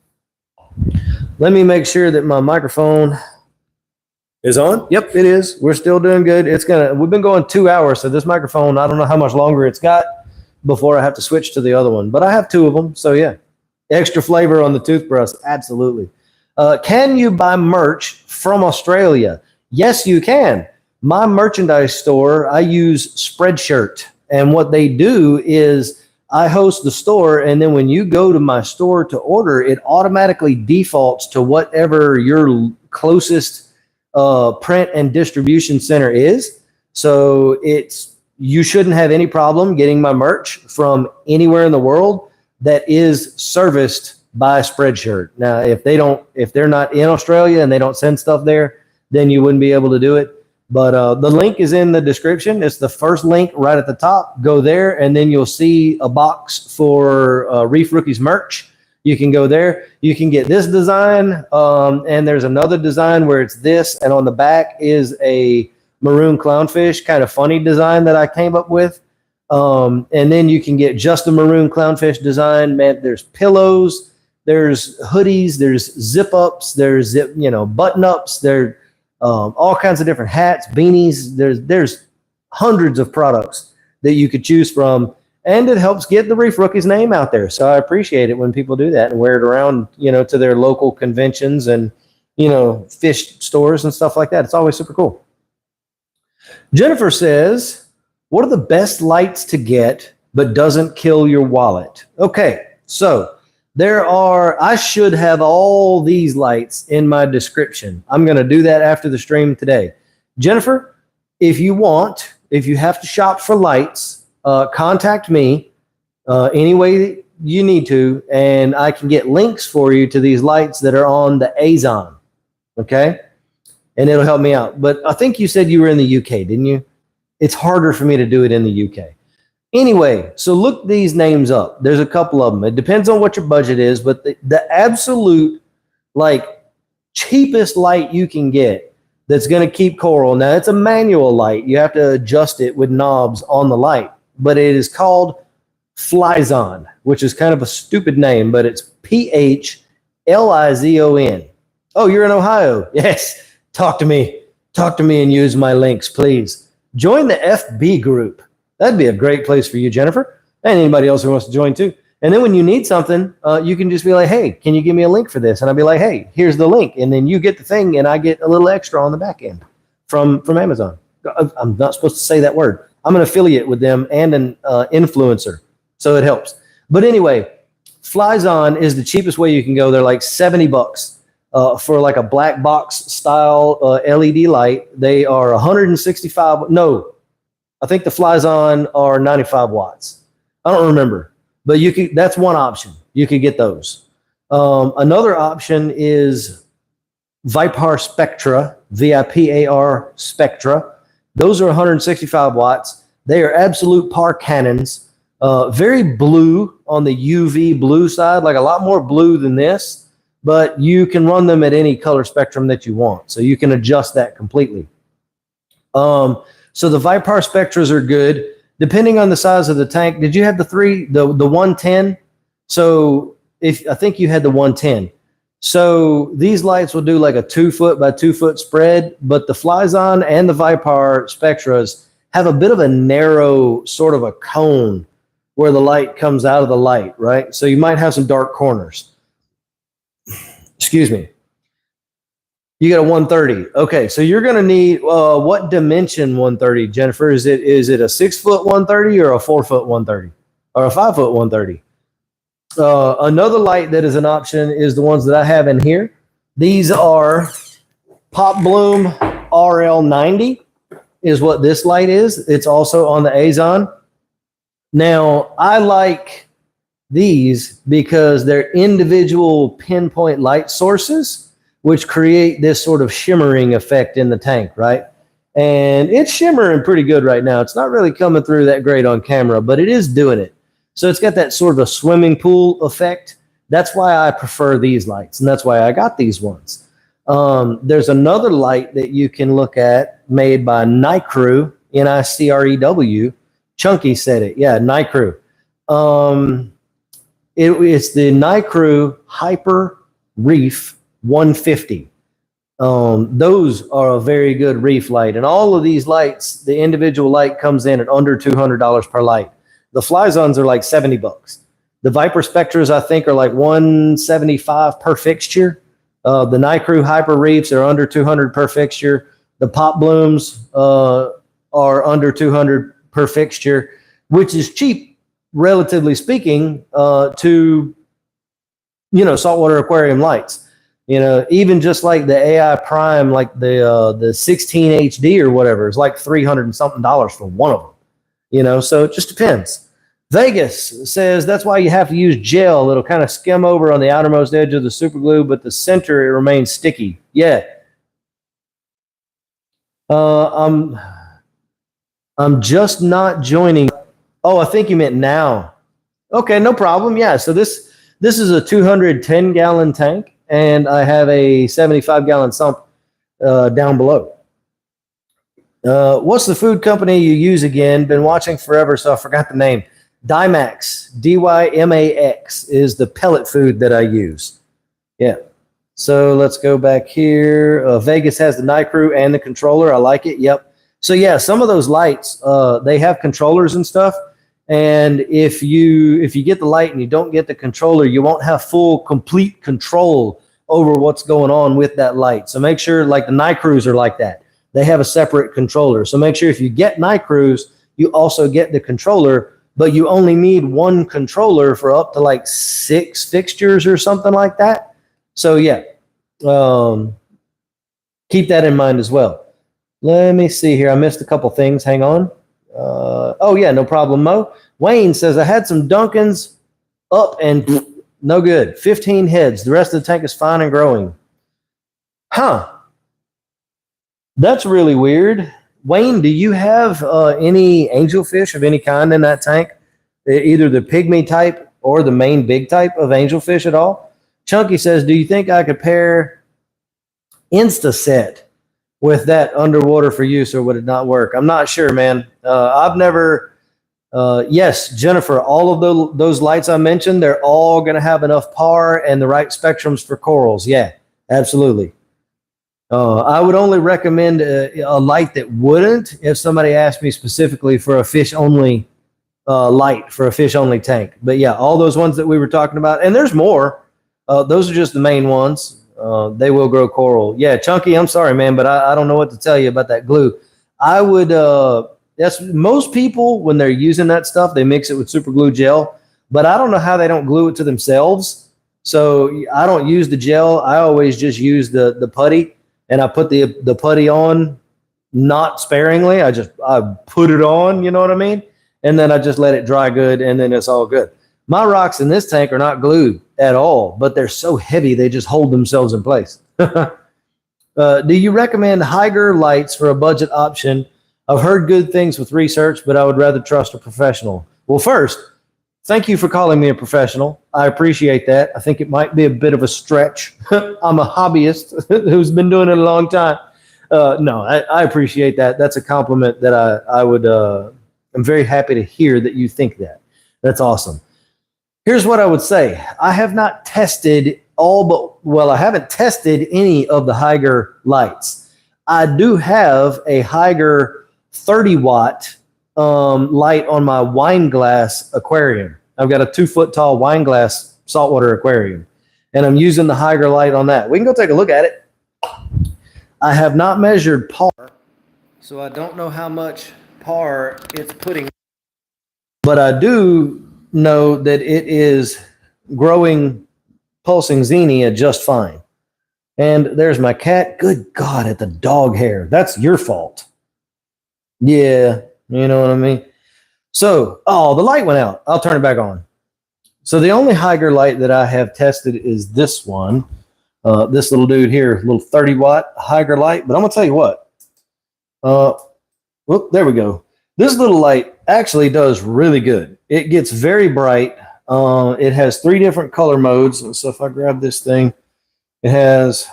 Let me make sure that my microphone is on. Yep, it is. We're still doing good. We've been going 2 hours, so this microphone, I don't know how much longer it's got before I have to switch to the other one, but I have 2 of them. So yeah, extra flavor on the toothbrush. Absolutely. Can you buy merch from Australia? Yes, you can. My merchandise store, I use Spreadshirt. And what they do is I host the store. And then when you go to my store to order, it automatically defaults to whatever your closest print and distribution center is. So you shouldn't have any problem getting my merch from anywhere in the world that is serviced by Spreadshirt. Now, if they're not in Australia and they don't send stuff there, then you wouldn't be able to do it. But the link is in the description. It's the first link right at the top. Go there, and then you'll see a box for Reef Rookies merch. You can go there. You can get this design, and there's another design where it's this, and on the back is a maroon clownfish, kind of funny design that I came up with. And then you can get just a maroon clownfish design. Man, there's pillows, there's hoodies, there's zip ups, there's button ups, there all kinds of different hats, beanies. There's hundreds of products that you could choose from, and it helps get the Reef Rookies name out there. So I appreciate it when people do that and wear it around, to their local conventions and fish stores and stuff like that. It's always super cool. Jennifer says, what are the best lights to get but doesn't kill your wallet? Okay, so I should have all these lights in my description. I'm going to do that after the stream today. Jennifer, if you have to shop for lights, contact me any way you need to, and I can get links for you to these lights that are on the Azon. Okay? And it'll help me out. But I think you said you were in the UK, didn't you? It's harder for me to do it in the UK. Anyway, so look these names up. There's a couple of them. It depends on what your budget is, but the absolute cheapest light you can get that's going to keep coral. Now, it's a manual light. You have to adjust it with knobs on the light, but it is called Phlyzon, which is kind of a stupid name, but it's Plizon. Oh, you're in Ohio. Yes. Talk to me and use my links, please. Join the FB group. That'd be a great place for you, Jennifer, and anybody else who wants to join too. And then when you need something, you can just be like, hey, can you give me a link for this? And I'll be like, hey, here's the link. And then you get the thing, and I get a little extra on the back end from Amazon. I'm not supposed to say that word. I'm an affiliate with them and an influencer, so it helps. But anyway, Phlyzon is the cheapest way you can go. They're like $70 for like a black box style LED light. They are 165. No, I think the Phlyzon are 95 watts. I don't remember, but that's one option. You could get those. Another option is Vipar Spectra, VIPAR Spectra. Those are 165 watts. They are absolute par cannons. Very blue on the UV blue side, like a lot more blue than this, but you can run them at any color spectrum that you want. So you can adjust that completely. So the Vipar Spectras are good. Depending on the size of the tank, did you have the 110? So I think you had the 110. So these lights will do like a 2 foot by 2 foot spread, but the Phlyzon and the Vipar Spectras have a bit of a narrow sort of a cone where the light comes out of the light, right? So you might have some dark corners. Excuse me. You got a 130. Okay, so you're going to need what dimension 130, Jennifer? Is it a 6 foot 130 or a 4 foot 130 or a 5 foot 130? Another light that is an option is the ones that I have in here. These are Pop Bloom RL90 is what this light is. It's also on the Azon. Now, I like these because they're individual pinpoint light sources, which create this sort of shimmering effect in the tank, right? And it's shimmering pretty good right now. It's not really coming through that great on camera, but it is doing it. So it's got that sort of a swimming pool effect. That's why I prefer these lights, and that's why I got these ones. There's another light that you can look at made by Nicrew, Nicrew. Chunky said it. Yeah, Nicrew. It's the Nicrew Hyper Reef 150. Those are a very good reef light. And all of these lights, the individual light comes in at under $200 per light. The Phlyzons are like $70. The Vipar Spectras, I think, are like $175 per fixture. The Nicrew Hyper Reefs are under $200 per fixture. The Pop Blooms are under $200 per fixture, which is cheap, relatively speaking, to saltwater aquarium lights. Even just like the AI Prime, like the 16 HD or whatever, is like $300 and something for one of them. So it just depends. Vegas says that's why you have to use gel. It'll kind of skim over on the outermost edge of the super glue, but the center, it remains sticky. Yeah. I'm just not joining. Oh, I think you meant now. Okay, no problem. Yeah, so this is a 210 gallon tank, and I have a 75 gallon sump down below. What's the food company you use again? Been watching forever, so I forgot the name. Dymax, Dymax is the pellet food that I use. Yeah. So let's go back here. Vegas has the night crew and the controller. I like it. Yep. So yeah, some of those lights, they have controllers and stuff. And if you get the light and you don't get the controller, you won't have full, complete control over what's going on with that light. So make sure, like the night crews are like that. They have a separate controller. So make sure if you get night crews, you also get the controller, but you only need one controller for up to like 6 fixtures or something like that. So yeah, keep that in mind as well. Let me see here. I missed a couple things. Hang on. Oh yeah, no problem, Mo. Wayne says I had some Dunkins up and no good. 15 heads. The rest of the tank is fine and growing. Huh. That's really weird. Wayne, do you have any angelfish of any kind in that tank? Either the pygmy type or the main big type of angelfish at all? Chunky says, do you think I could pair Instaset with that underwater for use, or would it not work? I'm not sure, man. I've never, yes, Jennifer, all of those lights I mentioned, they're all going to have enough PAR and the right spectrums for corals. Yeah, absolutely. I would only recommend a light that wouldn't if somebody asked me specifically for a fish only light for a fish only tank. But yeah, all those ones that we were talking about, and there's more. Those are just the main ones. They will grow coral. Yeah, Chunky, I'm sorry, man, but I don't know what to tell you about that glue. I would, that's most people, when they're using that stuff, they mix it with super glue gel, but I don't know how they don't glue it to themselves. So I don't use the gel. I always just use the putty, and I put the putty on not sparingly. I put it on, you know what I mean? And then I just let it dry good, and then it's all good. My rocks in this tank are not glued at all, but they're so heavy they just hold themselves in place. Do you recommend Haiger lights for a budget option? I've heard good things with research, but I would rather trust a professional. Well, first, thank you for calling me a professional. I appreciate that. I think it might be a bit of a stretch. I'm a hobbyist who's been doing it a long time. No, I appreciate that. That's a compliment that I would, I'm very happy to hear that you think that. That's awesome. Here's what I would say. I have not tested I haven't tested any of the Haiger lights. I do have a Haiger 30 watt light on my wine glass aquarium. I've got a 2 foot tall wine glass saltwater aquarium, and I'm using the Haiger light on that. We can go take a look at it. I have not measured PAR, so I don't know how much PAR it's putting, but I do know that it is growing pulsing xenia just fine. And there's my cat. Good God, at the dog hair. That's your fault. Yeah, you know what I mean? So, the light went out. I'll turn it back on. So the only Haiger light that I have tested is this one. This little dude here, little 30 watt Haiger light. But I'm going to tell you what. There we go. This little light actually does really good. It gets very bright. It has 3 different color modes. So if I grab this thing, it has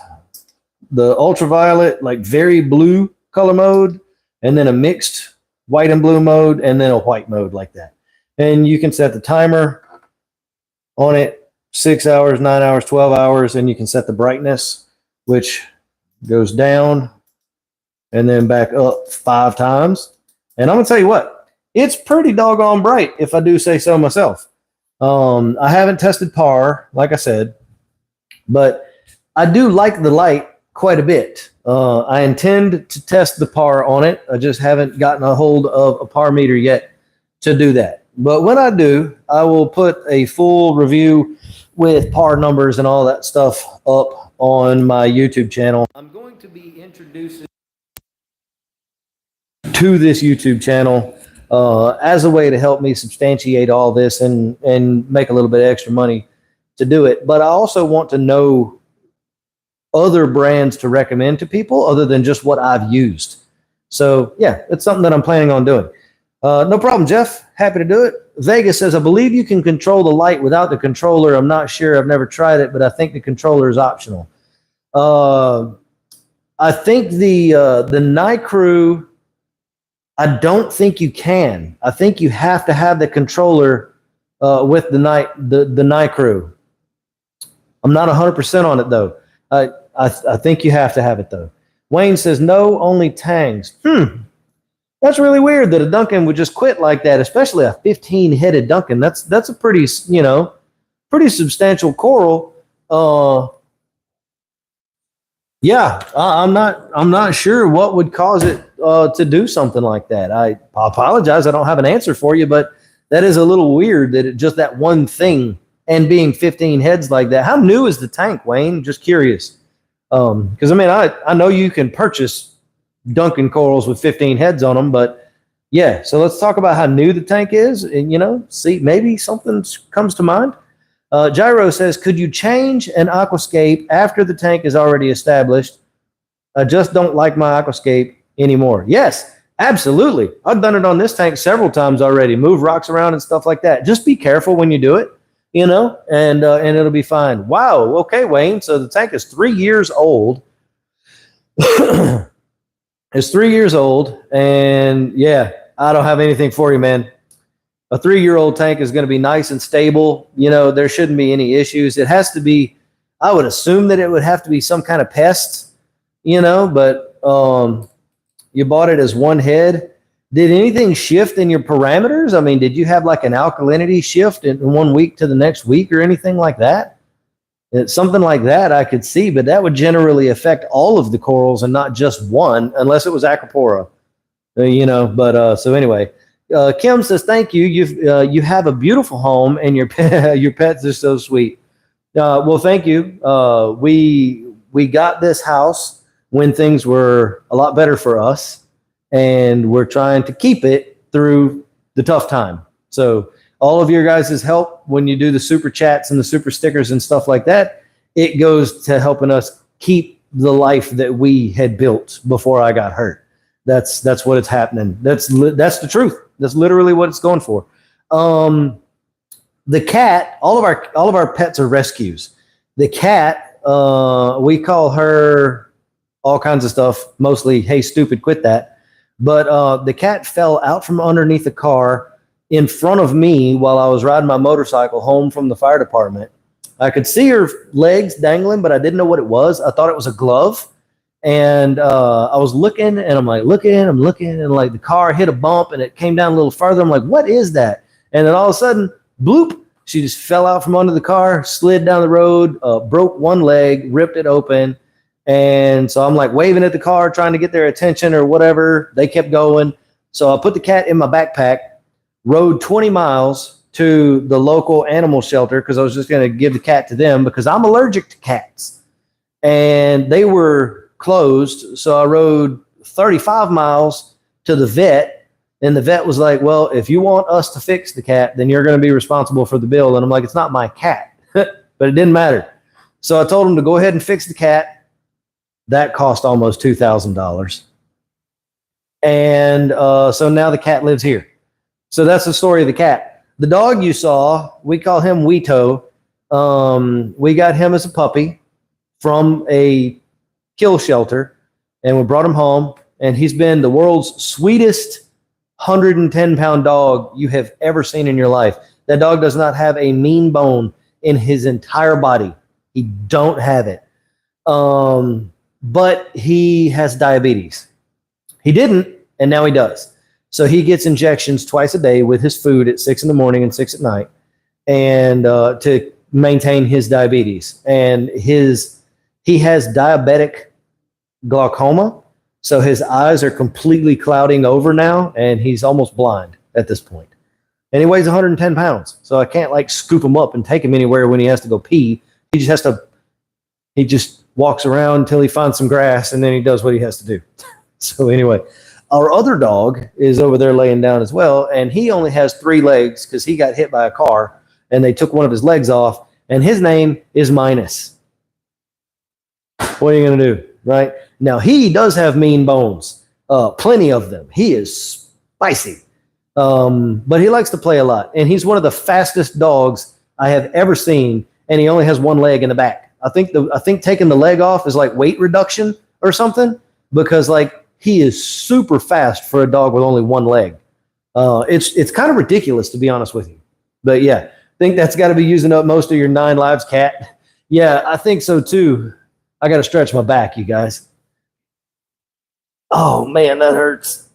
the ultraviolet, like very blue color mode, and then a mixed white and blue mode, and then a white mode like that. And you can set the timer on it, 6 hours, 9 hours, 12 hours, and you can set the brightness, which goes down and then back up 5 times. And I'm going to tell you what, it's pretty doggone bright, if I do say so myself. I haven't tested PAR, like I said, but I do like the light quite a bit. I intend to test the PAR on it. I just haven't gotten a hold of a PAR meter yet to do that. But when I do, I will put a full review with PAR numbers and all that stuff up on my YouTube channel. I'm going to be introducing to this YouTube channel as a way to help me substantiate all this and make a little bit of extra money to do it. But I also want to know other brands to recommend to people other than just what I've used. So yeah, it's something that I'm planning on doing. No problem, Jeff. Happy to do it. Vegas says, I believe you can control the light without the controller. I'm not sure. I've never tried it, but I think the controller is optional. I think the NiCrew, I don't think you can. I think you have to have the controller with the NiCrew. I'm not 100% on it though. I think you have to have it though. Wayne says no, only tangs. That's really weird that a Duncan would just quit like that, especially a 15-headed Duncan. That's a pretty pretty substantial coral. Yeah, I'm not sure what would cause it to do something like that. I apologize. I don't have an answer for you, but that is a little weird that just that one thing and being 15 heads like that. How new is the tank, Wayne? Just curious. Because I mean, I know you can purchase Duncan corals with 15 heads on them, but yeah. So let's talk about how new the tank is, and see maybe something comes to mind. Gyro says, could you change an aquascape after the tank is already established? I just don't like my aquascape anymore. Yes, absolutely. I've done it on this tank several times already. Move rocks around and stuff like that. Just be careful when you do it, and it'll be fine. Wow. Okay, Wayne. So the tank is 3 years old. It's 3 years old, and yeah, I don't have anything for you, man. A 3-year-old tank is going to be nice and stable. There shouldn't be any issues. It has to be, I would assume that it would have to be some kind of pest, but you bought it as one head. Did anything shift in your parameters? I mean, did you have like an alkalinity shift in 1 week to the next week or anything like that? It's something like that I could see, but that would generally affect all of the corals and not just one, unless it was Acropora, but so anyway. Kim says, thank you. You have a beautiful home and your pets are so sweet. Well, thank you. We got this house when things were a lot better for us, and we're trying to keep it through the tough time. So all of your guys' help when you do the super chats and the super stickers and stuff like that, it goes to helping us keep the life that we had built before I got hurt. That's what it's happening. That's the truth. That's literally what it's going for. The cat, all of our pets are rescues. The cat, we call her all kinds of stuff, mostly, hey, stupid, quit that. But the cat fell out from underneath the car in front of me while I was riding my motorcycle home from the fire department. I could see her legs dangling, but I didn't know what it was. I thought it was a glove. And I was looking, and I'm looking, and like the car hit a bump, and it came down a little farther. I'm like, what is that? And then all of a sudden, bloop, she just fell out from under the car, slid down the road, broke one leg, ripped it open. And so I'm like waving at the car, trying to get their attention or whatever. They kept going. So I put the cat in my backpack, rode 20 miles to the local animal shelter because I was just going to give the cat to them because I'm allergic to cats. And they were closed. So I rode 35 miles to the vet. And the vet was like, well, if you want us to fix the cat, then you're going to be responsible for the bill. And I'm like, it's not my cat. But it didn't matter. So I told him to go ahead and fix the cat. That cost almost $2,000. And so now the cat lives here. So that's the story of the cat. The dog you saw, we call him Weeto. We got him as a puppy from a kill shelter, and we brought him home, and he's been the world's sweetest 110-pound dog you have ever seen in your life. That dog does not have a mean bone in his entire body. He don't have it. But he has diabetes. He didn't, and now he does. So he gets injections twice a day with his food at 6 a.m. and 6 p.m, and to maintain his diabetes. And he has diabetic glaucoma, so his eyes are completely clouding over now, and he's almost blind at this point. And he weighs 110 pounds, so I can't like scoop him up and take him anywhere when he has to go pee. He just walks around until he finds some grass, and then he does what he has to do. So anyway, our other dog is over there laying down as well, and he only has 3 legs because he got hit by a car, and they took one of his legs off, and his name is Minus. What are you going to do, right? Now, he does have mean bones. plenty of them. He is spicy. But he likes to play a lot. And he's one of the fastest dogs I have ever seen. And he only has one leg in the back. I think taking the leg off is like weight reduction or something, because like he is super fast for a dog with only one leg. It's kind of ridiculous, to be honest with you. But yeah, I think that's got to be using up most of your 9 lives, cat. Yeah, I think so too. I got to stretch my back, you guys. Oh man, that hurts.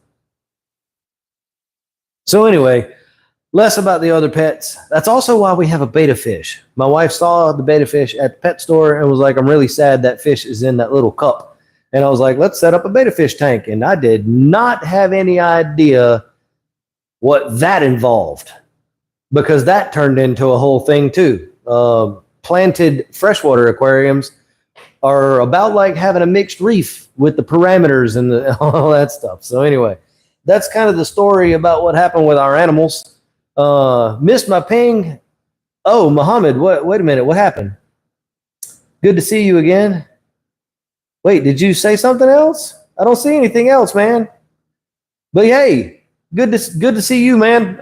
So anyway, less about the other pets. That's also why we have a betta fish. My wife saw the betta fish at the pet store and was like, I'm really sad that fish is in that little cup. And I was like, let's set up a betta fish tank. And I did not have any idea what that involved, because that turned into a whole thing too. Planted freshwater aquariums are about like having a mixed reef with the parameters and all that stuff. So anyway, that's kind of the story about what happened with our animals. Missed my ping. Oh, Muhammad, wait a minute. What happened? Good to see you again. Wait, did you say something else? I don't see anything else, man. But hey, good to see you, man.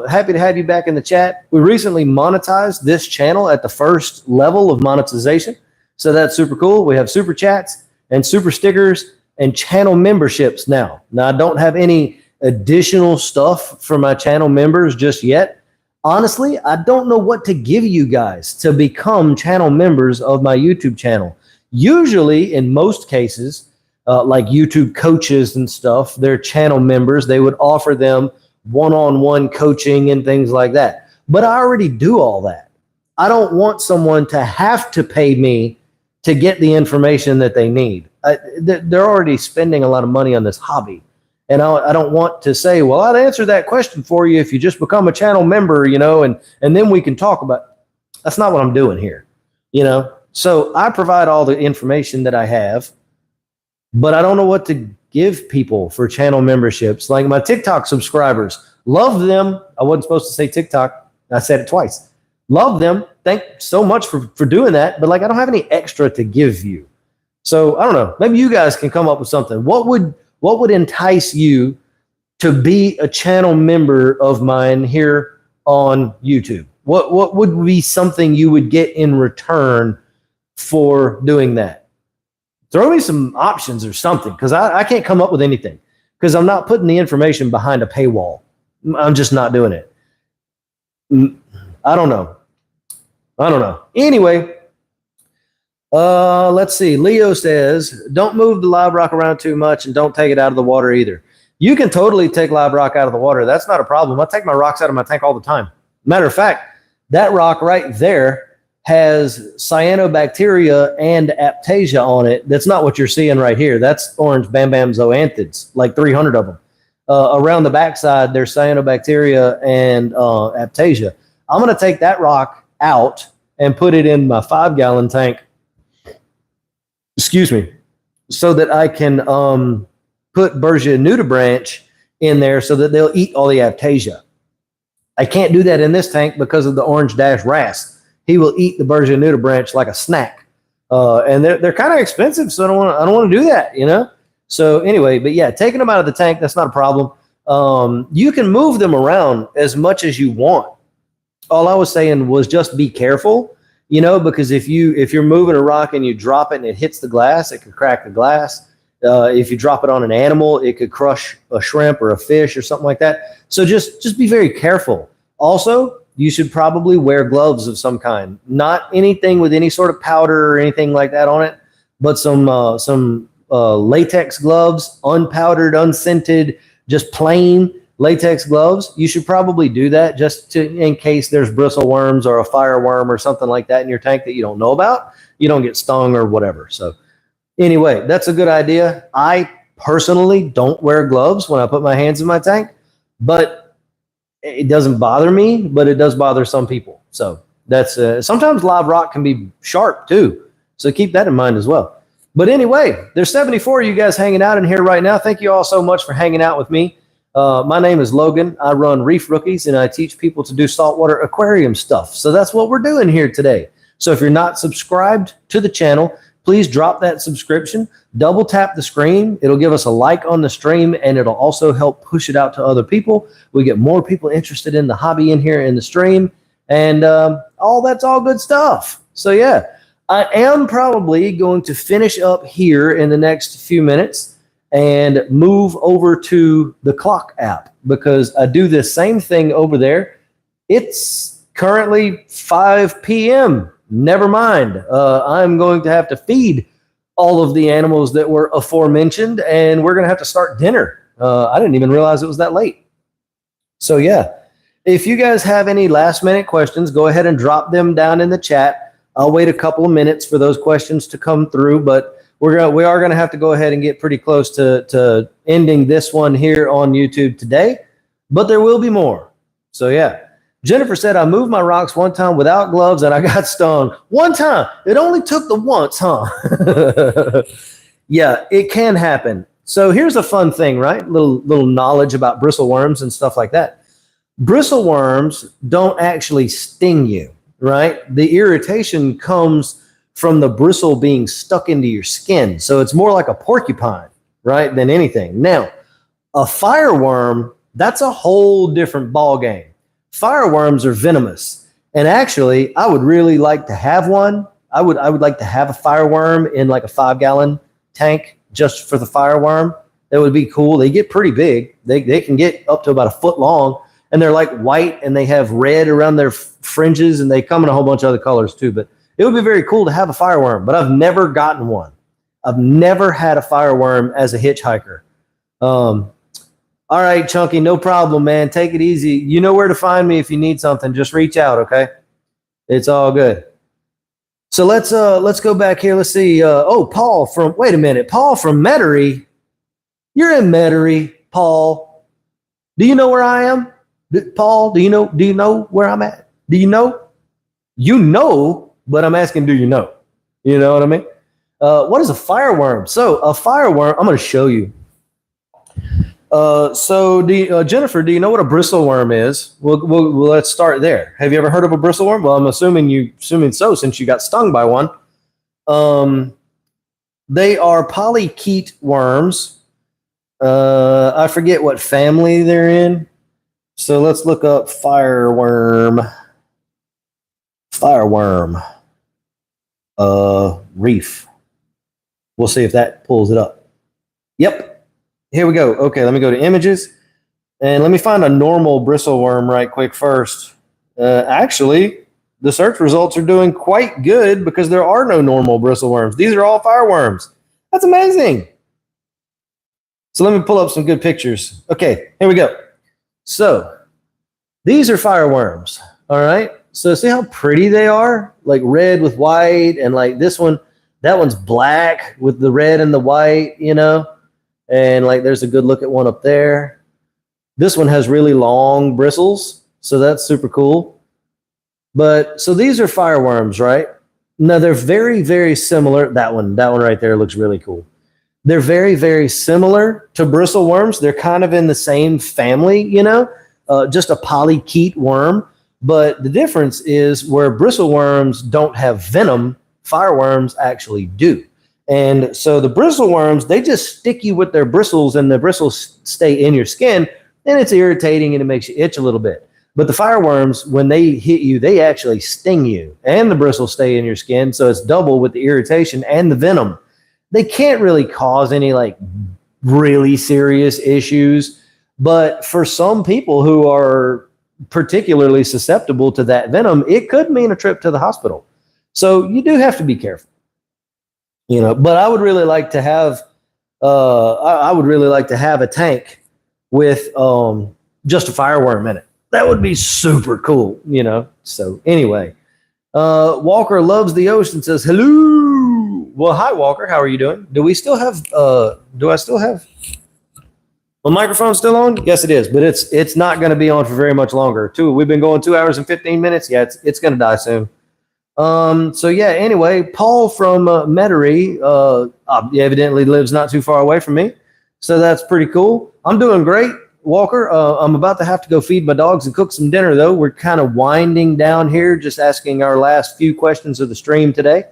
Happy to have you back in the chat. We recently monetized this channel at the first level of monetization. So that's super cool. We have super chats and super stickers and channel memberships now. Now, I don't have any additional stuff for my channel members just yet. Honestly, I don't know what to give you guys to become channel members of my YouTube channel. Usually, in most cases, like YouTube coaches and stuff, they're channel members. They would offer them one-on-one coaching and things like that. But I already do all that. I don't want someone to have to pay me to get the information that they need. They're already spending a lot of money on this hobby. And I don't want to say, well, I'll answer that question for you if you just become a channel member, you know, and then we can talk about it. That's not what I'm doing here, you know. So I provide all the information that I have, but I don't know what to give people for channel memberships. Like my TikTok subscribers, love them. I wasn't supposed to say TikTok. I said it twice. Love them. Thanks so much for doing that. But like, I don't have any extra to give you. So I don't know. Maybe you guys can come up with something. What would entice you to be a channel member of mine here on YouTube? What would be something you would get in return for doing that? Throw me some options or something, because I can't come up with anything, because I'm not putting the information behind a paywall. I'm just not doing it. I don't know. Anyway, let's see. Leo says, don't move the live rock around too much and don't take it out of the water either. You can totally take live rock out of the water. That's not a problem. I take my rocks out of my tank all the time. Matter of fact, that rock right there has cyanobacteria and aptasia on it. That's not what you're seeing right here. That's orange bambam zoanthids, like 300 of them. Around the backside, there's cyanobacteria and aptasia. I'm going to take that rock out and put it in my 5-gallon tank. Excuse me. So that I can put Bergia nudibranch in there so that they'll eat all the aptasia. I can't do that in this tank because of the orange dash wrasse. He will eat the Bergia nudibranch like a snack. And they're kind of expensive, so I don't want to do that, you know? So anyway, but yeah, taking them out of the tank, that's not a problem. You can move them around as much as you want. All I was saying was just be careful, you know, because if you're moving a rock and you drop it and it hits the glass, it could crack the glass. If you drop it on an animal, it could crush a shrimp or a fish or something like that. So just be very careful. Also, you should probably wear gloves of some kind. Not anything with any sort of powder or anything like that on it, but some latex gloves, unpowdered, unscented, just plain latex gloves. You should probably do that just in case there's bristleworms or a fireworm or something like that in your tank that you don't know about. You don't get stung or whatever. So anyway, that's a good idea. I personally don't wear gloves when I put my hands in my tank, but it doesn't bother me, but it does bother some people. So that's sometimes live rock can be sharp too. So keep that in mind as well. But anyway, there's 74 of you guys hanging out in here right now. Thank you all so much for hanging out with me. My name is Logan. I run Reef Rookies, and I teach people to do saltwater aquarium stuff. So that's what we're doing here today. So if you're not subscribed to the channel, please drop that subscription, double tap the screen. It'll give us a like on the stream, and it'll also help push it out to other people. We get more people interested in the hobby in here in the stream, and that's all good stuff. So yeah, I am probably going to finish up here in the next few minutes and move over to the clock app, because I do this same thing over there. It's currently 5 p.m. Never mind. I'm going to have to feed all of the animals that were aforementioned, and we're going to have to start dinner. I didn't even realize it was that late. So yeah, if you guys have any last minute questions, go ahead and drop them down in the chat. I'll wait a couple of minutes for those questions to come through, but we are going to have to go ahead and get pretty close to ending this one here on YouTube today, but there will be more. So yeah. Jennifer said, I moved my rocks one time without gloves and I got stung. One time. It only took the once, huh? Yeah, it can happen. So here's a fun thing, right? Little knowledge about bristleworms and stuff like that. Bristleworms don't actually sting you, right? The irritation comes from the bristle being stuck into your skin. So it's more like a porcupine, right, than anything. Now, a fireworm, that's a whole different ball game. Fireworms are venomous, and actually, I would really like to have one. I would like to have a fireworm in like a 5-gallon tank just for the fireworm. That would be cool. They get pretty big. They can get up to about a foot long, and they're like white, and they have red around their fringes, and they come in a whole bunch of other colors too. But it would be very cool to have a fireworm, but I've never gotten one. I've never had a fireworm as a hitchhiker. All right, Chunky, no problem, man. Take it easy. You know where to find me if you need something. Just reach out, okay? It's all good. So let's go back here. Let's see. Paul from Paul from Metairie. You're in Metairie, Paul. Do you know where I am? Paul, do you know where I'm at? Do you know? You know, but I'm asking, do you know? You know what I mean? What is a fireworm? So a fireworm, I'm going to show you. Jennifer, do you know what a bristleworm is? Well, let's start there. Have you ever heard of a bristleworm? Well, I'm assuming so, since you got stung by one. They are polychaete worms. I forget what family they're in. So let's look up fireworm. Reef. We'll see if that pulls it up. Yep. Here we go. Okay, let me go to images, and let me find a normal bristleworm right quick first. Actually, the search results are doing quite good because there are no normal bristleworms. These are all fireworms. That's amazing. So let me pull up some good pictures. Okay, here we go. So these are fireworms. All right. So see how pretty they are? Like red with white, and like this one, that one's black with the red and the white, you know? And like there's a good look at one up there. This one has really long bristles, so that's super cool. But so these are fireworms, right? Now they're very, very similar. That one right there looks really cool. They're very, very similar to bristleworms. They're kind of in the same family, you know, just a polychaete worm. But the difference is where bristleworms don't have venom, fireworms actually do. And so the bristleworms, they just stick you with their bristles, and the bristles stay in your skin, and it's irritating and it makes you itch a little bit. But the fireworms, when they hit you, they actually sting you, and the bristles stay in your skin. So it's double with the irritation and the venom. They can't really cause any like really serious issues. But for some people who are particularly susceptible to that venom, it could mean a trip to the hospital. So you do have to be careful. You know, but I would really like to have, a tank with just a fireworm in it. That would be super cool, you know. So anyway, Walker loves the ocean, says hello. Well, hi Walker, how are you doing? Do I still have my microphone still on? Yes, it is, but it's not going to be on for very much longer. We've been going 2 hours and 15 minutes. Yeah, it's going to die soon. So yeah, anyway, Paul from Metairie evidently lives not too far away from me. So that's pretty cool. I'm doing great, Walker. I'm about to have to go feed my dogs and cook some dinner, though. We're kind of winding down here, just asking our last few questions of the stream today.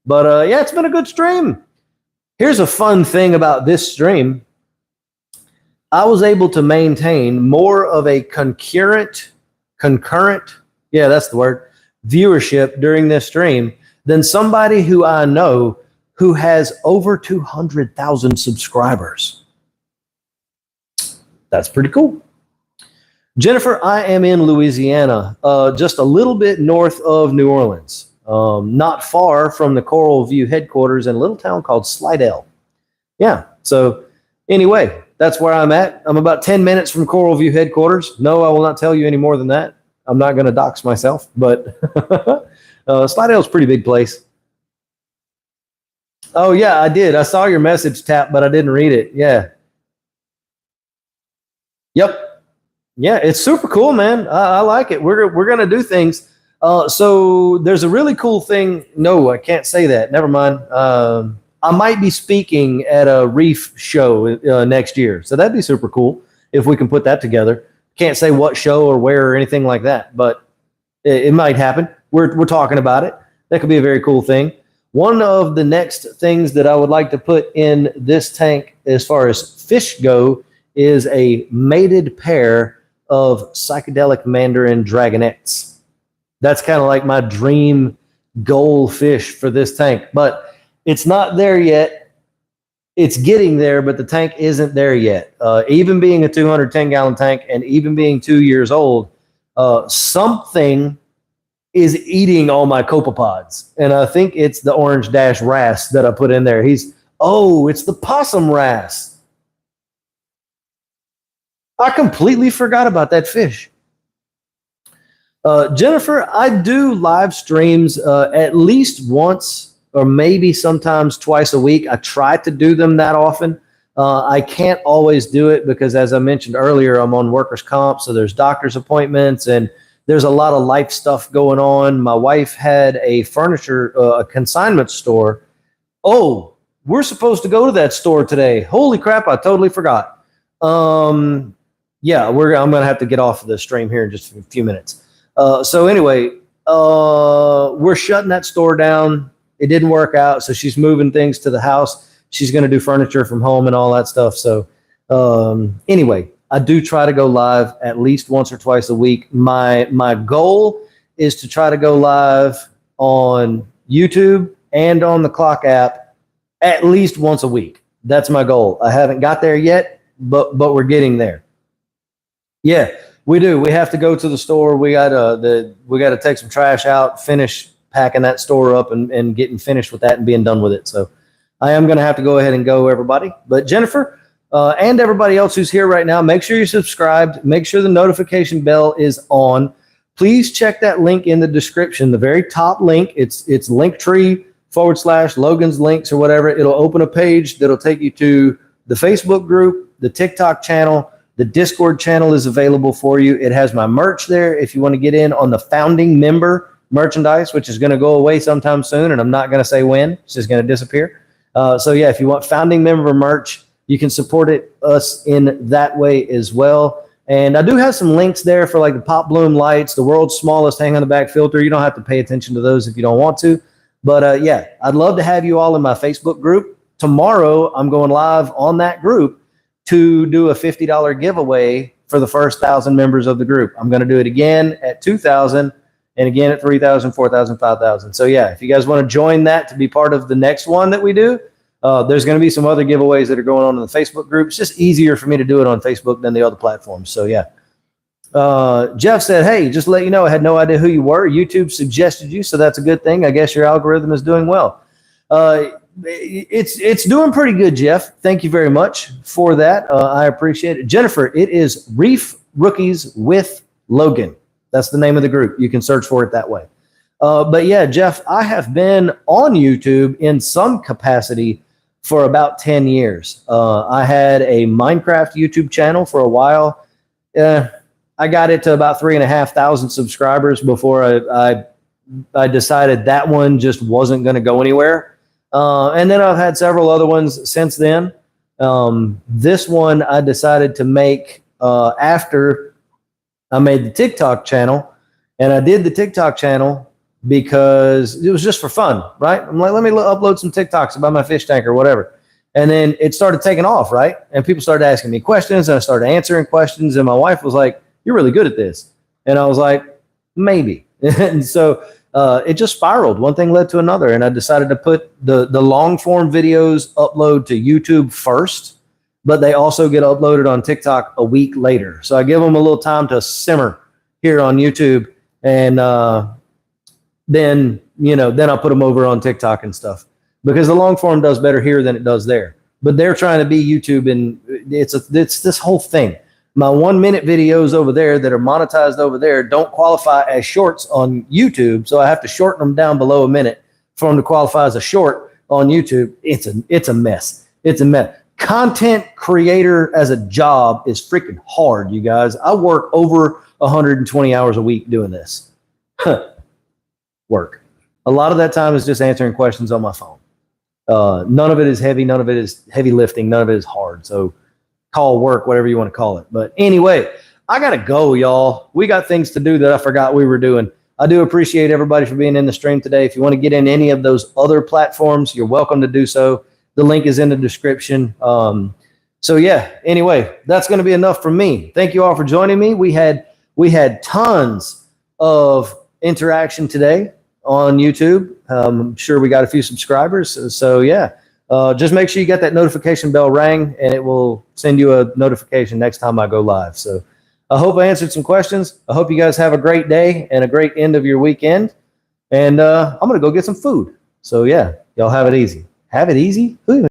But yeah, it's been a good stream. Here's a fun thing about this stream. I was able to maintain more of a concurrent, yeah, that's the word, viewership during this stream than somebody who I know who has over 200,000 subscribers. That's pretty cool. Jennifer, I am in Louisiana, just a little bit north of New Orleans, not far from the Coral View headquarters in a little town called Slidell. Yeah, so anyway, that's where I'm at. I'm about 10 minutes from Coral View headquarters. No, I will not tell you any more than that. I'm not going to dox myself, but Slidell's a pretty big place. Oh, yeah, I did. I saw your message, Tap, but I didn't read it. Yeah. Yep. Yeah, it's super cool, man. I like it. We're going to do things. So there's a really cool thing. No, I can't say that. Never mind. I might be speaking at a Reef show next year. So that'd be super cool if we can put that together. Can't say what show or where or anything like that, but it might happen. We're talking about it. That could be a very cool thing. One of the next things that I would like to put in this tank as far as fish go is a mated pair of psychedelic mandarin dragonettes. That's kind of like my dream goal fish for this tank, but it's not there yet. It's getting there, but the tank isn't there yet. Even being a 210-gallon tank and even being 2 years old, something is eating all my copepods. And I think it's the orange dash wrasse that I put in there. It's the possum wrasse. I completely forgot about that fish. Jennifer, I do live streams at least once or maybe sometimes twice a week. I try to do them that often. I can't always do it because, as I mentioned earlier, I'm on workers' comp, so there's doctor's appointments and there's a lot of life stuff going on. My wife had a furniture, a consignment store. Oh, we're supposed to go to that store today. Holy crap, I totally forgot. Yeah, I'm going to have to get off of the stream here in just a few minutes. So anyway, we're shutting that store down. It didn't work out, so she's moving things to the house. She's going to do furniture from home and all that stuff. So anyway, I do try to go live at least once or twice a week. My goal is to try to go live on YouTube and on the Clock app at least once a week. That's my goal. I haven't got there yet, but we're getting there. Yeah, we do. We have to go to the store. We got to take some trash out, finish packing that store up and getting finished with that and being done with it. So I am going to have to go ahead and go, everybody. But Jennifer and everybody else who's here right now, make sure you're subscribed. Make sure the notification bell is on. Please check that link in the description, the very top link. It's Linktree/Logan's Links or whatever. It'll open a page that'll take you to the Facebook group, the TikTok channel. The Discord channel is available for you. It has my merch there if you want to get in on the founding member merchandise, which is going to go away sometime soon, and I'm not going to say when. It's just going to disappear. So yeah, if you want founding member merch, you can support us in that way as well. And I do have some links there for like the Pop Bloom lights, the world's smallest hang on the back filter. You don't have to pay attention to those if you don't want to. But yeah, I'd love to have you all in my Facebook group. Tomorrow, I'm going live on that group to do a $50 giveaway for the first 1,000 members of the group. I'm going to do it again at 2,000 and again at 3,000, 4,000, 5,000. So yeah, if you guys want to join that to be part of the next one that we do, there's going to be some other giveaways that are going on in the Facebook group. It's just easier for me to do it on Facebook than the other platforms. So yeah. Jeff said, hey, just to let you know, I had no idea who you were. YouTube suggested you, so that's a good thing. I guess your algorithm is doing well. It's doing pretty good, Jeff. Thank you very much for that. I appreciate it. Jennifer, it is Reef Rookies with Logan. That's the name of the group. You can search for it that way. But yeah, Jeff, I have been on YouTube in some capacity for about 10 years. I had a Minecraft YouTube channel for a while. I got it to about 3,500 subscribers before I decided that one just wasn't going to go anywhere. And then I've had several other ones since then. This one I decided to make after I made the TikTok channel, and I did the TikTok channel because it was just for fun, right? I'm like, let me upload some TikToks about my fish tank or whatever. And then it started taking off, right? And people started asking me questions, and I started answering questions. And my wife was like, "You're really good at this." And I was like, "Maybe." And so it just spiraled. One thing led to another, and I decided to put the long form videos upload to YouTube first, but they also get uploaded on TikTok a week later. So I give them a little time to simmer here on YouTube, and then I put them over on TikTok and stuff, because the long form does better here than it does there. But they're trying to be YouTube, and it's this whole thing. My 1 minute videos over there that are monetized over there don't qualify as shorts on YouTube, so I have to shorten them down below a minute for them to qualify as a short on YouTube. It's a mess. It's a mess. Content creator as a job is freaking hard, you guys. I work over 120 hours a week doing this. Work. A lot of that time is just answering questions on my phone. None of it is heavy. None of it is heavy lifting. None of it is hard. So call work, whatever you want to call it. But anyway, I got to go, y'all. We got things to do that I forgot we were doing. I do appreciate everybody for being in the stream today. If you want to get in any of those other platforms, you're welcome to do so. The link is in the description. So yeah, anyway, that's going to be enough from me. Thank you all for joining me. We had tons of interaction today on YouTube. I'm sure we got a few subscribers. So yeah, just make sure you get that notification bell rang, and it will send you a notification next time I go live. So I hope I answered some questions. I hope you guys have a great day and a great end of your weekend. And I'm going to go get some food. So yeah, y'all have it easy. Have it easy? Who even